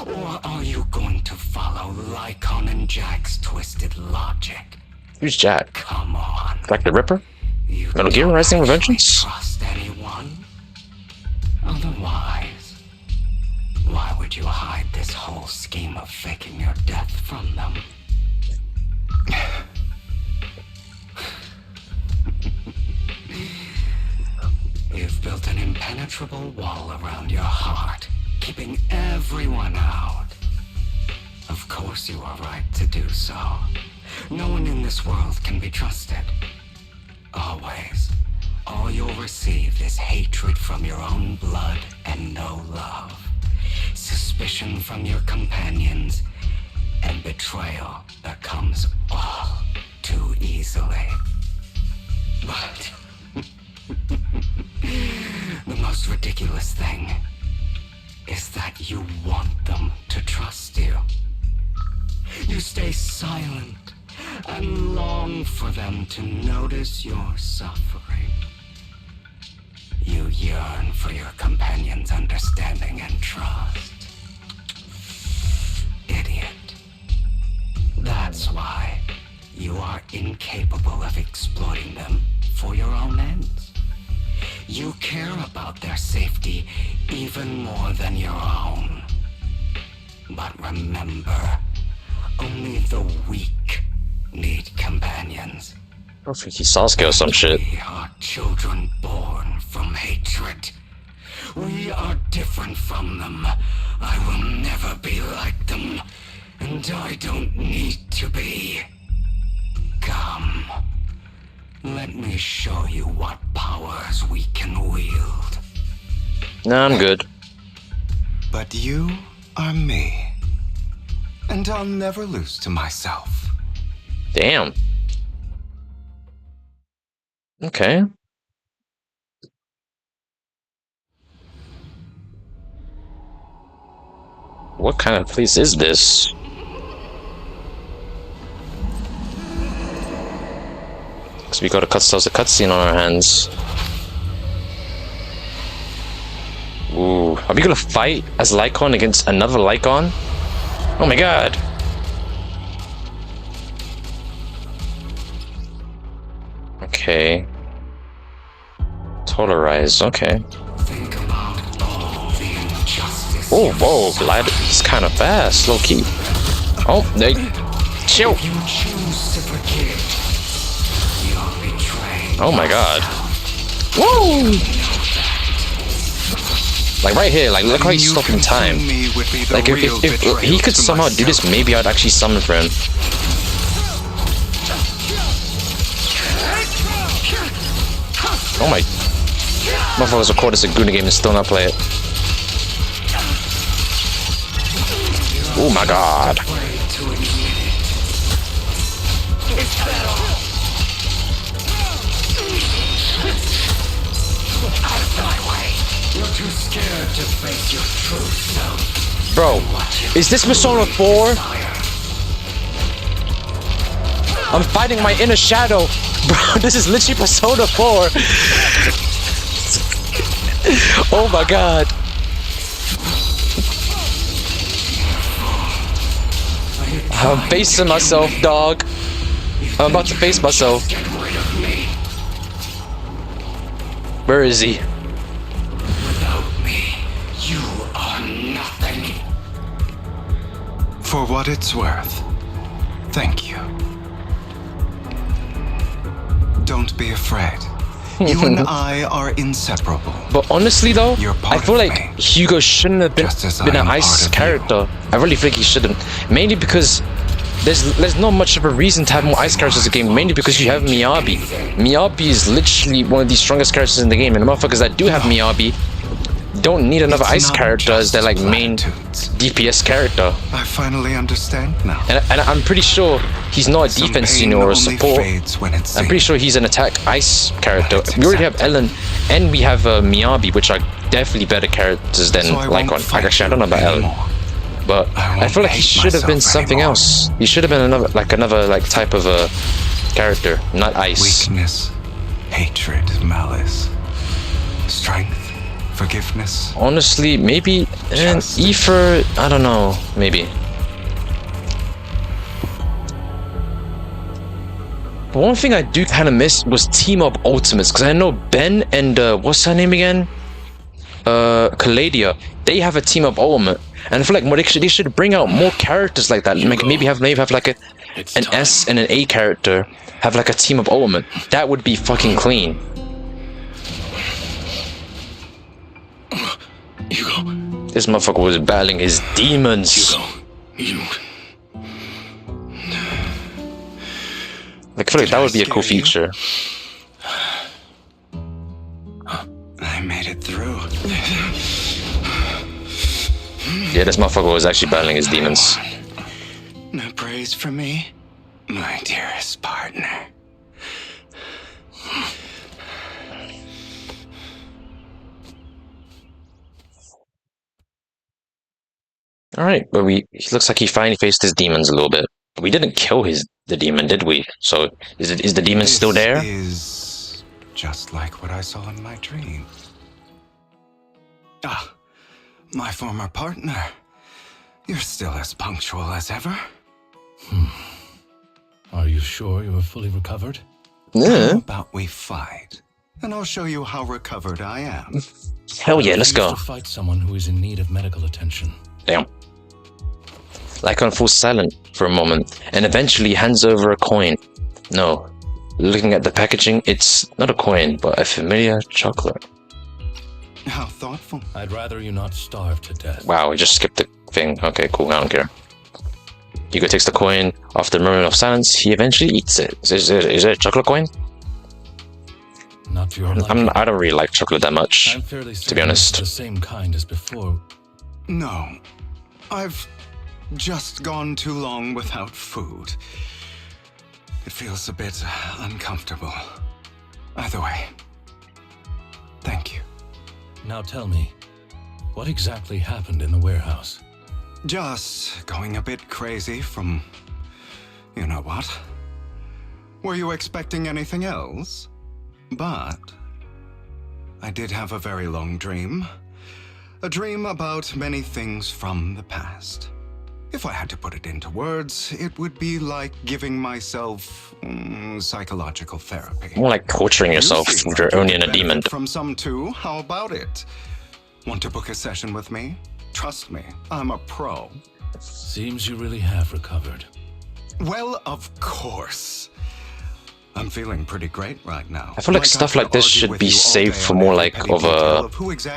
Or are you going to follow Lycon and Jack's twisted logic? Who's Jack? Come on. Like the Ripper? Metal Gear Rising Revengeance? Trust anyone? Otherwise, why would you hide this whole scheme of faking your death from them? impenetrable wall around your heart, keeping everyone out. Of course you are right to do so. No one in this world can be trusted. Always. All you'll receive is hatred from your own blood and no love. Suspicion from your companions, and betrayal that comes all too easily. But the most ridiculous thing is that you want them to trust you. You stay silent and long for them to notice your suffering. You yearn for your companion's understanding and trust. Idiot. That's why you are incapable of exploiting them for your own ends. You care about their safety even more than your own. But remember, only the weak need companions. I don't think he's Sasuke or some shit. We are children born from hatred. We are different from them. I will never be like them, and I don't need to be. Come, let me show you what powers we can wield. Nah, I'm good. But you are me, and I'll never lose to myself. Damn. Okay. What kind of place is this? So we got a cutscene on our hands. Ooh, are we gonna fight as Lycon against another Lycon? Oh my god! Okay. Tolerize, okay. Oh, whoa, glide is kind of fast, low key. Oh, they chill. Oh my god. Whoa! Like right here, like look how he's stopping time. Like if he could somehow do this, maybe I'd actually summon for him. Oh my. Motherfuckers record this a Guna game and still not play it. Oh my god. Bro, is this Persona 4? I'm fighting my inner shadow. Bro, this is literally Persona 4. Oh my god. I'm facing myself, dog. I'm about to face myself. Where is he? Without me, you are nothing. For what it's worth, thank you. Don't be afraid. You and I are inseparable. But honestly though, I feel like Hugo shouldn't have been an ice character. I really think he shouldn't. Mainly because there's not much of a reason to have more ice characters in the game, mainly because you have Miyabi. Miyabi is literally one of the strongest characters in the game, and the motherfuckers that do have Miyabi don't need another ice character as their like main DPS character. I finally understand now. And I'm pretty sure he's not a defense senior or a support. I'm pretty sure he's an attack ice character. We already have Ellen and we have Miyabi, which are definitely better characters than Lycon. Actually, I don't know about Ellen, but I feel like he should have been something else. He should have been another type of a character, not ice. Weakness, hatred, malice, strength, forgiveness. Honestly, maybe Ether. I don't know. Maybe. But one thing I do kind of miss was team up ultimates, because I know Ben and what's her name again? Calladia. They have a team up ultimate, and I feel like they should bring out more characters like that. Like maybe have like an S and an A character have like a team up ultimate. That would be fucking clean. This motherfucker was battling his demons. Like, I feel like that would be a cool feature. I made it through. Yeah, this motherfucker was actually battling his demons. No praise for me, my dearest partner. Alright, but he looks like he finally faced his demons a little bit. We didn't kill the demon, did we? So is the demon still there? This is just like what I saw in my dream. Ah, my former partner. You're still as punctual as ever. Are you sure you are fully recovered? Yeah. How about we fight, and I'll show you how recovered I am. Hell yeah, let's go. To fight someone who is in need of medical attention. Damn. Lycon falls silent for a moment, and eventually hands over a coin. No. Looking at the packaging, it's not a coin, but a familiar chocolate. How thoughtful. I'd rather you not starve to death. Wow, we just skipped the thing. Okay, cool, I don't care. Hugo takes the coin. After a moment of silence, he eventually eats it. Is it a chocolate coin? Not to your liking. I don't really like chocolate that much, I'm fairly to be honest. The same kind as before. No, I've just gone too long without food. It feels a bit uncomfortable. Either way, thank you. Now tell me, what exactly happened in the warehouse? Just going a bit crazy from... you know what? Were you expecting anything else? But I did have a very long dream. A dream about many things from the past. If I had to put it into words, it would be like giving myself psychological therapy. More like torturing yourself with your own inner demon. From some too, how about it? Want to book a session with me? Trust me, I'm a pro. Seems you really have recovered. Well, of course. I'm feeling pretty great right now. I feel like stuff like this should be saved for more like of a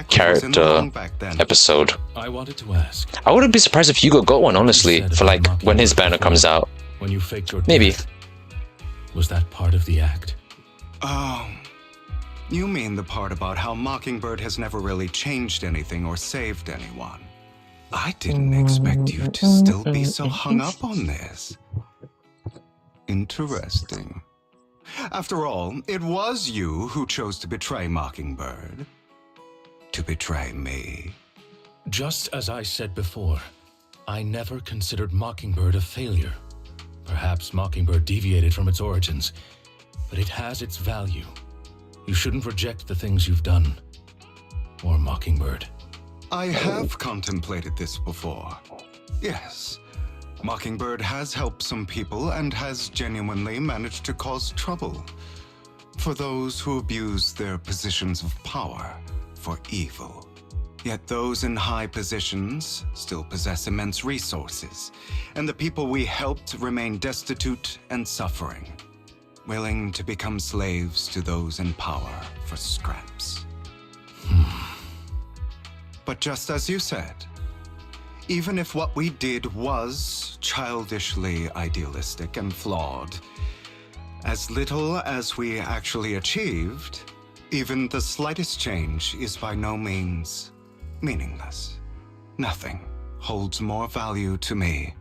character episode. I wanted to ask. I wouldn't be surprised if Hugo got one, honestly, for like when his banner comes out. When you faked your maybe. Death, was that part of the act? Oh, you mean the part about how Mockingbird has never really changed anything or saved anyone? I didn't expect you to still be so hung up on this. Interesting. After all, it was you who chose to betray Mockingbird. To betray me. Just as I said before, I never considered Mockingbird a failure. Perhaps Mockingbird deviated from its origins, but it has its value. You shouldn't reject the things you've done. Or Mockingbird. I have contemplated this before. Yes. Mockingbird has helped some people and has genuinely managed to cause trouble for those who abuse their positions of power for evil. Yet those in high positions still possess immense resources, and the people we helped remain destitute and suffering, willing to become slaves to those in power for scraps. But just as you said, even if what we did was childishly idealistic and flawed, as little as we actually achieved, even the slightest change is by no means meaningless. Nothing holds more value to me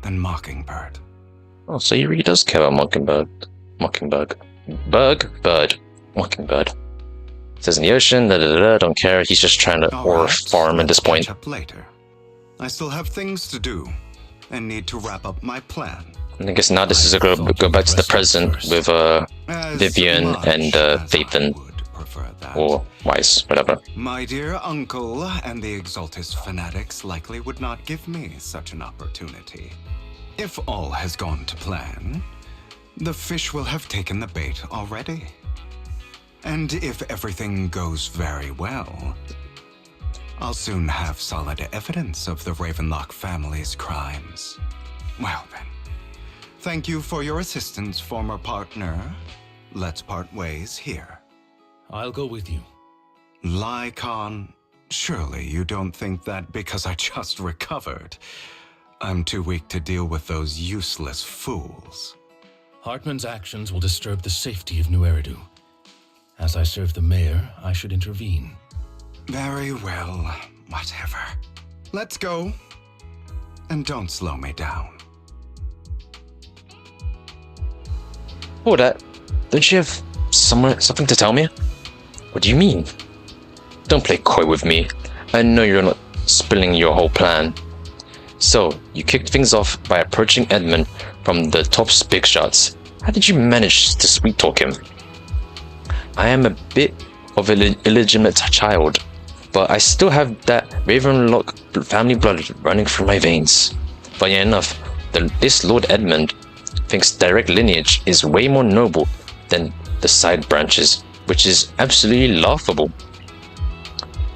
than Mockingbird. Oh, so he really does care about Mockingbird. Mockingbird. Mockingbird. It says in the ocean, don't care, he's just trying to farm at this point. Up later. I still have things to do, and need to wrap up my plan. And I guess now this is a go back to the present with Vivian and Phaethon. Or Weiss, whatever. My dear uncle and the Exaltist fanatics likely would not give me such an opportunity. If all has gone to plan, the fish will have taken the bait already. And if everything goes very well, I'll soon have solid evidence of the Ravenlock family's crimes. Well then, thank you for your assistance, former partner. Let's part ways here. I'll go with you. Lycon, Surely you don't think that because I just recovered, I'm too weak to deal with those useless fools. Hartman's actions will disturb the safety of New Eridu. As I serve the mayor, I should intervene. Very well, whatever. Let's go. And don't slow me down. Oh, don't you have something to tell me? What do you mean? Don't play coy with me. I know you're not spilling your whole plan. So, you kicked things off by approaching Edmund from the top's big shots. How did you manage to sweet talk him? I am a bit of an illegitimate child, but I still have that Ravenlock family blood running through my veins. Funny enough, this Lord Edmund thinks direct lineage is way more noble than the side branches, which is absolutely laughable.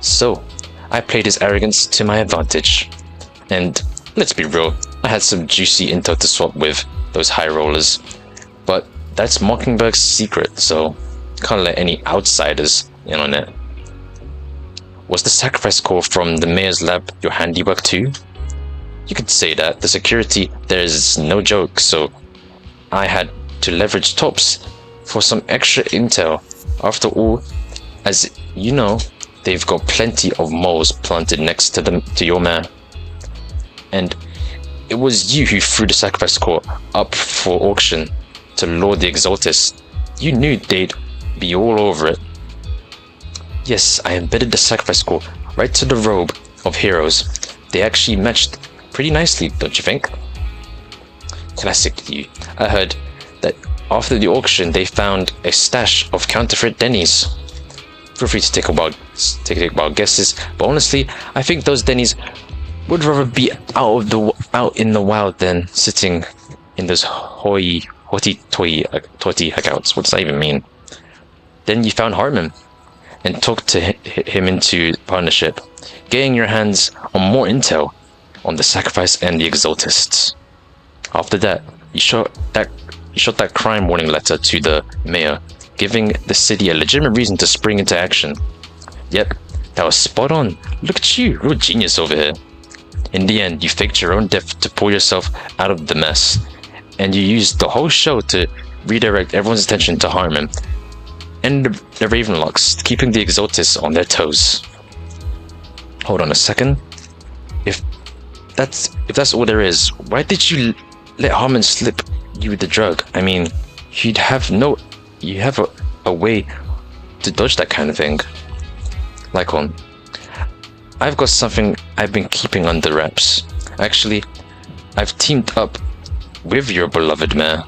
So, I played his arrogance to my advantage. And let's be real, I had some juicy intel to swap with those high rollers. But that's Mockingberg's secret, so can't let any outsiders in on it. Was the sacrifice core from the mayor's lab your handiwork too? You could say that. The security there is no joke, so I had to leverage Tops for some extra intel. After all, as you know, they've got plenty of moles planted next to your man. And it was you who threw the sacrifice core up for auction to Lord the Exaltist. You knew they'd be all over it. Yes, I embedded the sacrifice core right to the robe of heroes. They actually matched pretty nicely, don't you think? Classic you. I heard that after the auction they found a stash of counterfeit Denny's. Feel free to take a wild guesses, but honestly, I think those Denny's would rather be out in the wild than sitting in those hoity-toity accounts. What does that even mean? Then you found Hartman and talked him into partnership, getting your hands on more intel on the sacrifice and the Exaltists. After that, you shot that crime warning letter to the mayor, giving the city a legitimate reason to spring into action. Yep, that was spot on. Look at you, real genius over here. In the end, you faked your own death to pull yourself out of the mess, and you used the whole show to redirect everyone's attention to Harmon and the Ravenlocks, keeping the Exaltists on their toes. Hold on a second. If that's all there is, why did you let Harmon slip you the drug? I mean, you have a way to dodge that kind of thing. Lycon, I've got something I've been keeping under wraps. Actually, I've teamed up with your beloved mayor.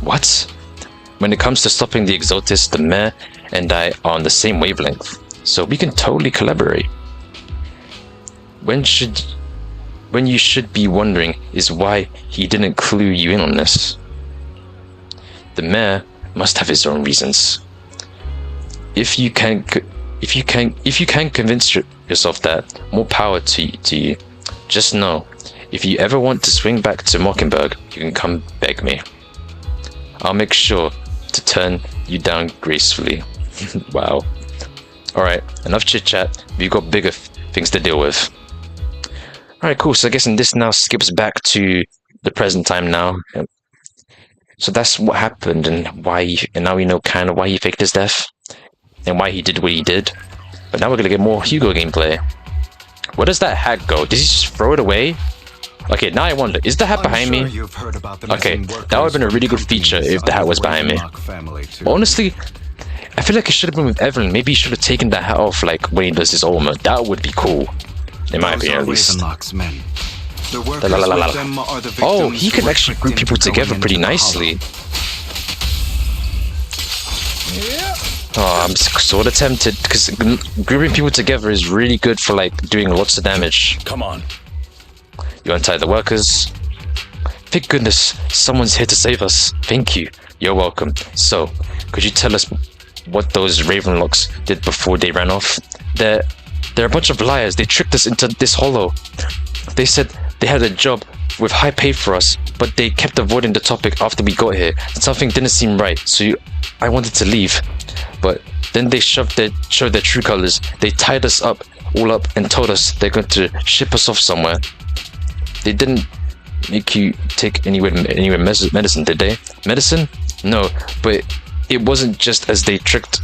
What? When it comes to stopping the Exaltist, the mayor and I are on the same wavelength, so we can totally collaborate. When you should be wondering is why he didn't clue you in on this. The mayor must have his own reasons. If you can convince yourself that, more power to you. Just know, if you ever want to swing back to Mockingbird, you can come beg me. I'll make sure to turn you down gracefully. Wow. Alright, enough chit chat. We've got bigger things to deal with. Alright, cool. So I guess this now skips back to the present time now. So that's what happened and now we know kind of why he faked his death and why he did what he did. But now we're gonna get more Hugo gameplay. Where does that hat go? Did he just throw it away? Okay, now I wonder, is the hat behind me? Okay, that would have been a really good feature if the hat was behind me. But honestly, I feel like it should have been with Evelyn. Maybe he should have taken that hat off like when he does his ultimate. That would be cool. In my opinion, at least. Oh, he can actually group people together pretty nicely. Oh, I'm sort of tempted because grouping people together is really good for like doing lots of damage. Come on. You untie the workers. Thank goodness, someone's here to save us. Thank you. You're welcome. So, could you tell us what those Ravenlocks did before they ran off? They're a bunch of liars. They tricked us into this hollow. They said they had a job with high pay for us, but they kept avoiding the topic after we got here. Something didn't seem right, so I wanted to leave. But then they showed their true colors. They tied us up all up and told us they're going to ship us off somewhere. They didn't make you take anywhere medicine, did they? Medicine? No, but it wasn't just as they tricked.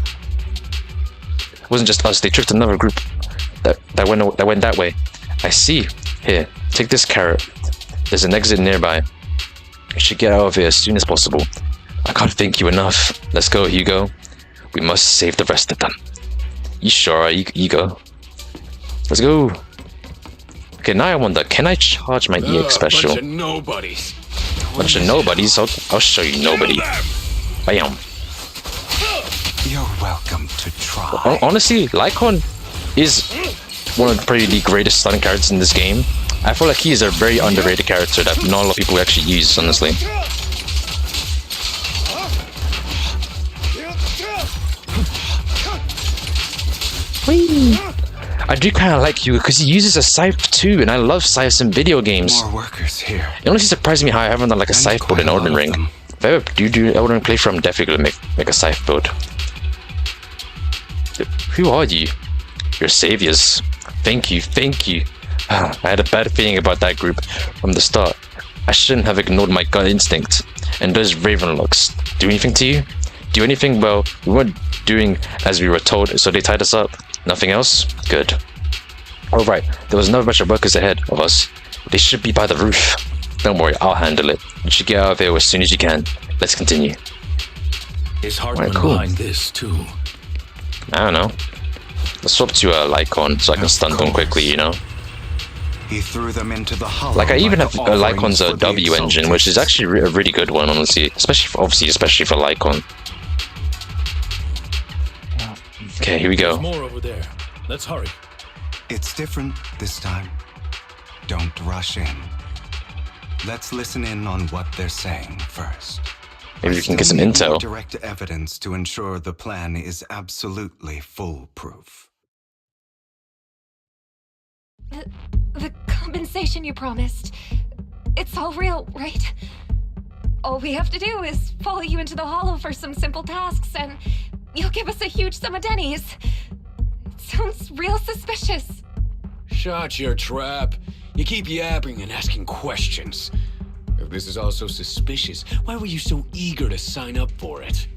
It wasn't just us. They tricked another group that went that way. I see. Here, take this carrot. There's an exit nearby. You should get out of here as soon as possible. I can't thank you enough. Let's go, Hugo. We must save the rest of them. You sure are, Hugo? Let's go. Okay, now I wonder, can I charge my EX special? Bunch of nobodies. Bunch of nobodies? I'll show you nobody. Bam. You're welcome to try. Honestly, Lycon is one of probably the greatest starting characters in this game. I feel like he is a very underrated character that not a lot of people actually use, honestly. Whee! I do kind of like you because he uses a scythe too, and I love scythes in video games. More workers here. It honestly surprised me how I haven't done like a scythe build in Elden Ring. If I ever do Elden Ring playthrough, I'm definitely gonna make a scythe build. Who are you? You're saviors. Thank you, thank you. I had a bad feeling about that group from the start. I shouldn't have ignored my gut instinct. And those Ravenlocks do anything to you? Do anything? Well, we weren't doing as we were told, so they tied us up. Nothing else? Good. Alright, there was another bunch of workers ahead of us. They should be by the roof. Don't worry, I'll handle it. You should get out of here as soon as you can. Let's continue. Is Hartman behind this too? I don't know. Let's swap to a Lycon so I can stun them quickly, you know? He threw them into the hollow. Like I even have Lycon's W engine, which is actually a really good one, honestly. Especially for Lycon. Okay, here we go. There's more over there. Let's hurry. It's different this time. Don't rush in. Let's listen in on what they're saying first. Maybe we can get some intel. Direct evidence to ensure the plan is absolutely foolproof. The compensation you promised. It's all real, right? All we have to do is follow you into the hollow for some simple tasks and you'll give us a huge sum of dennies. It sounds real suspicious. Shut your trap. You keep yapping and asking questions. If this is all so suspicious, why were you so eager to sign up for it?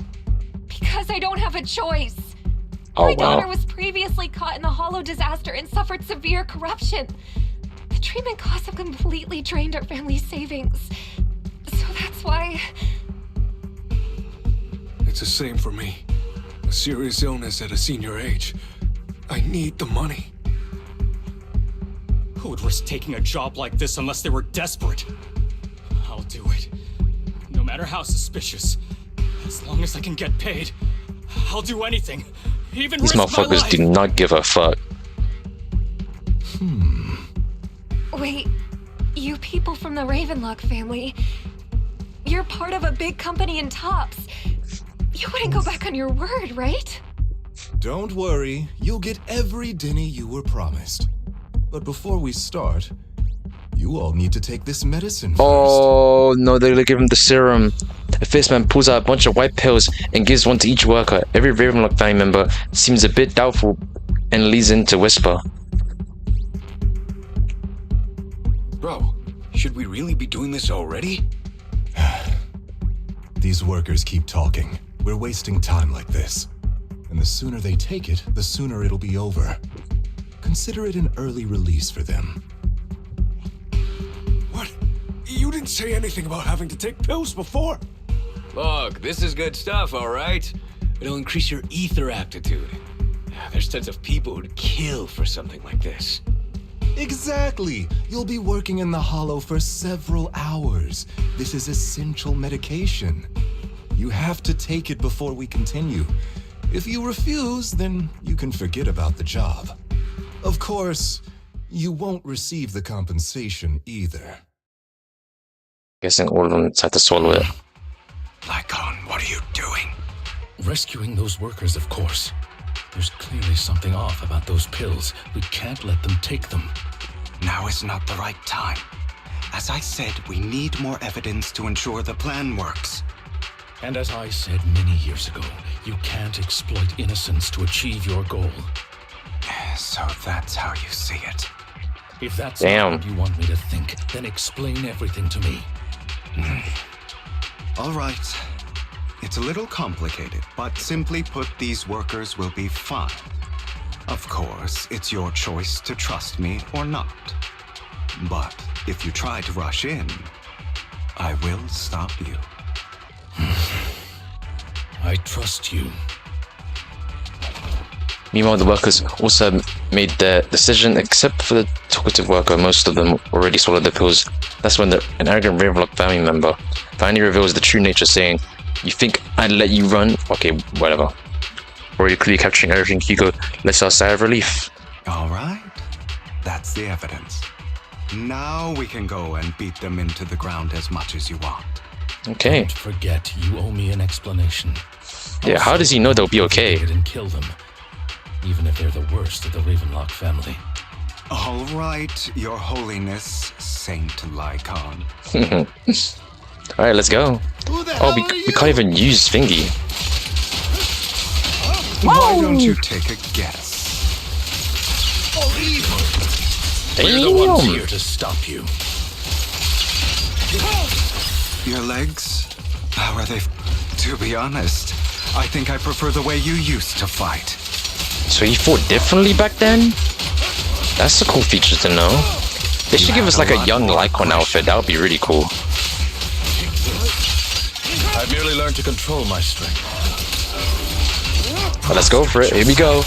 Because I don't have a choice. Oh, My daughter was previously caught in the hollow disaster and suffered severe corruption. The treatment costs have completely drained our family's savings. So that's why... It's the same for me. A serious illness at a senior age. I need the money. Who would risk taking a job like this unless they were desperate? I'll do it. No matter how suspicious. As long as I can get paid, I'll do anything. Even These risk my motherfuckers life. do not give a fuck. Wait, you people from the Ravenlock family, you're part of a big company in Tops. You wouldn't go back on your word, right? Don't worry, you'll get every denny you were promised. But before we start, you all need to take this medicine first. Oh no, they're gonna give him the serum. The first man pulls out a bunch of white pills and gives one to each worker. Every Ravenlock family member seems a bit doubtful and leads in to whisper. Bro, should we really be doing this already? These workers keep talking. We're wasting time like this. And the sooner they take it, the sooner it'll be over. Consider it an early release for them. What? You didn't say anything about having to take pills before. Look, this is good stuff, all right? It'll increase your ether aptitude. There's tons of people who'd kill for something like this. Exactly! You'll be working in the hollow for several hours. This is essential medication. You have to take it before we continue. If you refuse, then you can forget about the job. Of course, you won't receive the compensation either. Guessing all of them had to swallow it. Lycon, what are you doing? Rescuing those workers, of course. There's clearly something off about those pills. We can't let them take them. Now is not the right time. As I said, we need more evidence to ensure the plan works. And as I said many years ago, you can't exploit innocence to achieve your goal. So that's how you see it. If that's Damn. not what you want me to think, then explain everything to me. All right. It's a little complicated, but simply put, these workers will be fine. Of course, it's your choice to trust me or not. But if you try to rush in, I will stop you. I trust you. Meanwhile, the workers also made their decision, except for the talkative worker. Most of them already swallowed the pills. That's when an arrogant Ravenlock family member finally reveals the true nature, saying, "You think I'd let you run? Okay, whatever." Already clearly capturing everything, Hugo lets out a sigh of relief. All right. That's the evidence. Now we can go and beat them into the ground as much as you want. Okay. Don't forget, you owe me an explanation. Yeah, how does he know they'll be okay? And kill them, even if they're the worst of the Ravenlock family. All right, Your Holiness, Saint Lycon. All right, let's go. Oh, we can't even use Thingy. Why don't you take a guess? We're the ones here to stop you. Your legs? How are they? To be honest, I think I prefer the way you used to fight. So he fought differently back then? That's a cool feature to know. They should give us like a young Lycon outfit. That would be really cool. I've merely learned to control my strength. Well, let's go for it. Here we go.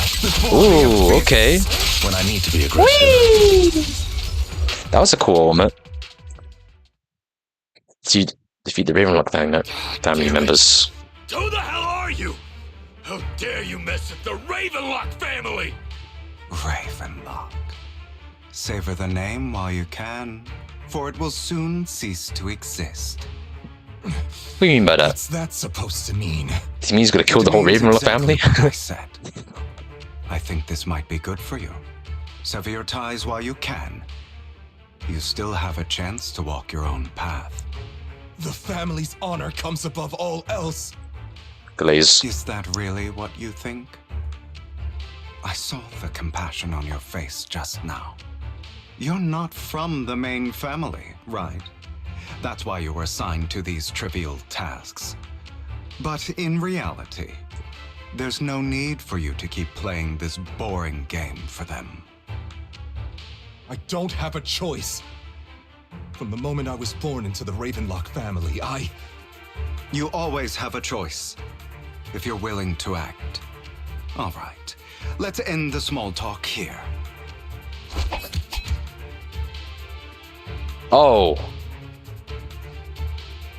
Ooh, okay. When I need to be aggressive. Whee! That was a cool moment. To defeat the Ravenlock family members. Who the hell are you? How dare you mess with the Ravenlock family? Ravenlock. Savor the name while you can, for it will soon cease to exist. What do you mean by that? What's that supposed to mean? Does it mean he's gonna kill the whole Ravenlock family? What I said. I think this might be good for you. Sever your ties while you can. You still have a chance to walk your own path. The family's honor comes above all else. Glaze. Is that really what you think? I saw the compassion on your face just now. You're not from the main family, right? That's why you were assigned to these trivial tasks. But in reality, there's no need for you to keep playing this boring game for them. I don't have a choice. From the moment I was born into the Ravenlock family, You always have a choice, if you're willing to act. All right, let's end the small talk here. Oh.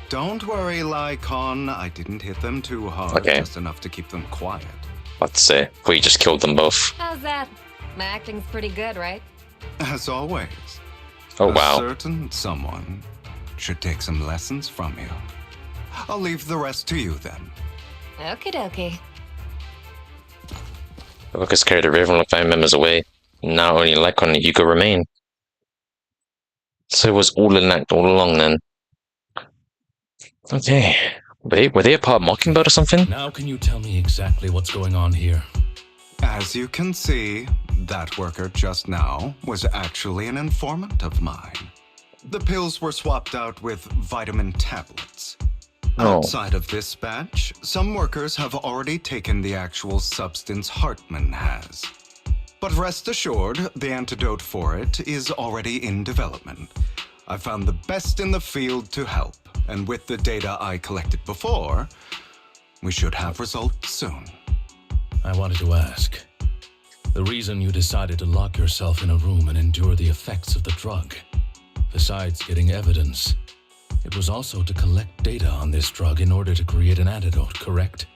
Don't worry, Lycon. I didn't hit them too hard, Okay. just enough to keep them quiet. Let's say. Well, you just killed them both. How's that? My acting's pretty good, right? As always. Oh, wow. A certain someone should take some lessons from you. I'll leave the rest to you then. Okie dokie. The workers carried the Ravenlock family members away. Now only Lycon and Hugo remain. So it was all an act all along then. Okay. Were they a part of Mockingbird or something? Now can you tell me exactly what's going on here? As you can see, that worker just now was actually an informant of mine. The pills were swapped out with vitamin tablets. Oh. Outside of this batch, some workers have already taken the actual substance Hartman has. But rest assured, the antidote for it is already in development. I found the best in the field to help, and with the data I collected before, we should have results soon. I wanted to ask. The reason you decided to lock yourself in a room and endure the effects of the drug, besides getting evidence, it was also to collect data on this drug in order to create an antidote, correct?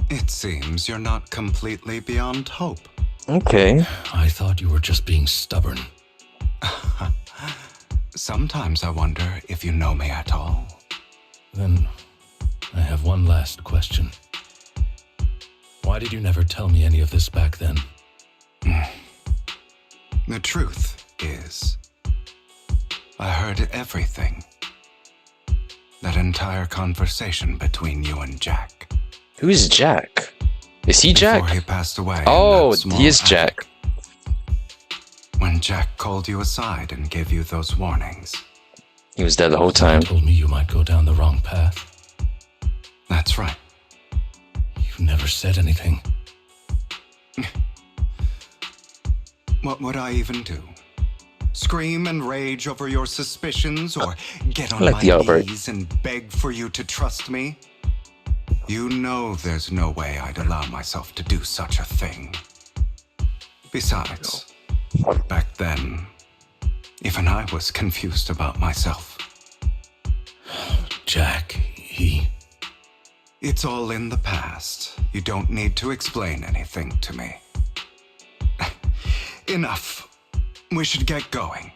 It seems you're not completely beyond hope. Okay. I thought you were just being stubborn. Sometimes I wonder if you know me at all. Then, I have one last question. Why did you never tell me any of this back then? The truth is, I heard everything. That entire conversation between you and Jack. Who's Jack? Is he Jack? Before he passed away. Oh, in that small he is attic. Jack. And Jack called you aside and gave you those warnings. He was there the whole time. Told me you might go down the wrong path. That's right. You never said anything. What would I even do? Scream and rage over your suspicions, or get on my knees and beg for you to trust me? You know there's no way I'd allow myself to do such a thing. Besides, back then, even I was confused about myself. Jack, he... It's all in the past. You don't need to explain anything to me. Enough. We should get going.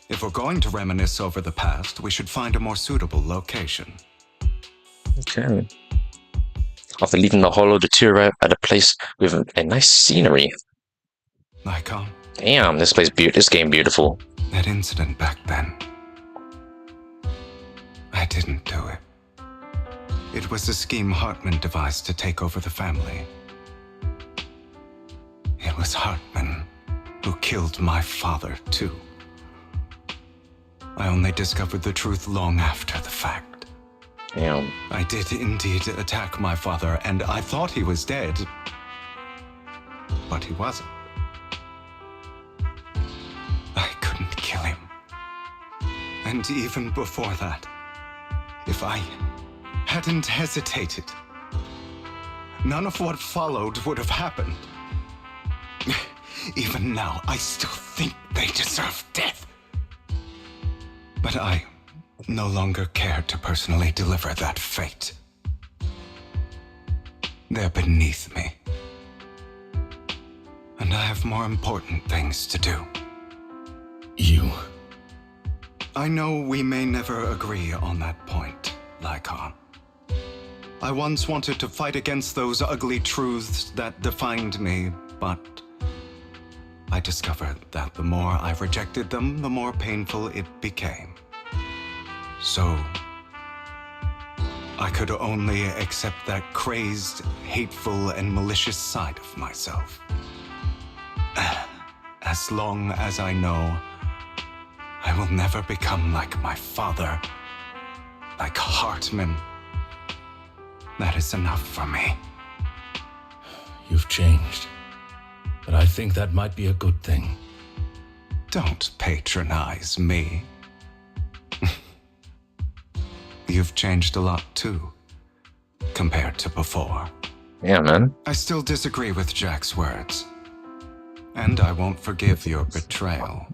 If we're going to reminisce over the past, we should find a more suitable location. Okay. After leaving the hollow, the two arrive at a place with a nice scenery. Lycon? Damn, this game beautiful. That incident back then. I didn't do it. It was a scheme Hartman devised to take over the family. It was Hartman who killed my father, too. I only discovered the truth long after the fact. Damn. I did indeed attack my father, and I thought he was dead. But he wasn't. I couldn't kill him. And even before that, if I hadn't hesitated, none of what followed would have happened. Even now, I still think they deserve death. But I no longer care to personally deliver that fate. They're beneath me. And I have more important things to do. You? I know we may never agree on that point, Lycon. I once wanted to fight against those ugly truths that defined me, but I discovered that the more I rejected them, the more painful it became. So, I could only accept that crazed, hateful, and malicious side of myself. As long as I know I will never become like my father, like Hartman, that is enough for me. You've changed. But I think that might be a good thing. Don't patronize me. You've changed a lot too, compared to before. Yeah, man. I still disagree with Jack's words. And I won't forgive your betrayal.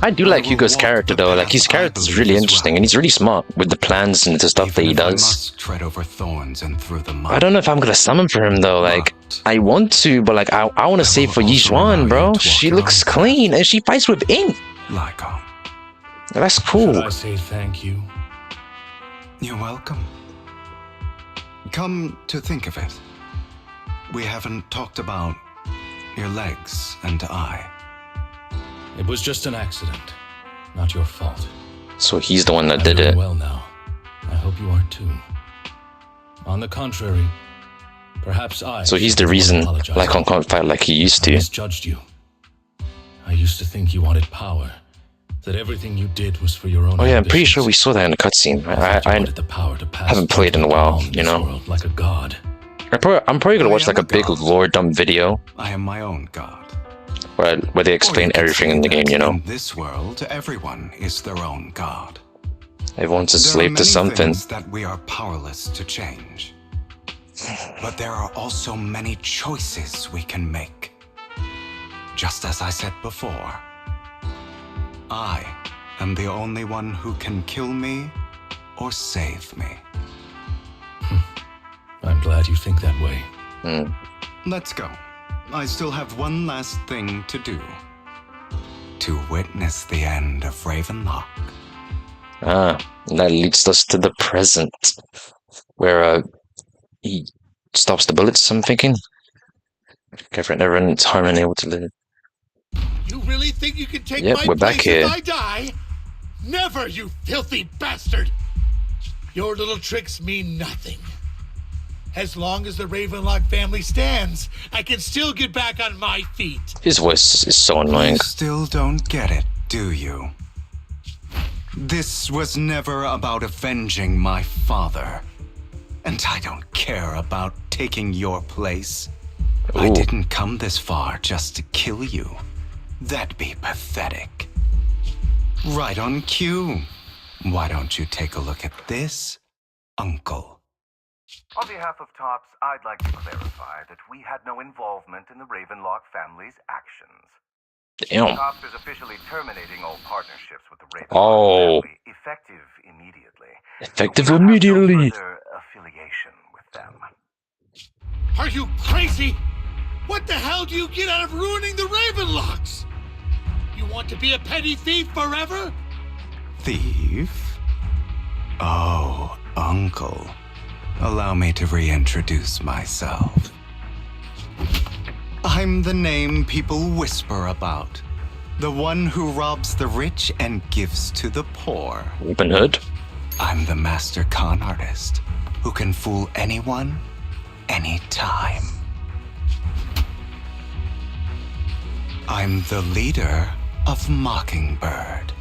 I do like Hugo's character though. Like his character is really interesting, and he's really smart with the plans and the stuff that he does. I must tread over thorns and through the mud. I don't know if I'm gonna summon for him though. Like I want to, but like I want to save for Yixuan, bro. She looks clean and she fights with ink. Lycon. That's cool. Should I say thank you? You're welcome. Come to think of it, we haven't talked about your legs and eye. It was just an accident, not your fault. So he's the one that I'm did doing it. Well now. I hope you are too. On the contrary, perhaps I. So he's the reason Lycon can't fight like he used I to. misjudged you. I used to think you wanted power, that everything you did was for your own. Oh yeah, I'm pretty ambitions. sure we saw that in the cutscene. I wanted the power to pass haven't played in a while, you know. world like a god. I'm probably gonna watch like a big lore dump video I am my own god. where they explain everything in the game, you know. In this world, everyone is their own god. Everyone's a slave to something. There are many things that we are powerless to change. But there are also many choices we can make. Just as I said before, I am the only one who can kill me or save me. I'm glad you think that way. Let's go. I still have one last thing to do. To witness the end of Ravenlock. Ah, and that leads us to the present, where he stops the bullets. I'm thinking. Girlfriend never ends harm and able to live. You really think you can take Yep, my we're back place here. if I die? Never, you filthy bastard! Your little tricks mean nothing. As long as the Ravenlock family stands, I can still get back on my feet. His voice is so annoying. You still don't get it, do you? This was never about avenging my father. And I don't care about taking your place. Ooh. I didn't come this far just to kill you. That'd be pathetic. Right on cue. Why don't you take a look at this, Uncle? On behalf of TOPS, I'd like to clarify that we had no involvement in the Ravenlock family's actions. Damn. TOPS is officially terminating all partnerships with the Ravenlock family, effective immediately. Effective immediately. No further affiliation with them. Are you crazy? What the hell do you get out of ruining the Ravenlocks? You want to be a petty thief forever? Thief? Oh, Uncle. Allow me to reintroduce myself. I'm the name people whisper about. The one who robs the rich and gives to the poor. Robin Hood? I'm the master con artist who can fool anyone, anytime. I'm the leader of Mockingbird.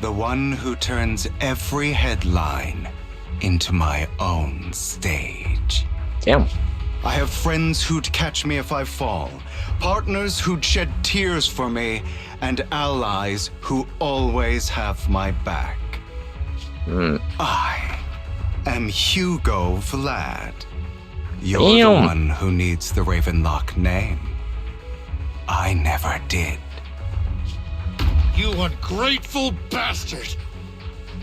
The one who turns every headline into my own stage. Damn. I have friends who'd catch me if I fall, partners who'd shed tears for me, and allies who always have my back. I am Hugo Vlad. You're the one who needs the Ravenlock name. I never did. You ungrateful bastard!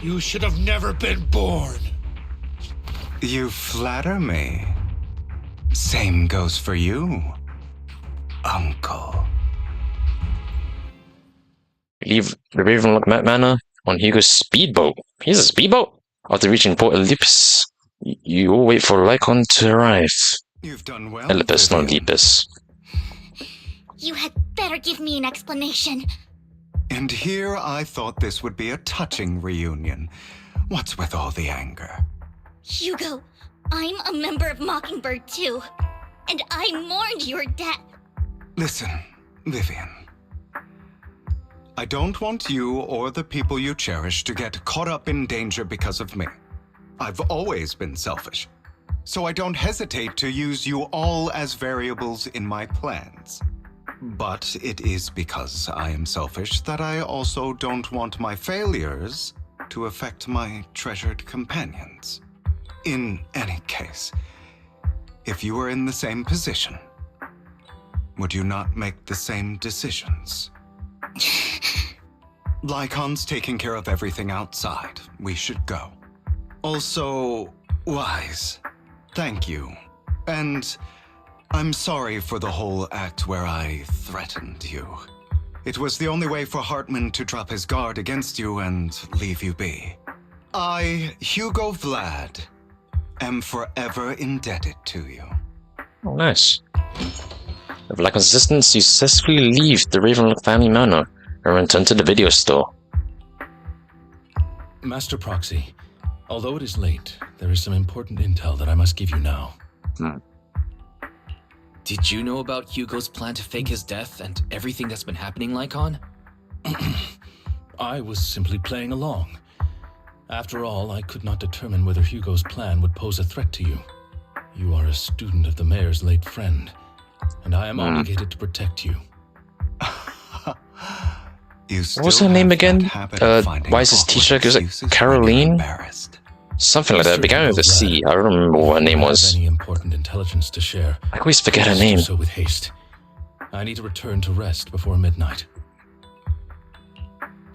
You should have never been born. You flatter me. Same goes for you, Uncle. Leave the Ravenlock Manor on Hugo's speedboat. He's a speedboat? After reaching Port Olympus, you all wait for Lycon to arrive. You've done well, Olympus, not Olympus. You had better give me an explanation. And here I thought this would be a touching reunion. What's with all the anger? Hugo, I'm a member of Mockingbird too, and I mourned your death. Listen, Vivian. I don't want you or the people you cherish to get caught up in danger because of me. I've always been selfish, so I don't hesitate to use you all as variables in my plans. But it is because I am selfish that I also don't want my failures to affect my treasured companions. In any case, if you were in the same position, would you not make the same decisions? Lycon's taking care of everything outside. We should go. Also, Wise, thank you. And I'm sorry for the whole act where I threatened you. It was the only way for Hartman to drop his guard against you and leave you be. I, Hugo Vlad, am forever indebted to you. Oh, nice. With Lycon's assistance, you successfully leave the Ravenlock family manor and return to the video store. Master Proxy, although it is late, there is some important intel that I must give you now. Did you know about Hugo's plan to fake his death and everything that's been happening, Lycon? I was simply playing along. After all, I could not determine whether Hugo's plan would pose a threat to you. You are a student of the mayor's late friend, and I am obligated to protect you. What was her name again? Wise's teacher? Was it Caroline? Something like that. It began with a C. I don't remember what her name was. Any important intelligence to share? I always forget her name. So with haste. I need to return to rest before midnight.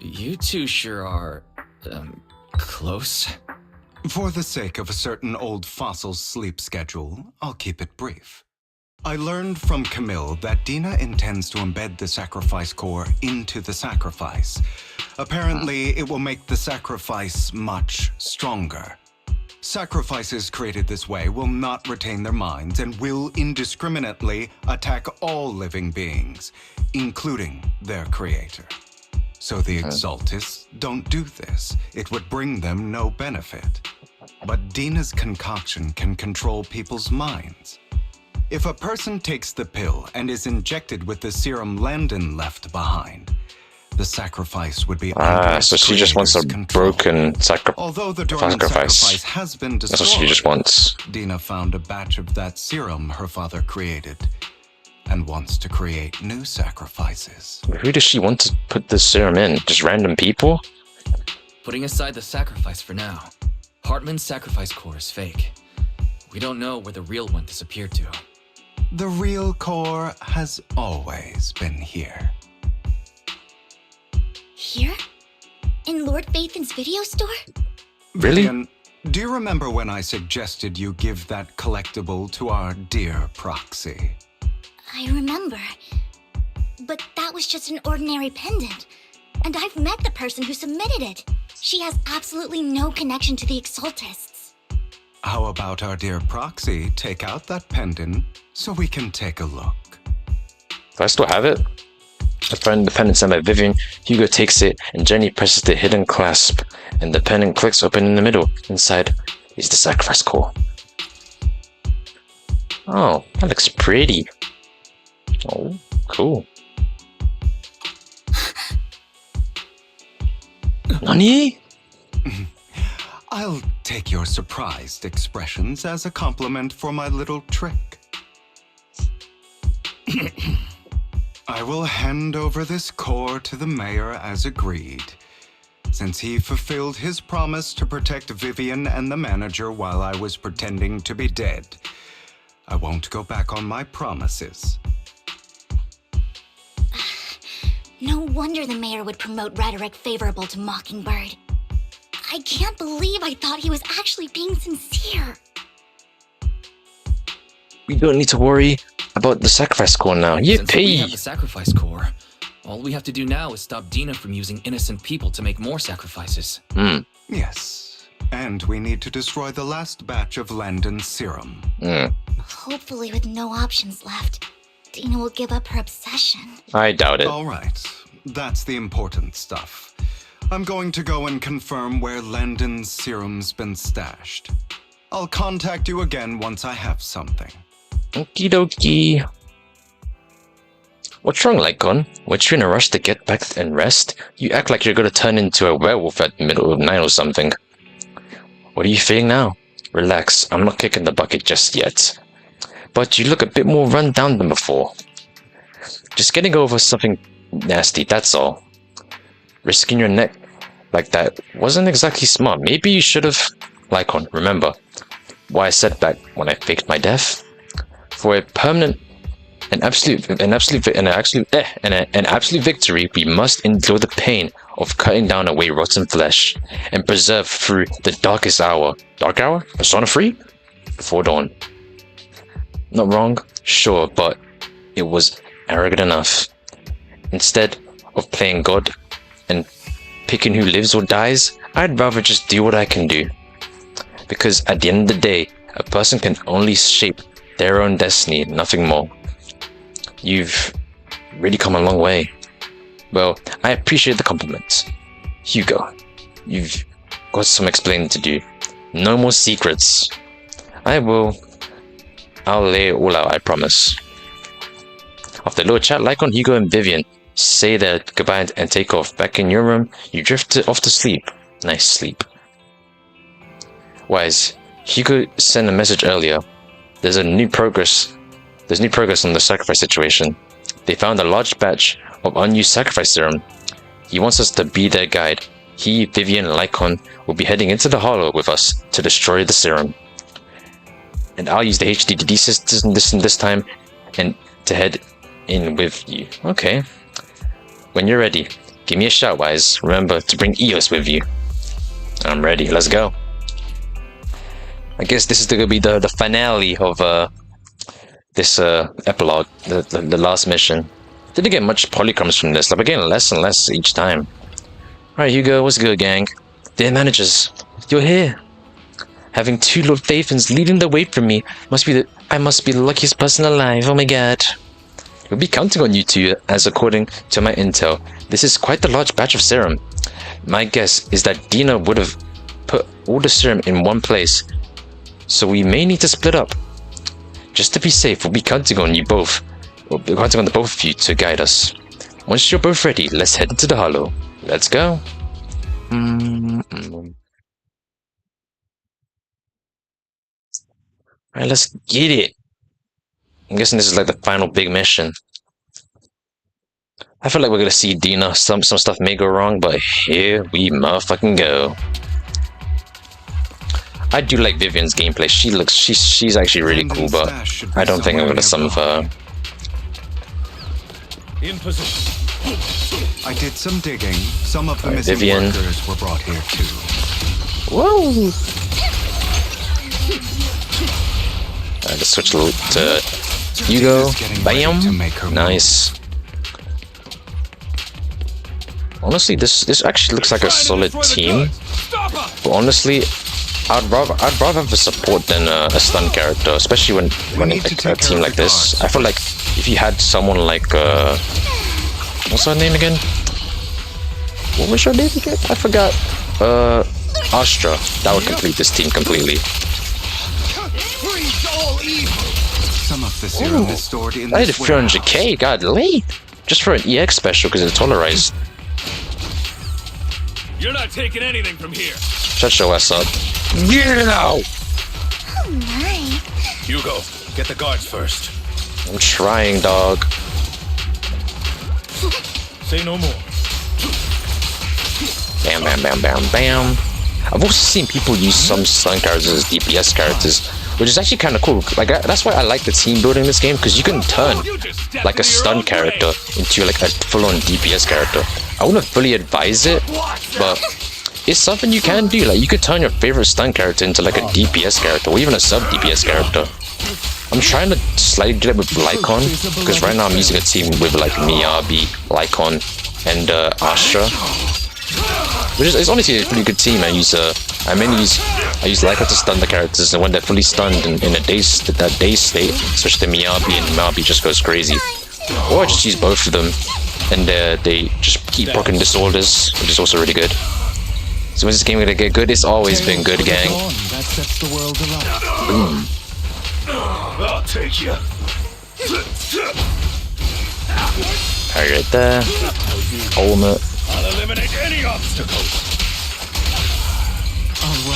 You two sure are, close. For the sake of a certain old fossil's sleep schedule, I'll keep it brief. I learned from Camille that Dina intends to embed the sacrifice core into the sacrifice. Apparently, it will make the sacrifice much stronger. Sacrifices created this way will not retain their minds and will indiscriminately attack all living beings, including their creator. So the Exaltists don't do this. It would bring them no benefit. but Dina's concoction can control people's minds. If a person takes the pill and is injected with the serum Landon left behind, the sacrifice would be under its so she just wants a control. broken Although the dormant sacrifice has been destroyed, that's what she just wants. Dina found a batch of that serum her father created and wants to create new sacrifices. Who does she want to put the serum in? Just random people? Putting aside the sacrifice for now, Hartman's sacrifice core is fake. We don't know where the real one disappeared to. The real core has always been here. Here? In Lord Phaethon's video store? Really? Vivian, do you remember when I suggested you give that collectible to our dear proxy? I remember. But that was just an ordinary pendant. And I've met the person who submitted it. She has absolutely no connection to the Exaltists. How about our dear proxy take out that pendant so we can take a look? Do I still have it? I find the pendant sent by Vivian. Hugo takes it, and Jenny presses the hidden clasp, and the pendant clicks open in the middle. Inside is the sacrifice core. Oh, that looks pretty. Oh, cool. Nani? I'll take your surprised expressions as a compliment for my little trick. I will hand over this core to the mayor as agreed, since he fulfilled his promise to protect Vivian and the manager while I was pretending to be dead. I won't go back on my promises. No wonder the mayor would promote rhetoric favorable to Mockingbird. I can't believe I thought he was actually being sincere. We don't need to worry about the sacrifice core now. Since we have Yippee! the sacrifice core, all we have to do now is stop Dina from using innocent people to make more sacrifices. Yes, and we need to destroy the last batch of Landon's serum. Hopefully with no options left, Dina will give up her obsession. I doubt it. All right, that's the important stuff. I'm going to go and confirm where Landon's serum's been stashed. I'll contact you again once I have something. Okie dokie. What's wrong, Lycon? Weren't you in a rush to get back and rest? You act like you're gonna turn into a werewolf at the middle of the night or something. What are you feeling now? Relax, I'm not kicking the bucket just yet. But you look a bit more run down than before. Just getting over something nasty, that's all. Risking your neck like that wasn't exactly smart. Maybe you should have... Lycon, remember why I said back when I faked my death? For a permanent and absolute victory, we must endure the pain of cutting down away rotten flesh and preserve through the darkest hour. Dark hour? Persona 3? Before dawn. Not wrong, sure, but it was arrogant enough. Instead of playing God and picking who lives or dies, I'd rather just do what I can do. Because at the end of the day, a person can only shape their own destiny, nothing more. You've really come a long way. Well, I appreciate the compliments. Hugo, you've got some explaining to do. No more secrets. I'll lay it all out, I promise. After a little chat, Lycon, Hugo, and Vivian say their goodbye and take off. Back in your room, you drift off to sleep. Nice sleep. Wise, Hugo sent a message earlier. There's new progress on the sacrifice situation. They found a large batch of unused sacrifice serum. He wants us to be their guide. He, Vivian, and Lycon will be heading into the Hollow with us to destroy the serum. And I'll use the HDD system this time and to head in with you. Okay. When you're ready, give me a shout, Wise. Remember to bring Eos with you. I'm ready. Let's go. I guess this is going to be the finale of this epilogue, the last mission. Didn't get much polychromes from this. Like, we're getting less and less each time. Alright, Hugo, what's good, gang? Dear managers, you're here. Having two Lord Phaethons leading the way from me I must be the luckiest person alive. Oh my god. We'll be counting on you two, as according to my intel, this is quite a large batch of serum. My guess is that Dina would have put all the serum in one place. So we may need to split up. Just to be safe, we'll be counting on you both. We'll be counting on the both of you to guide us. Once you're both ready, let's head into the hollow. Let's go. Alright, let's get it. I'm guessing this is like the final big mission. I feel like we're gonna see Dina. Some stuff may go wrong, but here we motherfucking go. I do like Vivian's gameplay. She's actually really cool, but I don't think I'm gonna summon her. In position. I did some digging. Some of the missing Vivian. workers were brought here too. Whoa! Let's switch a little to Hugo. Bam! Nice. Honestly, this actually looks like a solid team. But honestly, I'd rather have a support than a stun character, especially when it's like a team like this. I feel like if you had someone like what's her name again? What was her name again? I forgot. Astra. That would complete this team completely. Some of the serum is stored in I this did 400k, god late. Just for an EX special because it's tolerized. You're not taking anything from here. Shut your ass up. Get it out! Oh my. Hugo, get the guards first. I'm trying, dog. Say no more. Bam, bam, bam, bam, bam. I've also seen people use some stun characters as DPS characters, which is actually kind of cool. Like that's why I like the team building in this game, because you can turn like a stun character into like a full-on DPS character. I wouldn't fully advise it, but it's something you can do. Like you could turn your favorite stun character into like a DPS character, or even a sub DPS character. I'm trying to slightly do that with Lycon, because right now I'm using a team with like Miyabi, Lycon, and Astra. Which is honestly a pretty good team. I use Lycon to stun the characters, and when they're fully stunned in a dazed state, especially the Miyabi, and Miyabi just goes crazy. Or I just use both of them, and they just keep broken disorders, which is also really good. So when's this game gonna get good? It's always been good, gang. Boom. I'll take you. Right there. Ultimate. I'll eliminate any obstacles.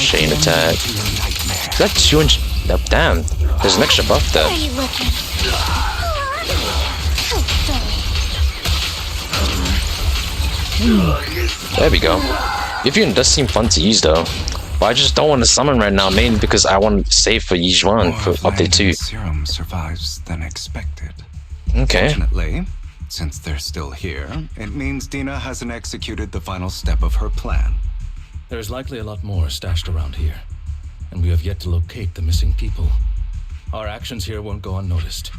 Chain attack. Is that 200? Oh, damn. There's an extra buff there. Where are you looking? There we go. Vivian does seem fun to use though. But I just don't want to summon right now, mainly because I want to save for Yijuan for update 2. Serum survives than expected. Okay. Fortunately, since they're still here, it means Dina hasn't executed the final step of her plan. There's likely a lot more stashed around here, and we have yet to locate the missing people. Our actions here won't go unnoticed.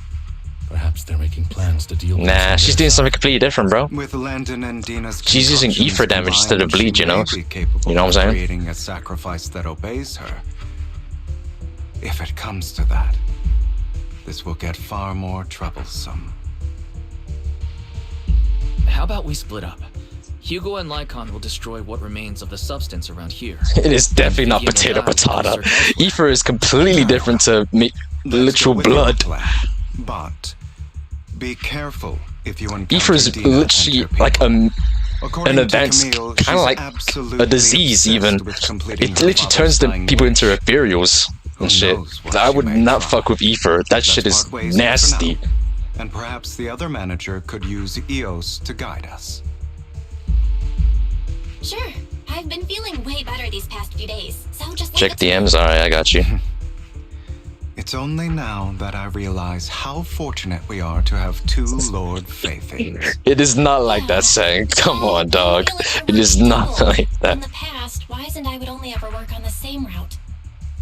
Perhaps they're making plans to deal with Nah, she's doing something completely different, bro. With Landon and Dina's she's using ether damage instead of bleed, you know? You know what I'm saying? Creating a sacrifice that obeys her. If it comes to that, this will get far more troublesome. How about we split up? Hugo and Lycon will destroy what remains of the substance around here. It is definitely not potato patata. Ether is completely different to literal blood. But be careful if you encounter Ether is literally like an advanced, kind of like a disease even. It literally turns the people into ethereals and shit. I would not fuck with Ether. That shit is nasty. And perhaps the other manager could use Eos to guide us. Sure. I've been feeling way better these past few days, so just check DMs. Alright, I got you. It's only now that I realize how fortunate we are to have two Lord Faithings. It is not like that, saying. Come on, dog. It is not like that. In the past, Wise and I would only ever work on the same route.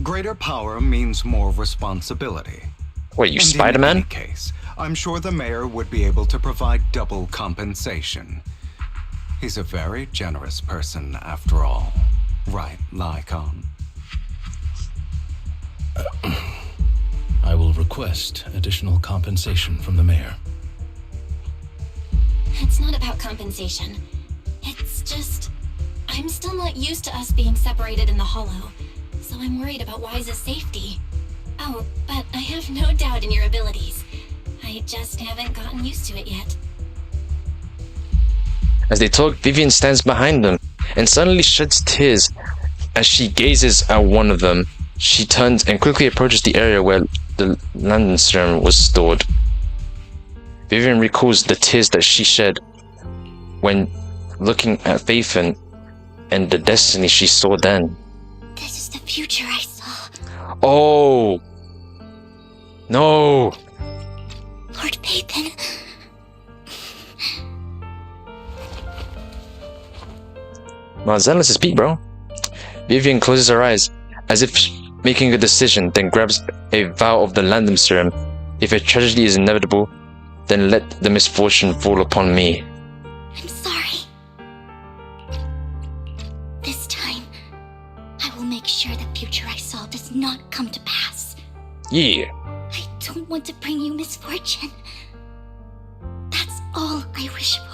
Greater power means more responsibility. Wait, you Spider-Man? In any case, I'm sure the mayor would be able to provide double compensation. He's a very generous person, after all. Right, Lycon? I will request additional compensation from the mayor. It's not about compensation. It's just... I I'm still not used to us being separated in the Hollow, so I'm worried about Wise's safety. Oh, but I have no doubt in your abilities. I just haven't gotten used to it yet. As they talk, Vivian stands behind them and suddenly sheds tears. As she gazes at one of them, she turns and quickly approaches the area where the London serum was stored. Vivian recalls the tears that she shed when looking at Faithen and the destiny she saw then. This is the future I saw. Oh! No! Lord Faithen. Wow, Zenless is beat, bro. Vivian closes her eyes, as if making a decision, then grabs a vial of the Landum serum. If a tragedy is inevitable, then let the misfortune fall upon me. I'm sorry. This time, I will make sure the future I saw does not come to pass. Yeah. I don't want to bring you misfortune. That's all I wish for.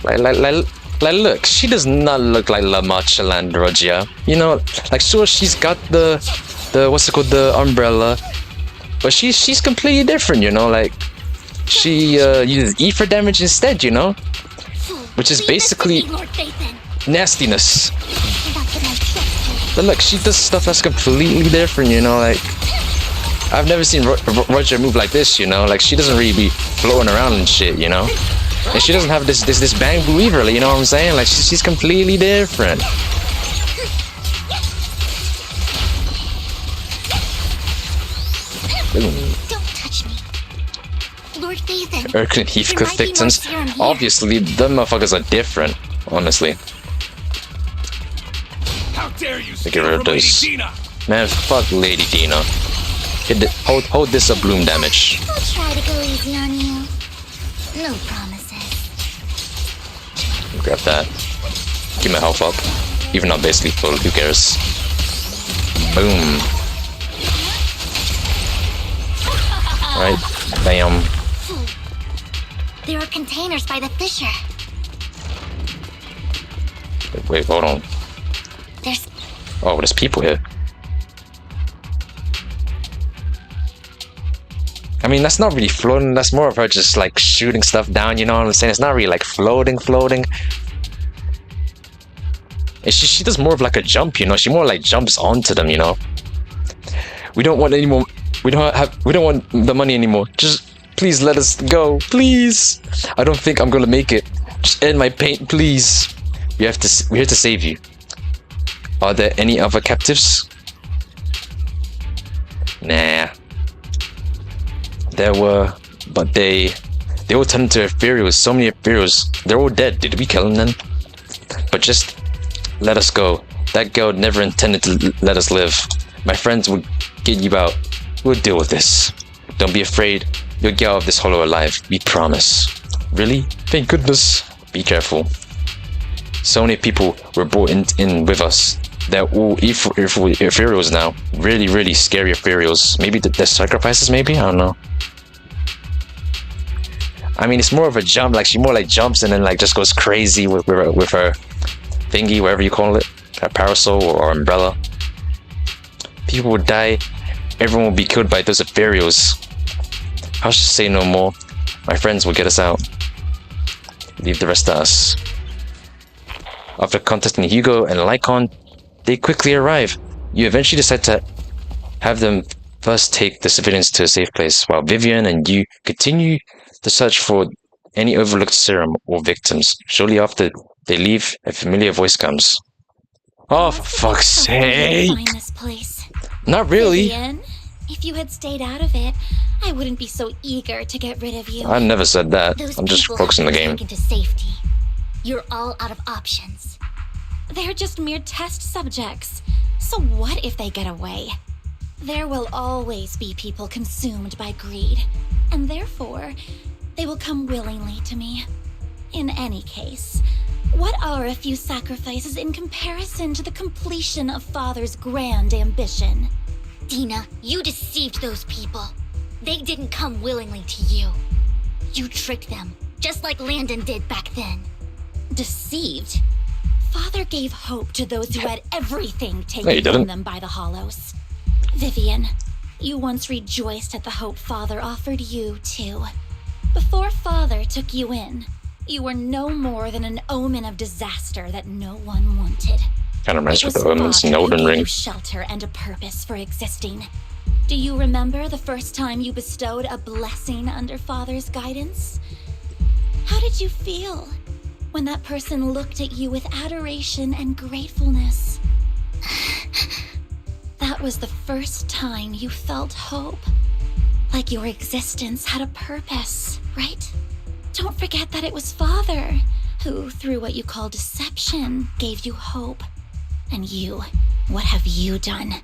Like, look, she does not look like La Marcheland Rogia. You know, like, sure, she's got the what's it called, the umbrella, but she's completely different, you know, like, she uses E for damage instead, you know, which is basically nastiness. But look, she does stuff that's completely different, you know, like, I've never seen Roger move like this, you know, like, she doesn't really be floating around and shit, you know. And she doesn't have this bamboo either, you know what I'm saying? Like, she's completely different. Don't touch me. Lord Faithen. Urkin Heathcliff victims. Obviously, them motherfuckers are different, honestly. How dare you Get rid of those. Man, fuck Lady Dina. Hold this up, bloom damage. I'll try to go easy on you. No promises. Grab that. Keep my health up. Even though I'm basically full, who cares? Boom. Right. Bam. There are containers by the fissure. Wait, hold on. There's people here. I mean, that's not really floating, that's more of her just like shooting stuff down, you know what I'm saying? It's not really like floating. And she does more of like a jump, you know? She more like jumps onto them, you know? We don't want any more, we don't want the money anymore. Just please let us go, please. I don't think I'm gonna make it. Just end my pain, please. We're here to save you. Are there any other captives? Nah. There were, but they all turned into ethereals. So many ethereals. They're all dead. Did we kill them then? But just let us go. That girl never intended to let us live. My friends will get you out. We'll deal with this. Don't be afraid. You'll get out of this hollow alive. We promise. Really? Thank goodness. Be careful. So many people were brought in with us. They're all ethereals now. Really, really scary ethereals. Maybe they're sacrifices, maybe? I don't know. I mean, it's more of a jump. Like, she more like jumps and then like just goes crazy with her thingy, whatever you call it. Her parasol or umbrella. People would die. Everyone would be killed by those ethereals. I should say no more. My friends will get us out. Leave the rest to us. After contacting Hugo and Lycon, they quickly arrive. You eventually decide to have them first take the civilians to a safe place, while Vivian and you continue the search for any overlooked serum or victims. Shortly after they leave, a familiar voice comes. Oh, for fuck's sake! Find this place. Not really. Vivian, if you had stayed out of it, I wouldn't be so eager to get rid of you. I never said that. Those I'm just people focusing on the have game. been taken to safety. You're all out of options. They're just mere test subjects. So what if they get away? There will always be people consumed by greed, and therefore, they will come willingly to me. In any case, what are a few sacrifices in comparison to the completion of Father's grand ambition? Dina, you deceived those people. They didn't come willingly to you. You tricked them, just like Landon did back then. Deceived? Father gave hope to those who had everything No, taken you from didn't. them by the Hollows. Vivian, you once rejoiced at the hope Father offered you, too. Before Father took you in, you were no more than an omen of disaster that no one wanted. Kind of reminds me It of the was Omen's Father who Elden gave Ring. you shelter and a purpose for existing. Do you remember the first time you bestowed a blessing under Father's guidance? How did you feel when that person looked at you with adoration and gratefulness? That was the first time you felt hope. Like your existence had a purpose, right? Don't forget that it was Father who, through what you call deception, gave you hope. And you, what have you done?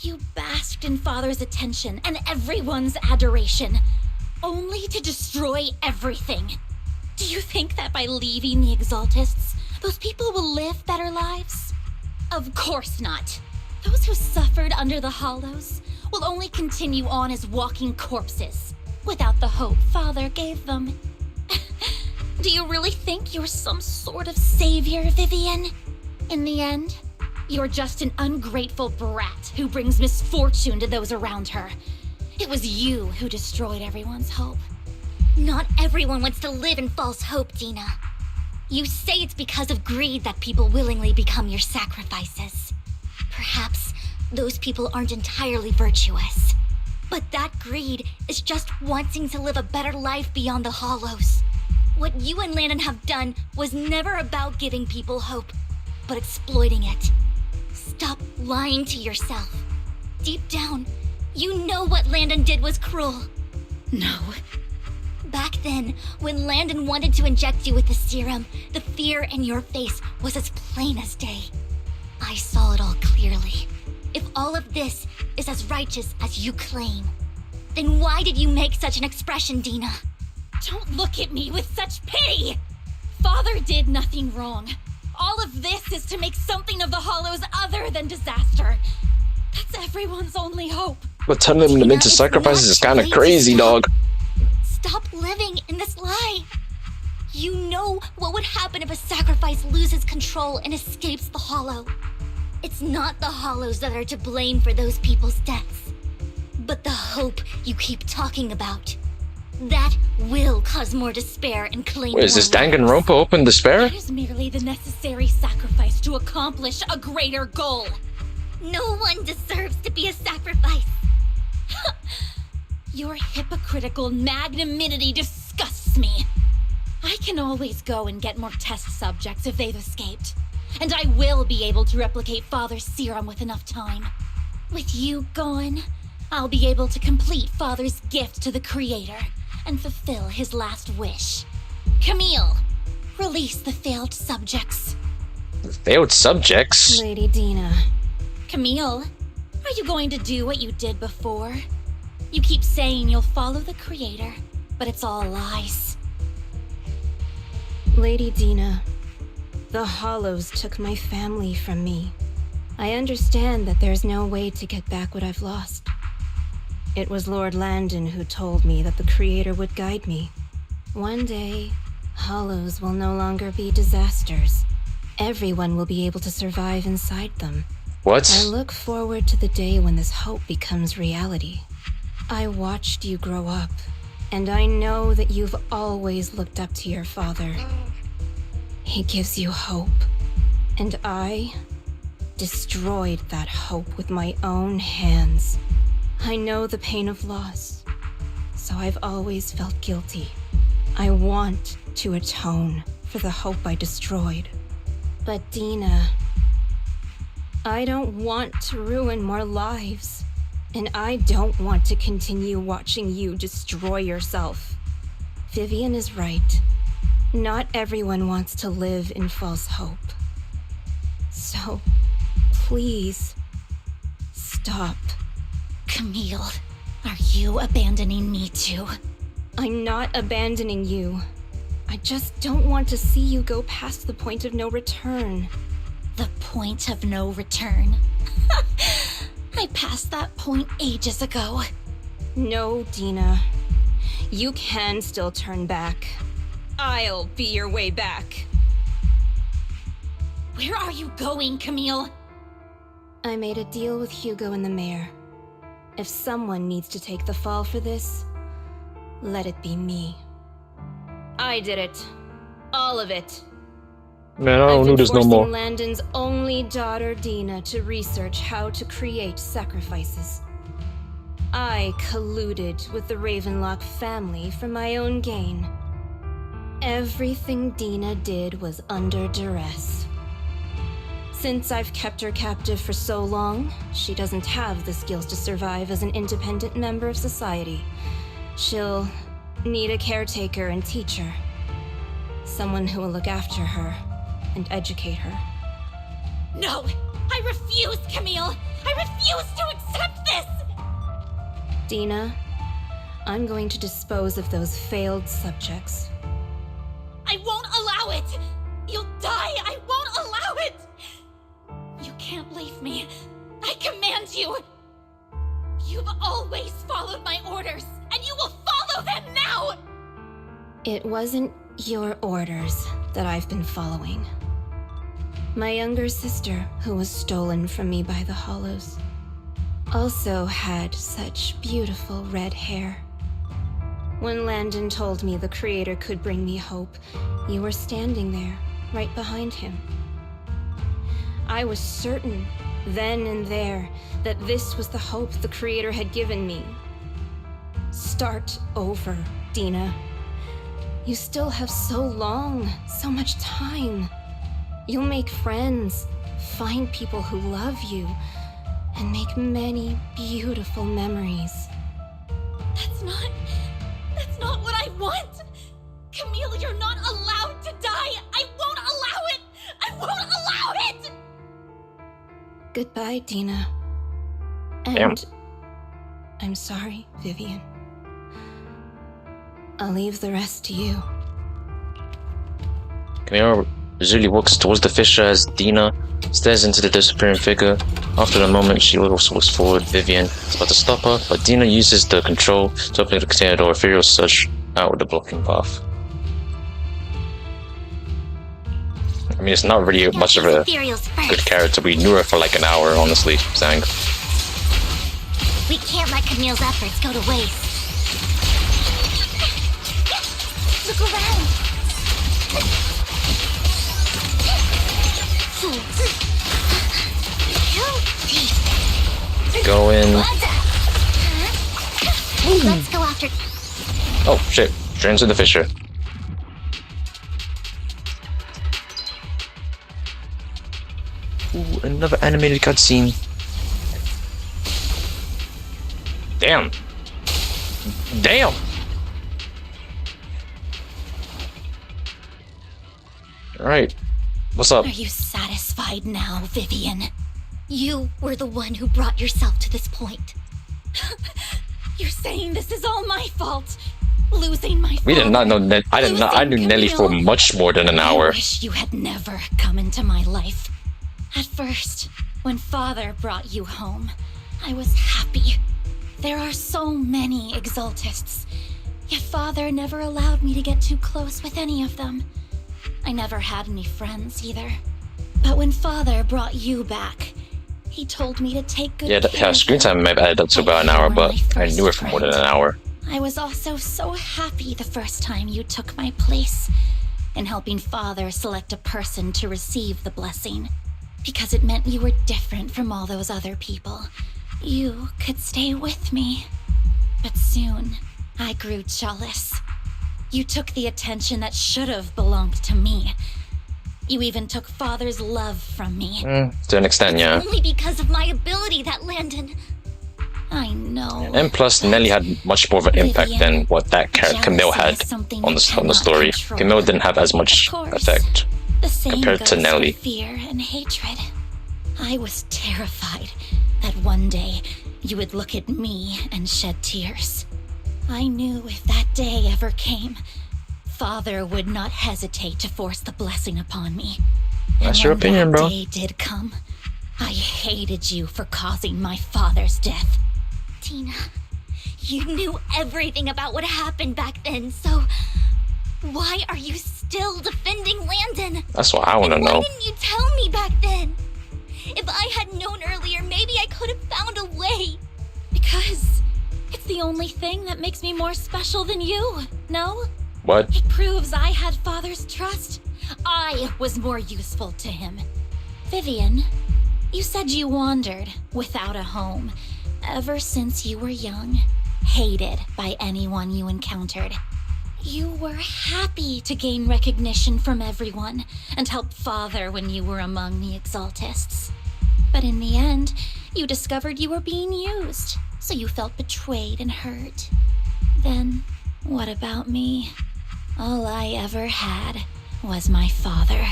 You basked in Father's attention and everyone's adoration, only to destroy everything. Do you think that by leaving the Exaltists, those people will live better lives? Of course not. Those who suffered under the Hollows will only continue on as walking corpses, without the hope Father gave them. Do you really think you're some sort of savior, Vivian? In the end, you're just an ungrateful brat who brings misfortune to those around her. It was you who destroyed everyone's hope. Not everyone wants to live in false hope, Dina. You say it's because of greed that people willingly become your sacrifices. Perhaps those people aren't entirely virtuous. But that greed is just wanting to live a better life beyond the Hollows. What you and Landon have done was never about giving people hope, but exploiting it. Stop lying to yourself. Deep down, you know what Landon did was cruel. No. Back then, when Landon wanted to inject you with the serum, the fear in your face was as plain as day. I saw it all clearly. If all of this is as righteous as you claim, then why did you make such an expression, Dina? Don't look at me with such pity! Father did nothing wrong. All of this is to make something of the Hollows other than disaster. That's everyone's only hope. But turning them into sacrifices is kind of crazy, dog. Stop living in this lie. You know what would happen if a sacrifice loses control and escapes the Hollow. It's not the Hollows that are to blame for those people's deaths, but the hope you keep talking about. That will cause more despair and claim. Wait, is this Danganronpa open despair? It is merely the necessary sacrifice to accomplish a greater goal. No one deserves to be a sacrifice. Your hypocritical magnanimity disgusts me. I can always go and get more test subjects if they've escaped. And I will be able to replicate Father's serum with enough time. With you gone, I'll be able to complete Father's gift to the Creator and fulfill his last wish. Camille, release the failed subjects. Failed subjects? Lady Dina. Camille, are you going to do what you did before? You keep saying you'll follow the Creator, but it's all lies. Lady Dina, the Hollows took my family from me. I understand that there's no way to get back what I've lost. It was Lord Landon who told me that the Creator would guide me. One day, Hollows will no longer be disasters. Everyone will be able to survive inside them. What? I look forward to the day when this hope becomes reality. I watched you grow up, and I know that you've always looked up to your father. He gives you hope, and I destroyed that hope with my own hands. I know the pain of loss, so I've always felt guilty. I want to atone for the hope I destroyed. But Dina, I don't want to ruin more lives, and I don't want to continue watching you destroy yourself. Vivian is right. Not everyone wants to live in false hope. So, please, stop. Camille, are you abandoning me too? I'm not abandoning you. I just don't want to see you go past the point of no return. The point of no return? I passed that point ages ago. No, Dina. You can still turn back. I'll be your way back. Where are you going, Camille? I made a deal with Hugo and the mayor. If someone needs to take the fall for this, let it be me. I did it. All of it. Man, I don't know there's no more. I've been forcing Landon's only daughter, Dina, to research how to create sacrifices. I colluded with the Ravenlock family for my own gain. Everything Dina did was under duress. Since I've kept her captive for so long, she doesn't have the skills to survive as an independent member of society. She'll need a caretaker and teacher. Someone who will look after her and educate her. No! I refuse, Camille! I refuse to accept this! Dina, I'm going to dispose of those failed subjects. I won't allow it! You'll die! I won't allow it! You can't leave me. I command you! You've always followed my orders, and you will follow them now! It wasn't your orders that I've been following. My younger sister, who was stolen from me by the Hollows, also had such beautiful red hair. When Landon told me the Creator could bring me hope, you were standing there, right behind him. I was certain, then and there, that this was the hope the Creator had given me. Start over, Dina. You still have so long, so much time. You'll make friends, find people who love you, and make many beautiful memories. That's not what I want! Camille, you're not allowed to die! I won't allow it! I won't allow it! Goodbye, Dina. And Damn. I'm sorry, Vivian. I'll leave the rest to you. Camille visually walks towards the fissure as Dina stares into the disappearing figure. After a moment, she also walks forward. Vivian is about to stop her, but Dina uses the control to open the container door. Ethereal surge out with the blocking path. I mean, it's not really much of a good character. We knew her for like an hour, honestly, Zhang. We can't let Camille's efforts go to waste. Look around. Go in. Let's go after. Oh shit! Straight into the fissure. Ooh, another animated cutscene. Damn. Damn. All right. What's up? Are you satisfied now, Vivian? You were the one who brought yourself to this point. You're saying this is all my fault. Losing my father. We did not know. I knew Nelly for much more than an hour. I wish you had never come into my life. At first, when Father brought you home, I was happy. There are so many Exaltists, yet Father never allowed me to get too close with any of them. I never had any friends either. But when Father brought you back, he told me to take good care. Yeah, screen time may have added up to about an hour, but I knew her for more than an hour. I was also so happy the first time you took my place in helping Father select a person to receive the blessing, because it meant you were different from all those other people. You could stay with me. But soon, I grew jealous. You took the attention that should have belonged to me. You even took Father's love from me. To an extent, yeah. Only because of my ability that Landon... I know. And plus, Nelly had much more of an impact than what that Camille had on the story. Camille didn't have as much effect compared to Nelly. Fear and hatred. I was terrified that one day you would look at me and shed tears. I knew if that day ever came, Father would not hesitate to force the blessing upon me. That's your opinion, bro. When that day did come, I hated you for causing my father's death. Tina, You knew everything about what happened back then, so why are you still defending Landon? That's what I want to know. Why didn't you tell me back then? If I had known earlier, maybe I could have found a way. Because it's the only thing that makes me more special than you, no? What? It proves I had Father's trust. I was more useful to him. Vivian, you said you wandered without a home ever since you were young, hated by anyone you encountered. You were happy to gain recognition from everyone and help Father when you were among the Exaltists. But in the end, you discovered you were being used, so you felt betrayed and hurt. Then, what about me? All I ever had was my father.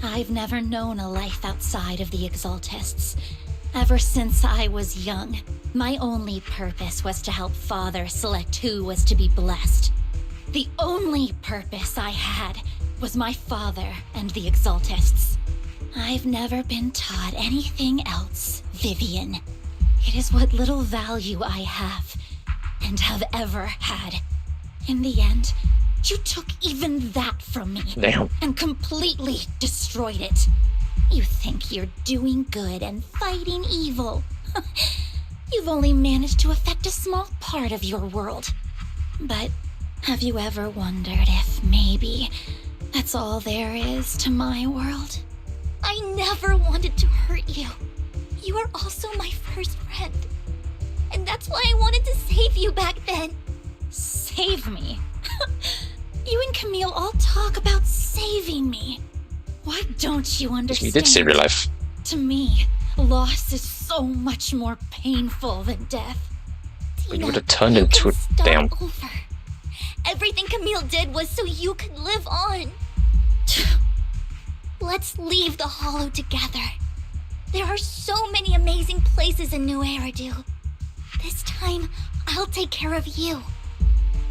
I've never known a life outside of the Exaltists. Ever since I was young, my only purpose was to help Father select who was to be blessed. The only purpose I had was my father and the Exaltists. I've never been taught anything else, Vivian. It is what little value I have, and have ever had. In the end, you took even that from me. Damn. And completely destroyed it. You think you're doing good and fighting evil. You've only managed to affect a small part of your world. But have you ever wondered if maybe that's all there is to my world? I never wanted to hurt you. You are also my first friend. And that's why I wanted to save you back then. Save me? You and Camille all talk about saving me. Why don't you understand? You did save your life. To me, loss is so much more painful than death. But you would have turned into a damn. Over. Everything Camille did was so you could live on. Let's leave the Hollow together. There are so many amazing places in New Eridu. This time, I'll take care of you.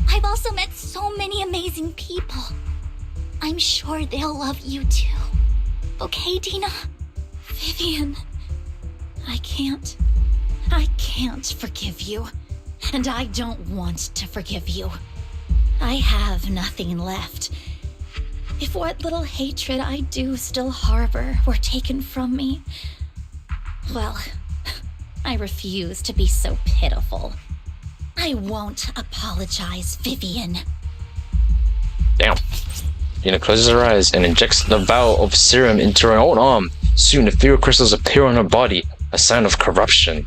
I've also met so many amazing people. I'm sure they'll love you too. Okay, Dina? Vivian, I can't forgive you. And I don't want to forgive you. I have nothing left. If what little hatred I do still harbor were taken from me, well, I refuse to be so pitiful. I won't apologize, Vivian. Damn. Dina closes her eyes and injects the vial of serum into her own arm. Soon, ethereal crystals appear on her body, a sign of corruption.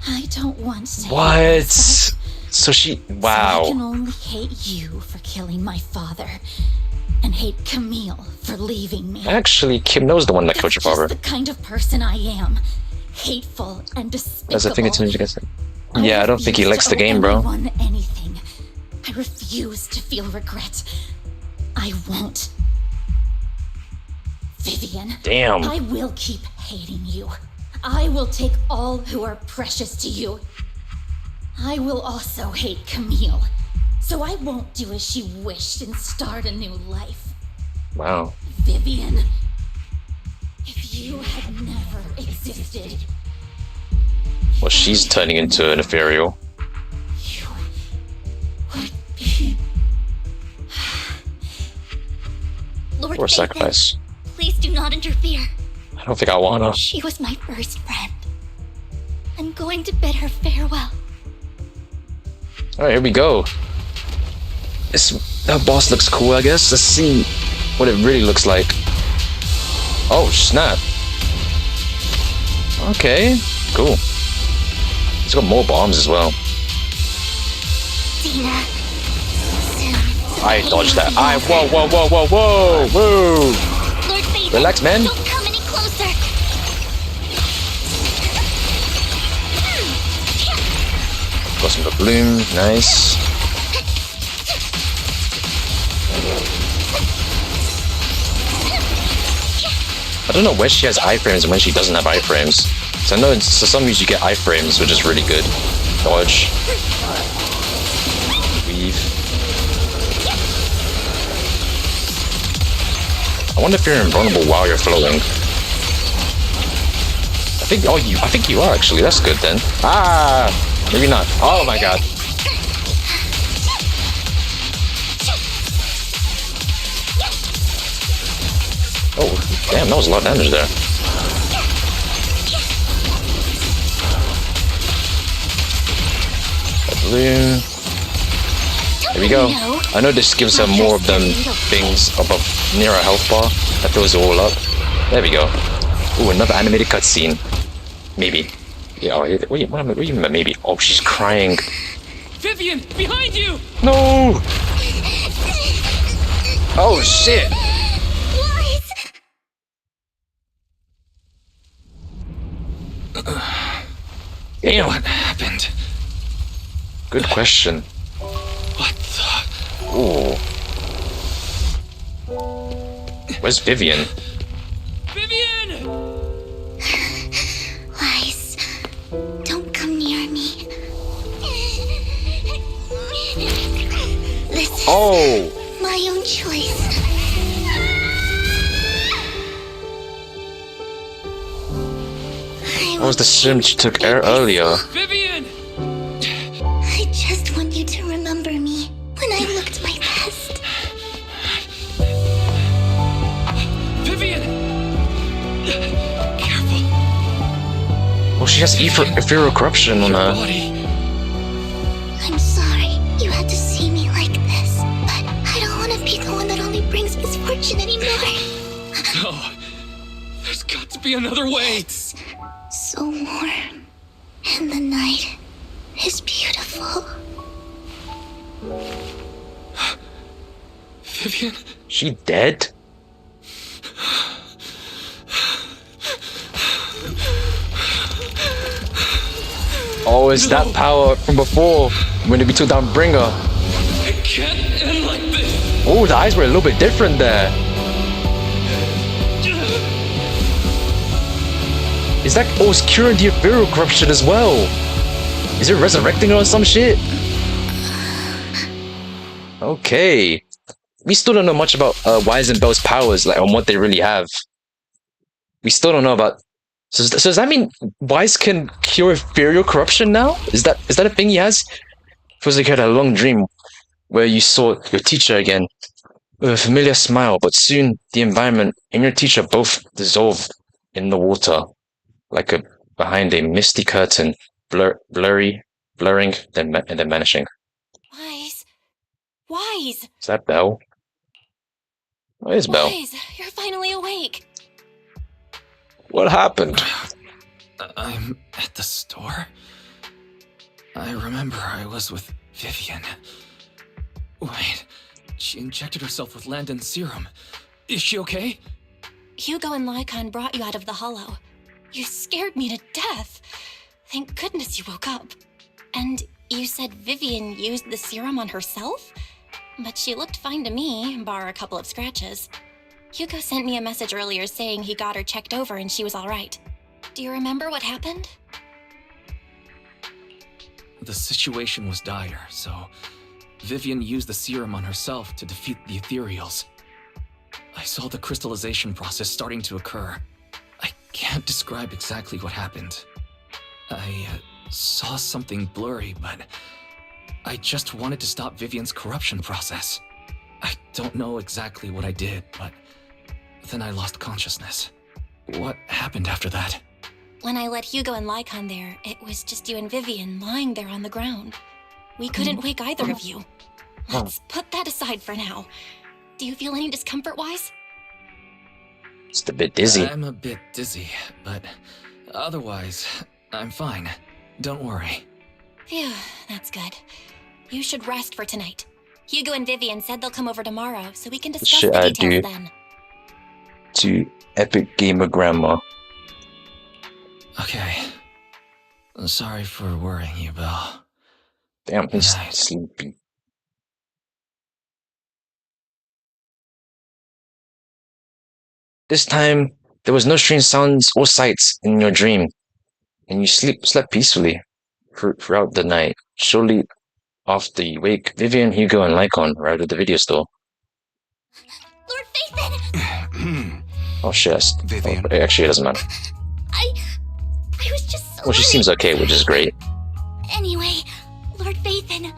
I don't want to. What? So she. Wow. So I can only hate you for killing my father, and hate Camille for leaving me. Actually, Kim knows the one that killed your father. That's the kind of person I am. Hateful and despicable. That's the thing it's against him. Yeah, I don't think he likes the game, bro. Anything. I refuse to feel regret. I won't. Vivian. Damn. I will keep hating you. I will take all who are precious to you. I will also hate Camille. So I won't do as she wished and start a new life. Wow. Vivian, if you had never existed. Well, she's turning into an ethereal. You would be. Lord Or Phaethon, sacrifice. please do not interfere. I don't think I wanna. She was my first friend. I'm going to bid her farewell. Alright, here we go. That boss looks cool, I guess. Let's see what it really looks like. Oh, snap. Okay, cool. It's got more bombs as well. Dina. I dodged that. Whoa, whoa, whoa, whoa, whoa, whoa. Lord Phaethon, Relax, man. Don't come any closer. Got some of the bloom. Nice. I don't know when she has iframes and when she doesn't have iframes. So I know so some use you get iframes, which is really good. Dodge. Weave. I wonder if you're invulnerable while you're floating. I think you are actually. That's good then. Ah, maybe not. Oh my god. Oh, damn, that was a lot of damage there. A balloon. There we go. I know this gives her more of them things above near her health bar. That fills it all up. There we go. Ooh, another animated cutscene. Maybe. Yeah, what do you mean maybe? Oh, she's crying. Vivian, behind you! No! Oh shit! Damn. What happened? Good question. What the? Ooh. Where's Vivian? Vivian! Lies. Don't come near me. This is my own choice. What was the sim she took earlier? Vivian! I just want you to remember me when I looked my best. Vivian! Careful. Oh, she has ethereal corruption on her. I'm sorry you had to see me like this, but I don't want to be the one that only brings misfortune anymore. No. There's got to be another way. It's so warm, and the night is beautiful. Vivian? She dead? Oh, it's that power from before when we took down Bringer. It can't end like this. Oh, the eyes were a little bit different there. Is that it's curing the ethereal corruption as well? Is it resurrecting her or some shit? Okay. We still don't know much about Wise and Bell's powers, like on what they really have. We still don't know about. So does that mean Wise can cure ethereal corruption now? Is that a thing he has? Feels like you had a long dream where you saw your teacher again with a familiar smile, but soon the environment and your teacher both dissolve in the water, like behind a misty curtain, blurring, and then vanishing. Wise! Is that Bell? Where's Bell? Wise, you're finally awake. What happened? I'm at the store. I remember I was with Vivian. Wait, she injected herself with Landon's serum. Is she okay? Hugo and Lycon brought you out of the hollow. You scared me to death. Thank goodness you woke up. And you said Vivian used the serum on herself? But she looked fine to me, bar a couple of scratches. Hugo sent me a message earlier saying he got her checked over and she was alright. Do you remember what happened? The situation was dire, so Vivian used the serum on herself to defeat the ethereals. I saw the crystallization process starting to occur. I can't describe exactly what happened. I saw something blurry, but I just wanted to stop Vivian's corruption process. I don't know exactly what I did, but then I lost consciousness. What happened after that? When I let Hugo and Lycon there, it was just you and Vivian lying there on the ground. We couldn't wake either of you. Let's put that aside for now. Do you feel any discomfort, Wise? Just a bit dizzy. I'm a bit dizzy, but otherwise, I'm fine. Don't worry. Phew, that's good. You should rest for tonight. Hugo and Vivian said they'll come over tomorrow, so we can discuss the details then. To Epic Gamer Grandma. Okay. Sorry for worrying you, Belle. Damn, he's sleepy. This time, there was no strange sounds or sights in your dream, and you slept peacefully throughout the night. Shortly after you wake, Vivian, Hugo, and Lycon arrived at the video store. Lord Phaethon! Oh shit, Vivian. Oh, actually, it doesn't matter. I was just so Well, she seems okay, which is great. Anyway, Lord Phaethon,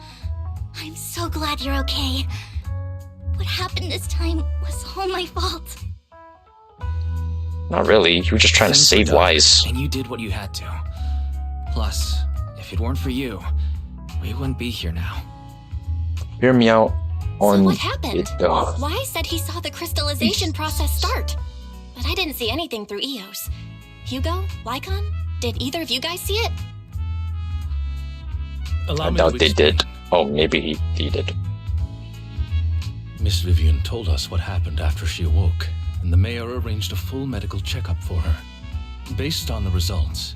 I'm so glad you're okay. What happened this time was all my fault. Not really. You were just trying to save lives. And you did what you had to. Plus, if it weren't for you, we wouldn't be here now. Hear me out on... So what happened? Why said he saw the crystallization process start, but I didn't see anything through EOS. Hugo? Lycon? Did either of you guys see it? I doubt they did. Oh, maybe he did. Miss Vivian told us what happened after she awoke, and the mayor arranged a full medical checkup for her. Based on the results,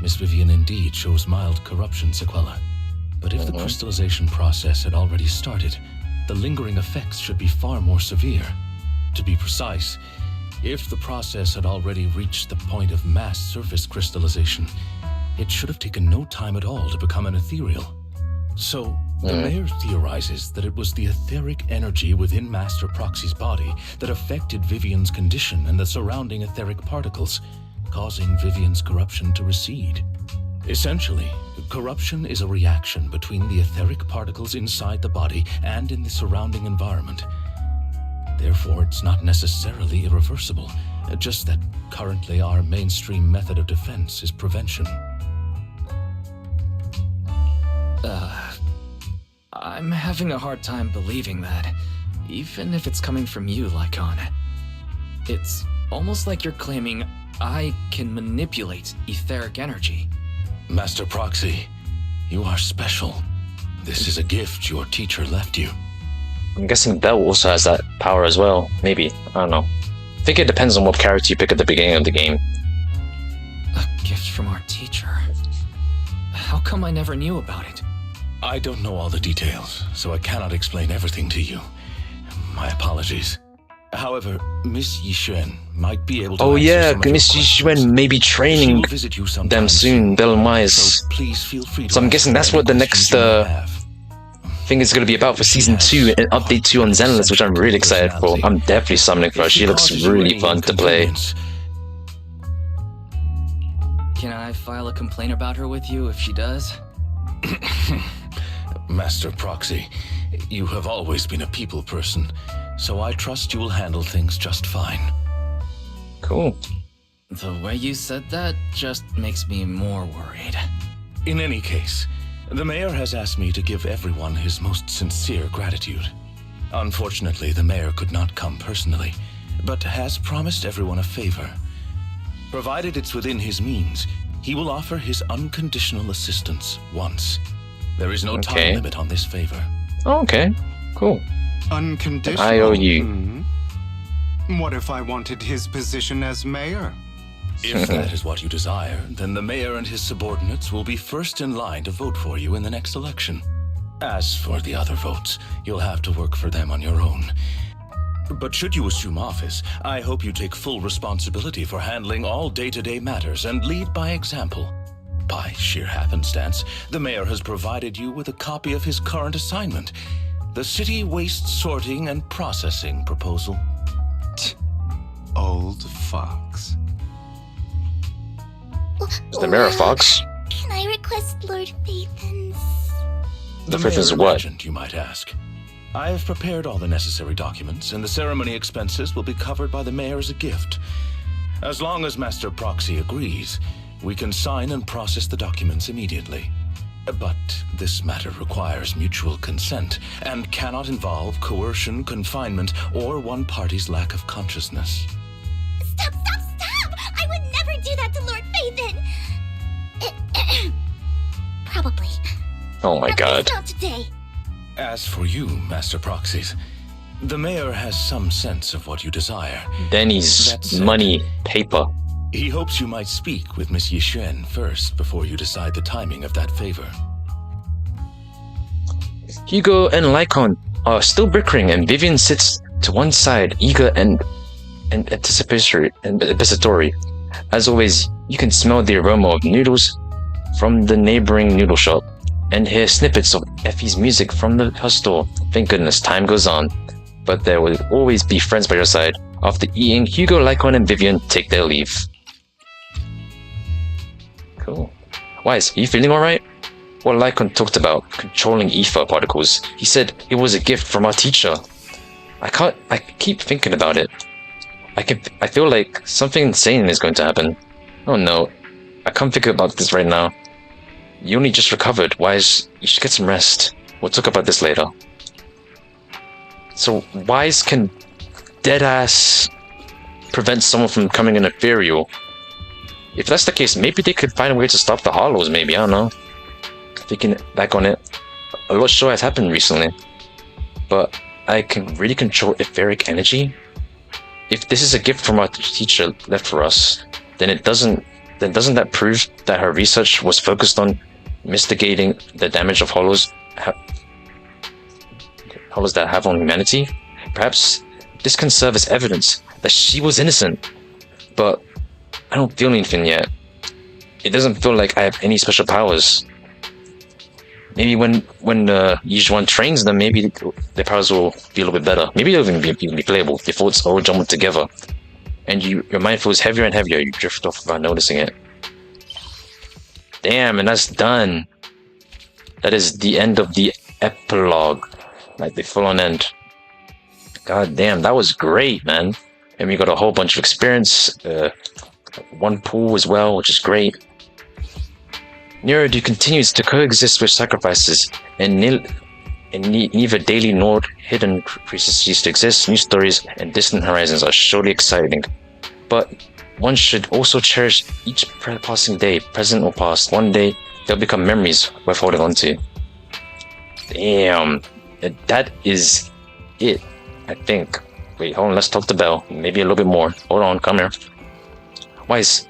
Miss Vivian indeed shows mild corruption sequelae. But if the crystallization process had already started, the lingering effects should be far more severe. To be precise, if the process had already reached the point of mass surface crystallization, it should have taken no time at all to become an ethereal. So, the mayor theorizes that it was the etheric energy within Master Proxy's body that affected Vivian's condition and the surrounding etheric particles, causing Vivian's corruption to recede. Essentially, corruption is a reaction between the etheric particles inside the body and in the surrounding environment. Therefore, it's not necessarily irreversible, just that currently our mainstream method of defense is prevention. I'm having a hard time believing that, even if it's coming from you, Lycon. It's almost like you're claiming I can manipulate etheric energy. Master Proxy, you are special. This is a gift your teacher left you. I'm guessing Bell also has that power as well. Maybe. I don't know. I think it depends on what character you pick at the beginning of the game. A gift from our teacher? How come I never knew about it? I don't know all the details, so I cannot explain everything to you. My apologies. However, Miss Yixuan might be able to Oh answer yeah, some of your Miss Yixuan may be training them soon, Bell and Myers. So please feel free to So I'm guessing that's what the next thing is going to be about for Season 2 and Update 2 on Zenless, which I'm really excited for. I'm definitely summoning for her. She looks really fun to play. Can I file a complaint about her with you if she does? Master Proxy, you have always been a people person, so I trust you will handle things just fine. Cool. The way you said that just makes me more worried. In any case, the mayor has asked me to give everyone his most sincere gratitude. Unfortunately, the mayor could not come personally, but has promised everyone a favor. Provided it's within his means, he will offer his unconditional assistance once. There is no time limit on this favor. Okay, cool. Unconditional? I owe you. What if I wanted his position as mayor? If that is what you desire, then the mayor and his subordinates will be first in line to vote for you in the next election. As for the other votes, you'll have to work for them on your own. But should you assume office, I hope you take full responsibility for handling all day-to-day matters and lead by example. By sheer happenstance, the mayor has provided you with a copy of his current assignment, the City Waste Sorting and Processing proposal. Old fox. Is the mayor a fox? Can I request Lord Phaethan's? The fifth is what? Regent, you might ask. I have prepared all the necessary documents, and the ceremony expenses will be covered by the mayor as a gift. As long as Master Proxy agrees, we can sign and process the documents immediately. But this matter requires mutual consent and cannot involve coercion, confinement, or one party's lack of consciousness. Stop! I would never do that to Lord Phaethan! Probably. Oh my god. Not today. As for you, Master Proxies, the mayor has some sense of what you desire. Denny's money, paper. He hopes you might speak with Miss Yixuan first before you decide the timing of that favor. Hugo and Lycon are still bickering, and Vivian sits to one side, eager and anticipatory. As always, you can smell the aroma of noodles from the neighboring noodle shop and hear snippets of Effie's music from her store. Thank goodness, time goes on. But there will always be friends by your side. After eating, Hugo, Lycon, and Vivian take their leave. Cool. Wise, are you feeling alright? Well, Lycon talked about controlling ether particles. He said it was a gift from our teacher. I keep thinking about it. I feel like something insane is going to happen. Oh no, I can't think about this right now. You only just recovered. You should get some rest. We'll talk about this later. So Wise can deadass prevent someone from becoming an ethereal. If that's the case, maybe they could find a way to stop the Hollows, maybe, I don't know. Thinking back on it, a lot sure has happened recently. But I can really control etheric energy? If this is a gift from our teacher left for us, then doesn't that prove that her research was focused on mitigating the damage of Hollows that have on humanity? Perhaps this can serve as evidence that she was innocent. But I don't feel anything yet. It doesn't feel like I have any special powers. Maybe when Yijuan trains them, maybe their powers will be a little bit better. Maybe they'll even be playable. Your thoughts all jumbled together. And your mind feels heavier and heavier. You drift off without noticing it. Damn, and that's done. That is the end of the epilogue. Like the full-on end. God damn, that was great, man. And we got a whole bunch of experience. One pool as well, which is great. Neredu continues to coexist with sacrifices, and neither daily nor hidden creatures cease to exist. New stories and distant horizons are surely exciting. But one should also cherish each passing day, present or past. One day, they'll become memories worth holding on to. Damn. That is it, I think. Wait, hold on, let's talk to Belle. Maybe a little bit more. Hold on, come here. Wise,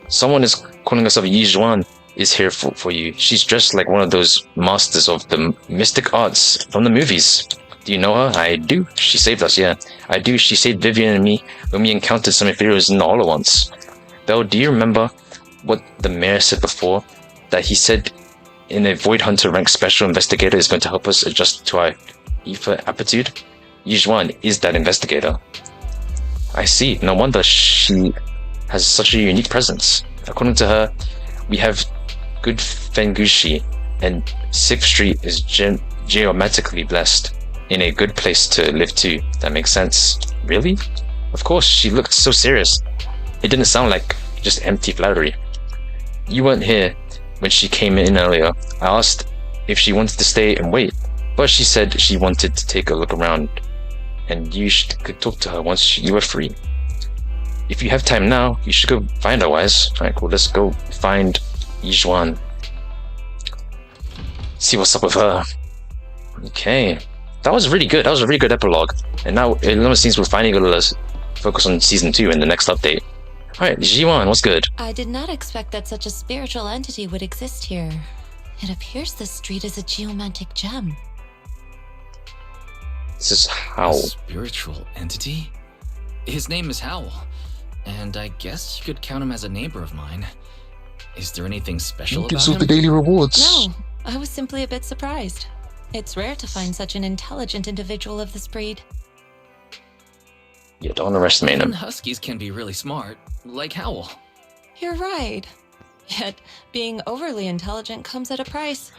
someone is calling herself Yijuan is here for you. She's dressed like one of those masters of the mystic arts from the movies. Do you know her? I do. She saved us, yeah. I do. She saved Vivian and me when we encountered some ethereals in the Hollow once. Belle, do you remember what the mayor said before? That he said in a Void Hunter rank special investigator is going to help us adjust to our ether aptitude? Yijuan is that investigator. I see. No wonder she has such a unique presence. According to her, we have good Fengushi, and 6th Street is geometrically blessed. In a good place to live too. That makes sense. Really? Of course, she looked so serious. It didn't sound like just empty flattery. You weren't here when she came in earlier. I asked if she wanted to stay and wait, but she said she wanted to take a look around, and you could talk to her once you were free. If you have time now, you should go find her, Wise. Alright, cool, let's go find Yijuan. See what's up with her. Okay. That was really good. That was a really good epilogue. And now it seems we're finally going to focus on season 2 in the next update. Alright, Yijuan, what's good? I did not expect that such a spiritual entity would exist here. It appears this street is a geomantic gem. This is Howl. A spiritual entity? His name is Howl, and I guess you could count him as a neighbor of mine. Is there anything special about him? The daily rewards. No, I was simply a bit surprised. It's rare to find such an intelligent individual of this breed. Yeah, don't underestimate him. Huskies can be really smart, like Howl. You're right. Yet, being overly intelligent comes at a price.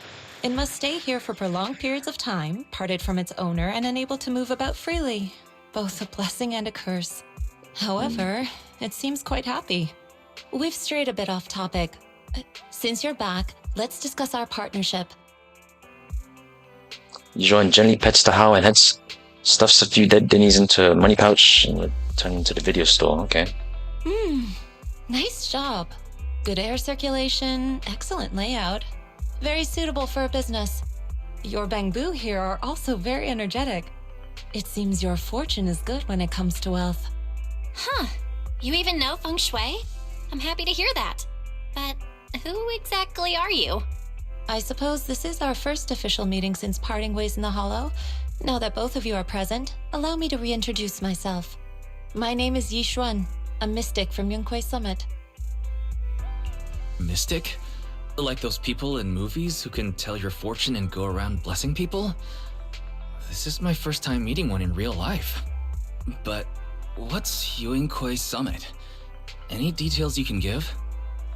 It must stay here for prolonged periods of time, parted from its owner and unable to move about freely. Both a blessing and a curse. However, it seems quite happy. We've strayed a bit off topic. Since you're back, let's discuss our partnership. Yijuan gently pets the Howl and stuffs a few dead Denny's into a money pouch and returns to the video store. Okay. Nice job. Good air circulation, excellent layout. Very suitable for a business. Your bamboo here are also very energetic. It seems your fortune is good when it comes to wealth. Huh. You even know feng shui? I'm happy to hear that. But who exactly are you? I suppose this is our first official meeting since parting ways in the Hollow. Now that both of you are present, allow me to reintroduce myself. My name is Yijuan, a mystic from Yunquei Summit. Mystic? Like those people in movies who can tell your fortune and go around blessing people? This is my first time meeting one in real life. But what's Yunquei Summit? Any details you can give?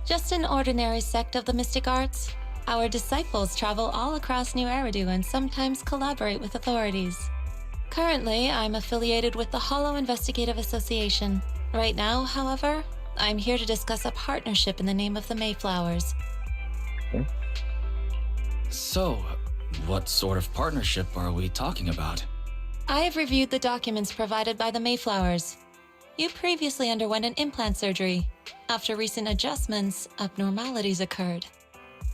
Just an ordinary sect of the mystic arts. Our disciples travel all across New Eridu and sometimes collaborate with authorities. Currently, I'm affiliated with the Hollow Investigative Association. Right now, however, I'm here to discuss a partnership in the name of the Mayflowers. So, what sort of partnership are we talking about? I have reviewed the documents provided by the Mayflowers. You previously underwent an implant surgery. After recent adjustments, abnormalities occurred.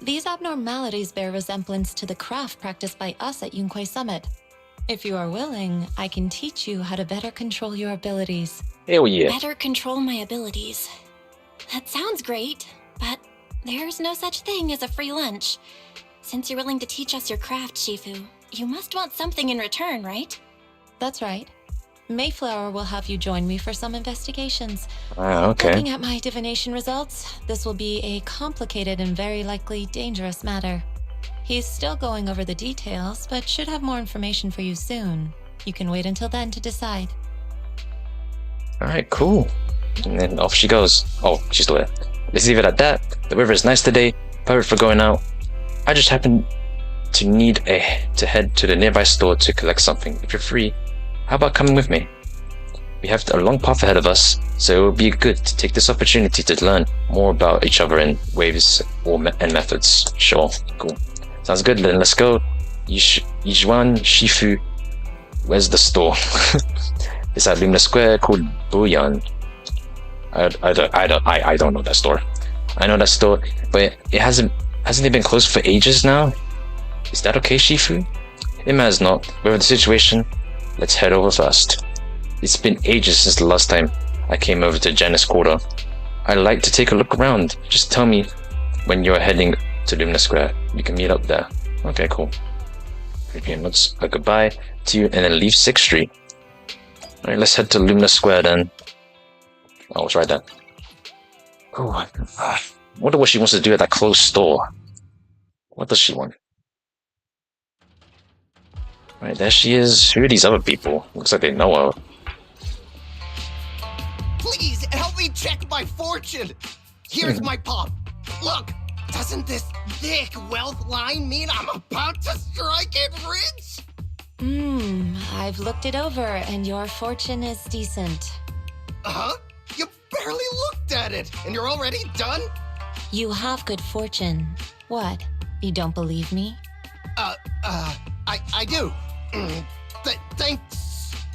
These abnormalities bear resemblance to the craft practiced by us at Yunquai Summit. If you are willing, I can teach you how to better control your abilities. Hell yeah. Better control my abilities. That sounds great, but there's no such thing as a free lunch. Since you're willing to teach us your craft, Shifu, you must want something in return, right? That's right. Mayflower will have you join me for some investigations. Okay. Looking at my divination results, this will be a complicated and very likely dangerous matter. He's still going over the details, but should have more information for you soon. You can wait until then to decide. Alright, cool. And then off she goes. Oh, she's still there. Let's leave it at that. The weather is nice today, perfect for going out. I just happen to need to head to the nearby store to collect something. If you're free, how about coming with me? We have a long path ahead of us, so it would be good to take this opportunity to learn more about each other in ways and methods. Sure, cool. Sounds good, then let's go. Yijuan Shifu. Where's the store? It's at Luminous Square called Buyan. I don't know that store. I know that store, but it hasn't it been closed for ages now? Is that okay, Shifu? It matters not. Whatever the situation, let's head over first. It's been ages since the last time I came over to Janus Quarter. I'd like to take a look around. Just tell me when you're heading to Luminous Square. We can meet up there. Okay, cool. 3 p.m. Let's a goodbye to you and then leave 6th Street. Alright, let's head to Luminous Square then. Oh, it's right there. Oh, I wonder what she wants to do at that closed store. What does she want? Right, there she is. Who are these other people? Looks like they know her. Please help me check my fortune. Here's my pop. Look, doesn't this thick wealth line mean I'm about to strike it rich? I've looked it over and your fortune is decent. Huh? You barely looked at it and you're already done? You have good fortune. What? You don't believe me? I do.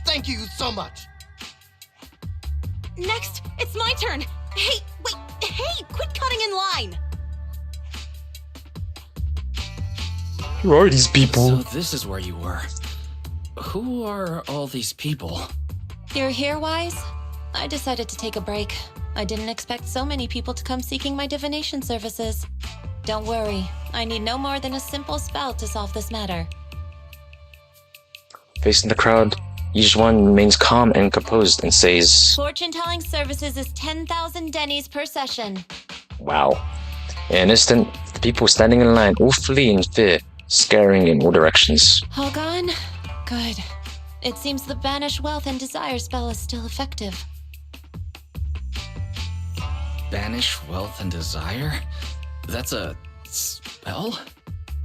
Thank you so much. Next, it's my turn. Hey, wait, hey, quit cutting in line. Who are these people? So this is where you were. Who are all these people? You're here, Wise? I decided to take a break. I didn't expect so many people to come seeking my divination services. Don't worry, I need no more than a simple spell to solve this matter. Facing the crowd, Yijuan remains calm and composed and says, Fortune-telling services is 10,000 dennies per session. Wow. In an instant, the people standing in line all flee in fear, scaring in all directions. All gone? Good. It seems the Banish Wealth and Desire spell is still effective. Banish Wealth and Desire? That's a spell?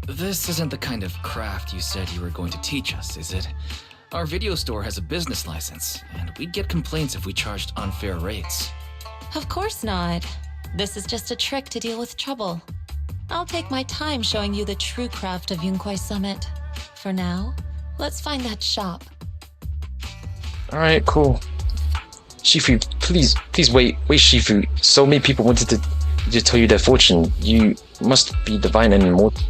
This isn't the kind of craft you said you were going to teach us, is it? Our video store has a business license, and we'd get complaints if we charged unfair rates. Of course not. This is just a trick to deal with trouble. I'll take my time showing you the true craft of Yunquai Summit. For now, let's find that shop. Alright, cool. Shifu, please wait, Shifu. So many people wanted to tell you their fortune. You must be divine and immortal,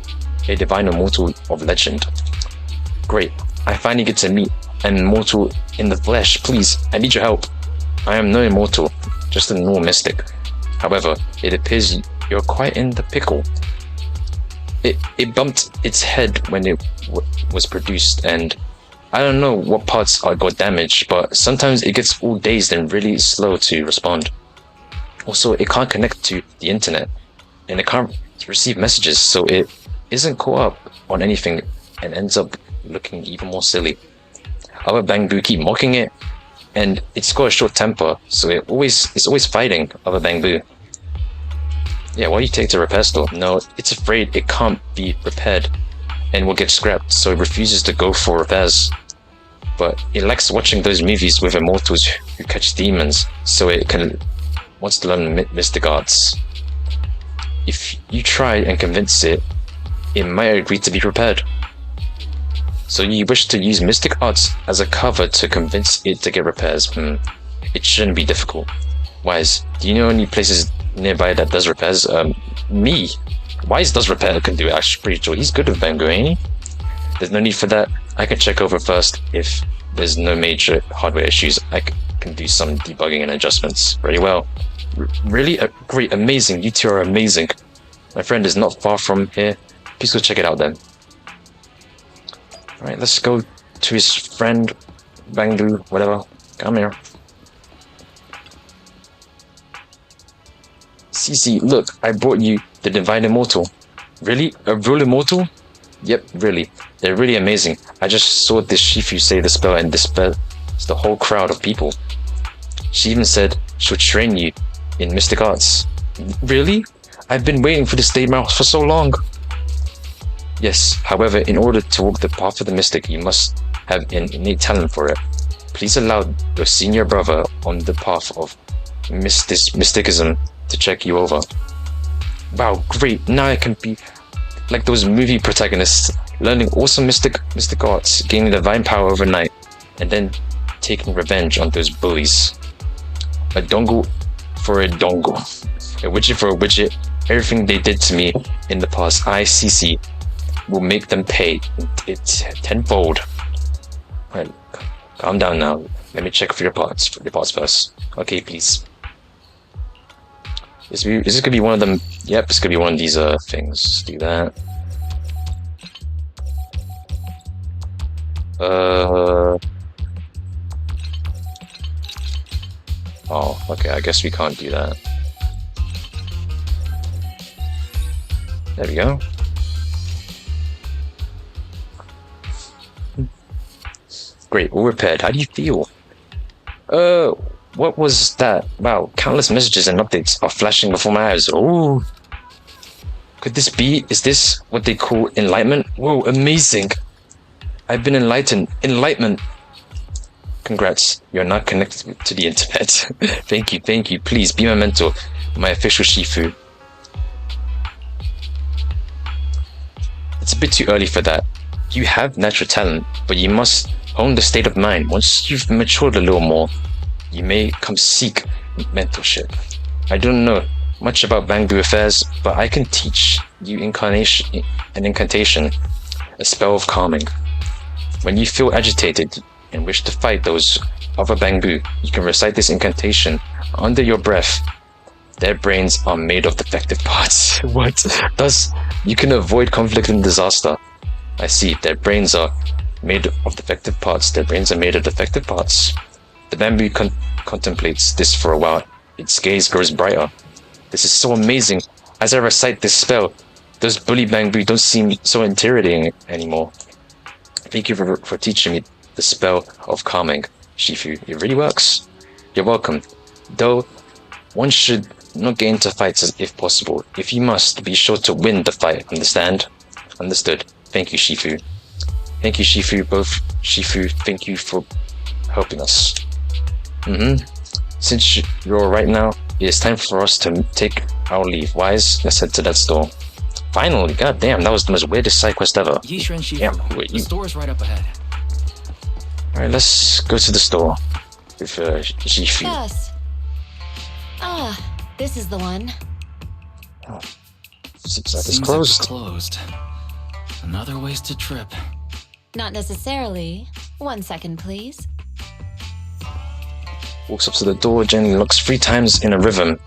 a divine immortal of legend. Great, I finally get to meet an immortal in the flesh. Please, I need your help. I am no immortal, just a normal mystic. However, it appears you're quite in the pickle. It bumped its head when it was produced, and I don't know what parts got damaged, but sometimes it gets all dazed and really slow to respond. Also, it can't connect to the internet, and it can't receive messages, so it isn't caught up on anything and ends up looking even more silly. Other Bangbu keep mocking it, and it's got a short temper, so it's always fighting other Bangbu. Yeah, why do you take it to repair store? No, it's afraid it can't be repaired and will get scrapped, so it refuses to go for repairs. but it likes watching those movies with immortals who catch demons, so it wants to learn mystic arts. If you try and convince it, it might agree to be prepared. So you wish to use mystic arts as a cover to convince it to get repairs? It shouldn't be difficult. Wise, do you know any places nearby that does repairs? Me. Wise does repair, can do it, actually pretty sure. He's good with Bangu, ain't he? There's no need for that. I can check over first. If there's no major hardware issues, I can do some debugging and adjustments. Very well. Really? Great, amazing. You two are amazing. My friend is not far from here. Please go check it out then. Alright, let's go to his friend, Bangu, whatever. Come here. Cece, look, I brought you the Divine Immortal. Really? A real immortal? Yep, really. They're really amazing. I just saw this Shifu say the spell and dispels the whole crowd of people. She even said she'll train you in mystic arts. Really? I've been waiting for this day for so long. Yes, however, in order to walk the path of the mystic, you must have an innate talent for it. Please allow your senior brother on the path of mysticism to check you over. Wow, great. Now I can be like those movie protagonists, learning awesome mystic arts, gaining divine power overnight, and then taking revenge on those bullies. A dongle for a dongle. A widget for a widget. Everything they did to me in the past, I, CC, will make them pay it tenfold. Alright, calm down now. Let me check for your parts first. Okay, please. Is this gonna be one of them? Yep, it's gonna be one of these things. Do that. Oh, okay, I guess we can't do that. There we go. Great, all repaired. How do you feel? What was that? Wow, countless messages and updates are flashing before my eyes. Oh, could this be? Is this what they call enlightenment? Whoa, amazing! I've been enlightened. Enlightenment. Congrats, you're now connected to the internet. Thank you. Please be my mentor, my official Shifu. It's a bit too early for that. You have natural talent, but you must hone the state of mind. Once you've matured a little more, you may come seek mentorship. I don't know much about Bangu affairs, but I can teach you an incantation, a spell of calming. When you feel agitated and wish to fight those other Bangu, you can recite this incantation under your breath. Their brains are made of defective parts. What? Thus, you can avoid conflict and disaster. I see, their brains are made of defective parts. The bamboo contemplates this for a while. Its gaze grows brighter. This is so amazing. As I recite this spell, those bully bamboo don't seem so intimidating anymore. Thank you for teaching me the spell of calming, Shifu. It really works. You're welcome. Though, one should not get into fights if possible. If you must, be sure to win the fight. Understand? Understood. Thank you, Shifu. Thank you, Shifu. Both Shifu, thank you for helping us. Since you're right now, it is time for us to take our leave. Wise, let's head to that store. Finally, goddamn, that was the most weirdest side quest ever. Yishun Shifu, the store is right up ahead. Alright, let's go to the store with Shifu. Yes. This is the one. Oh, seems like it's closed. Closed. Another wasted trip. Not necessarily. 1 second, please. Walks up to the door, gently knocks 3 times in a rhythm,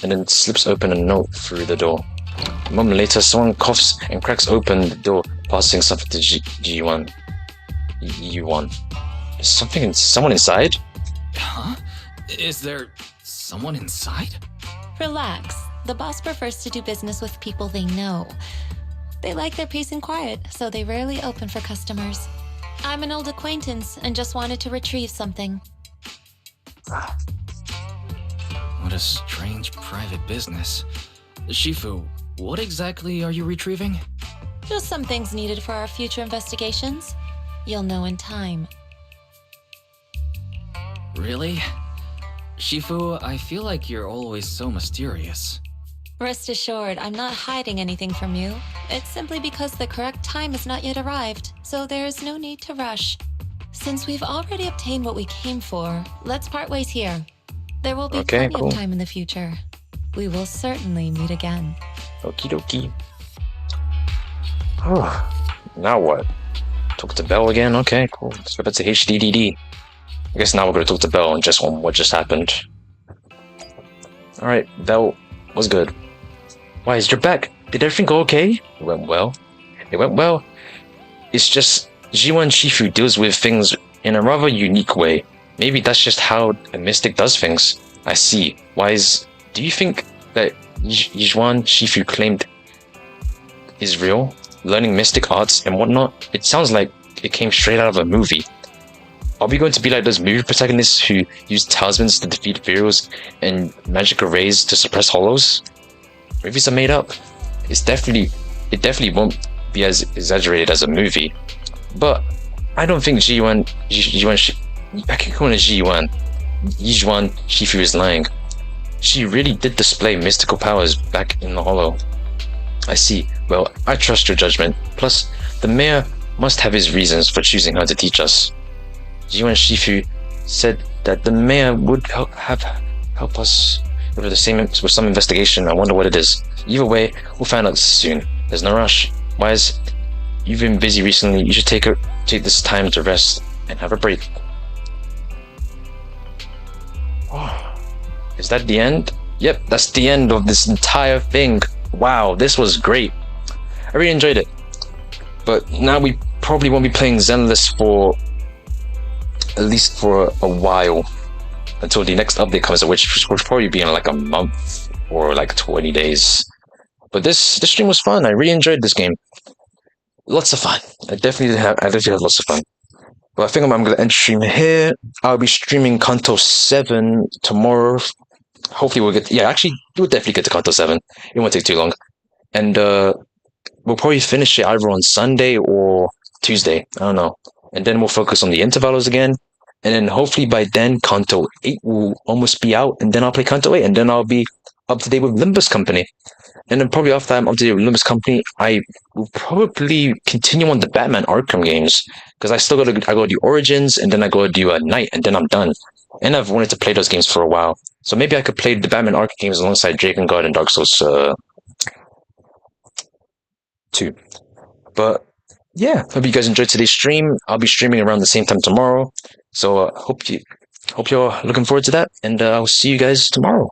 and then slips open a note through the door. A moment later, someone coughs and cracks open the door, passing something to G1. U1. Is someone inside? Huh? Is there someone inside? Relax. The boss prefers to do business with people they know. They like their peace and quiet, so they rarely open for customers. I'm an old acquaintance and just wanted to retrieve something. What a strange private business. Shifu, what exactly are you retrieving? Just some things needed for our future investigations. You'll know in time. Really? Shifu, I feel like you're always so mysterious. Rest assured, I'm not hiding anything from you. It's simply because the correct time has not yet arrived, so there is no need to rush. Since we've already obtained what we came for, let's part ways here. There will be plenty of time in the future. We will certainly meet again. Okie dokie. Oh, now what? Talk to Belle again? Okay, cool. Let's go back to HDDD. I guess now we're gonna talk to Belle and just on what just happened. Alright, Belle, what's good? Why, is your back? Did everything go okay? It went well. It went well. It's just G1 Shifu deals with things in a rather unique way. Maybe that's just how a mystic does things. I see. Do you think that G1 Shifu claimed is real? Learning mystic arts and whatnot? It sounds like it came straight out of a movie. Are we going to be like those movie protagonists who use talismans to defeat Virals and magic arrays to suppress hollows? Movies are made up. It definitely won't be as exaggerated as a movie. But I don't think Yijuan Shifu is lying. She really did display mystical powers back in the hollow. I see. Well, I trust your judgment. Plus, the mayor must have his reasons for choosing her to teach us. Yijuan Shifu said that the mayor would help us with some investigation. I wonder what it is. Either way, we'll find out soon. There's no rush. Wise, you've been busy recently. You should take this time to rest and have a break. Oh, is that the end? Yep, that's the end of this entire thing. Wow, this was great. I really enjoyed it. But now we probably won't be playing ZENLESS for at least for a while, until the next update comes out, which will probably be in like a month or like 20 days. But this stream was fun. I really enjoyed this game. Lots of fun. I definitely had lots of fun. But I think I'm going to end stream here. I'll be streaming Kanto 7 tomorrow. Hopefully we'll we'll definitely get to Kanto 7. It won't take too long. And we'll probably finish it either on Sunday or Tuesday. I don't know. And then we'll focus on the intervalos again. And then hopefully by then, Kanto 8 will almost be out. And then I'll play Kanto 8. And then I'll be up to date with Limbus Company. And then probably after I'm up to date with Limbus Company, I will probably continue on the Batman Arkham games. Because I go do Origins, and then I go do Night, and then I'm done. And I've wanted to play those games for a while. So maybe I could play the Batman Arkham games alongside Drakengard and Dark Souls 2. But yeah, hope you guys enjoyed today's stream. I'll be streaming around the same time tomorrow. So hope you're looking forward to that. And I'll see you guys tomorrow.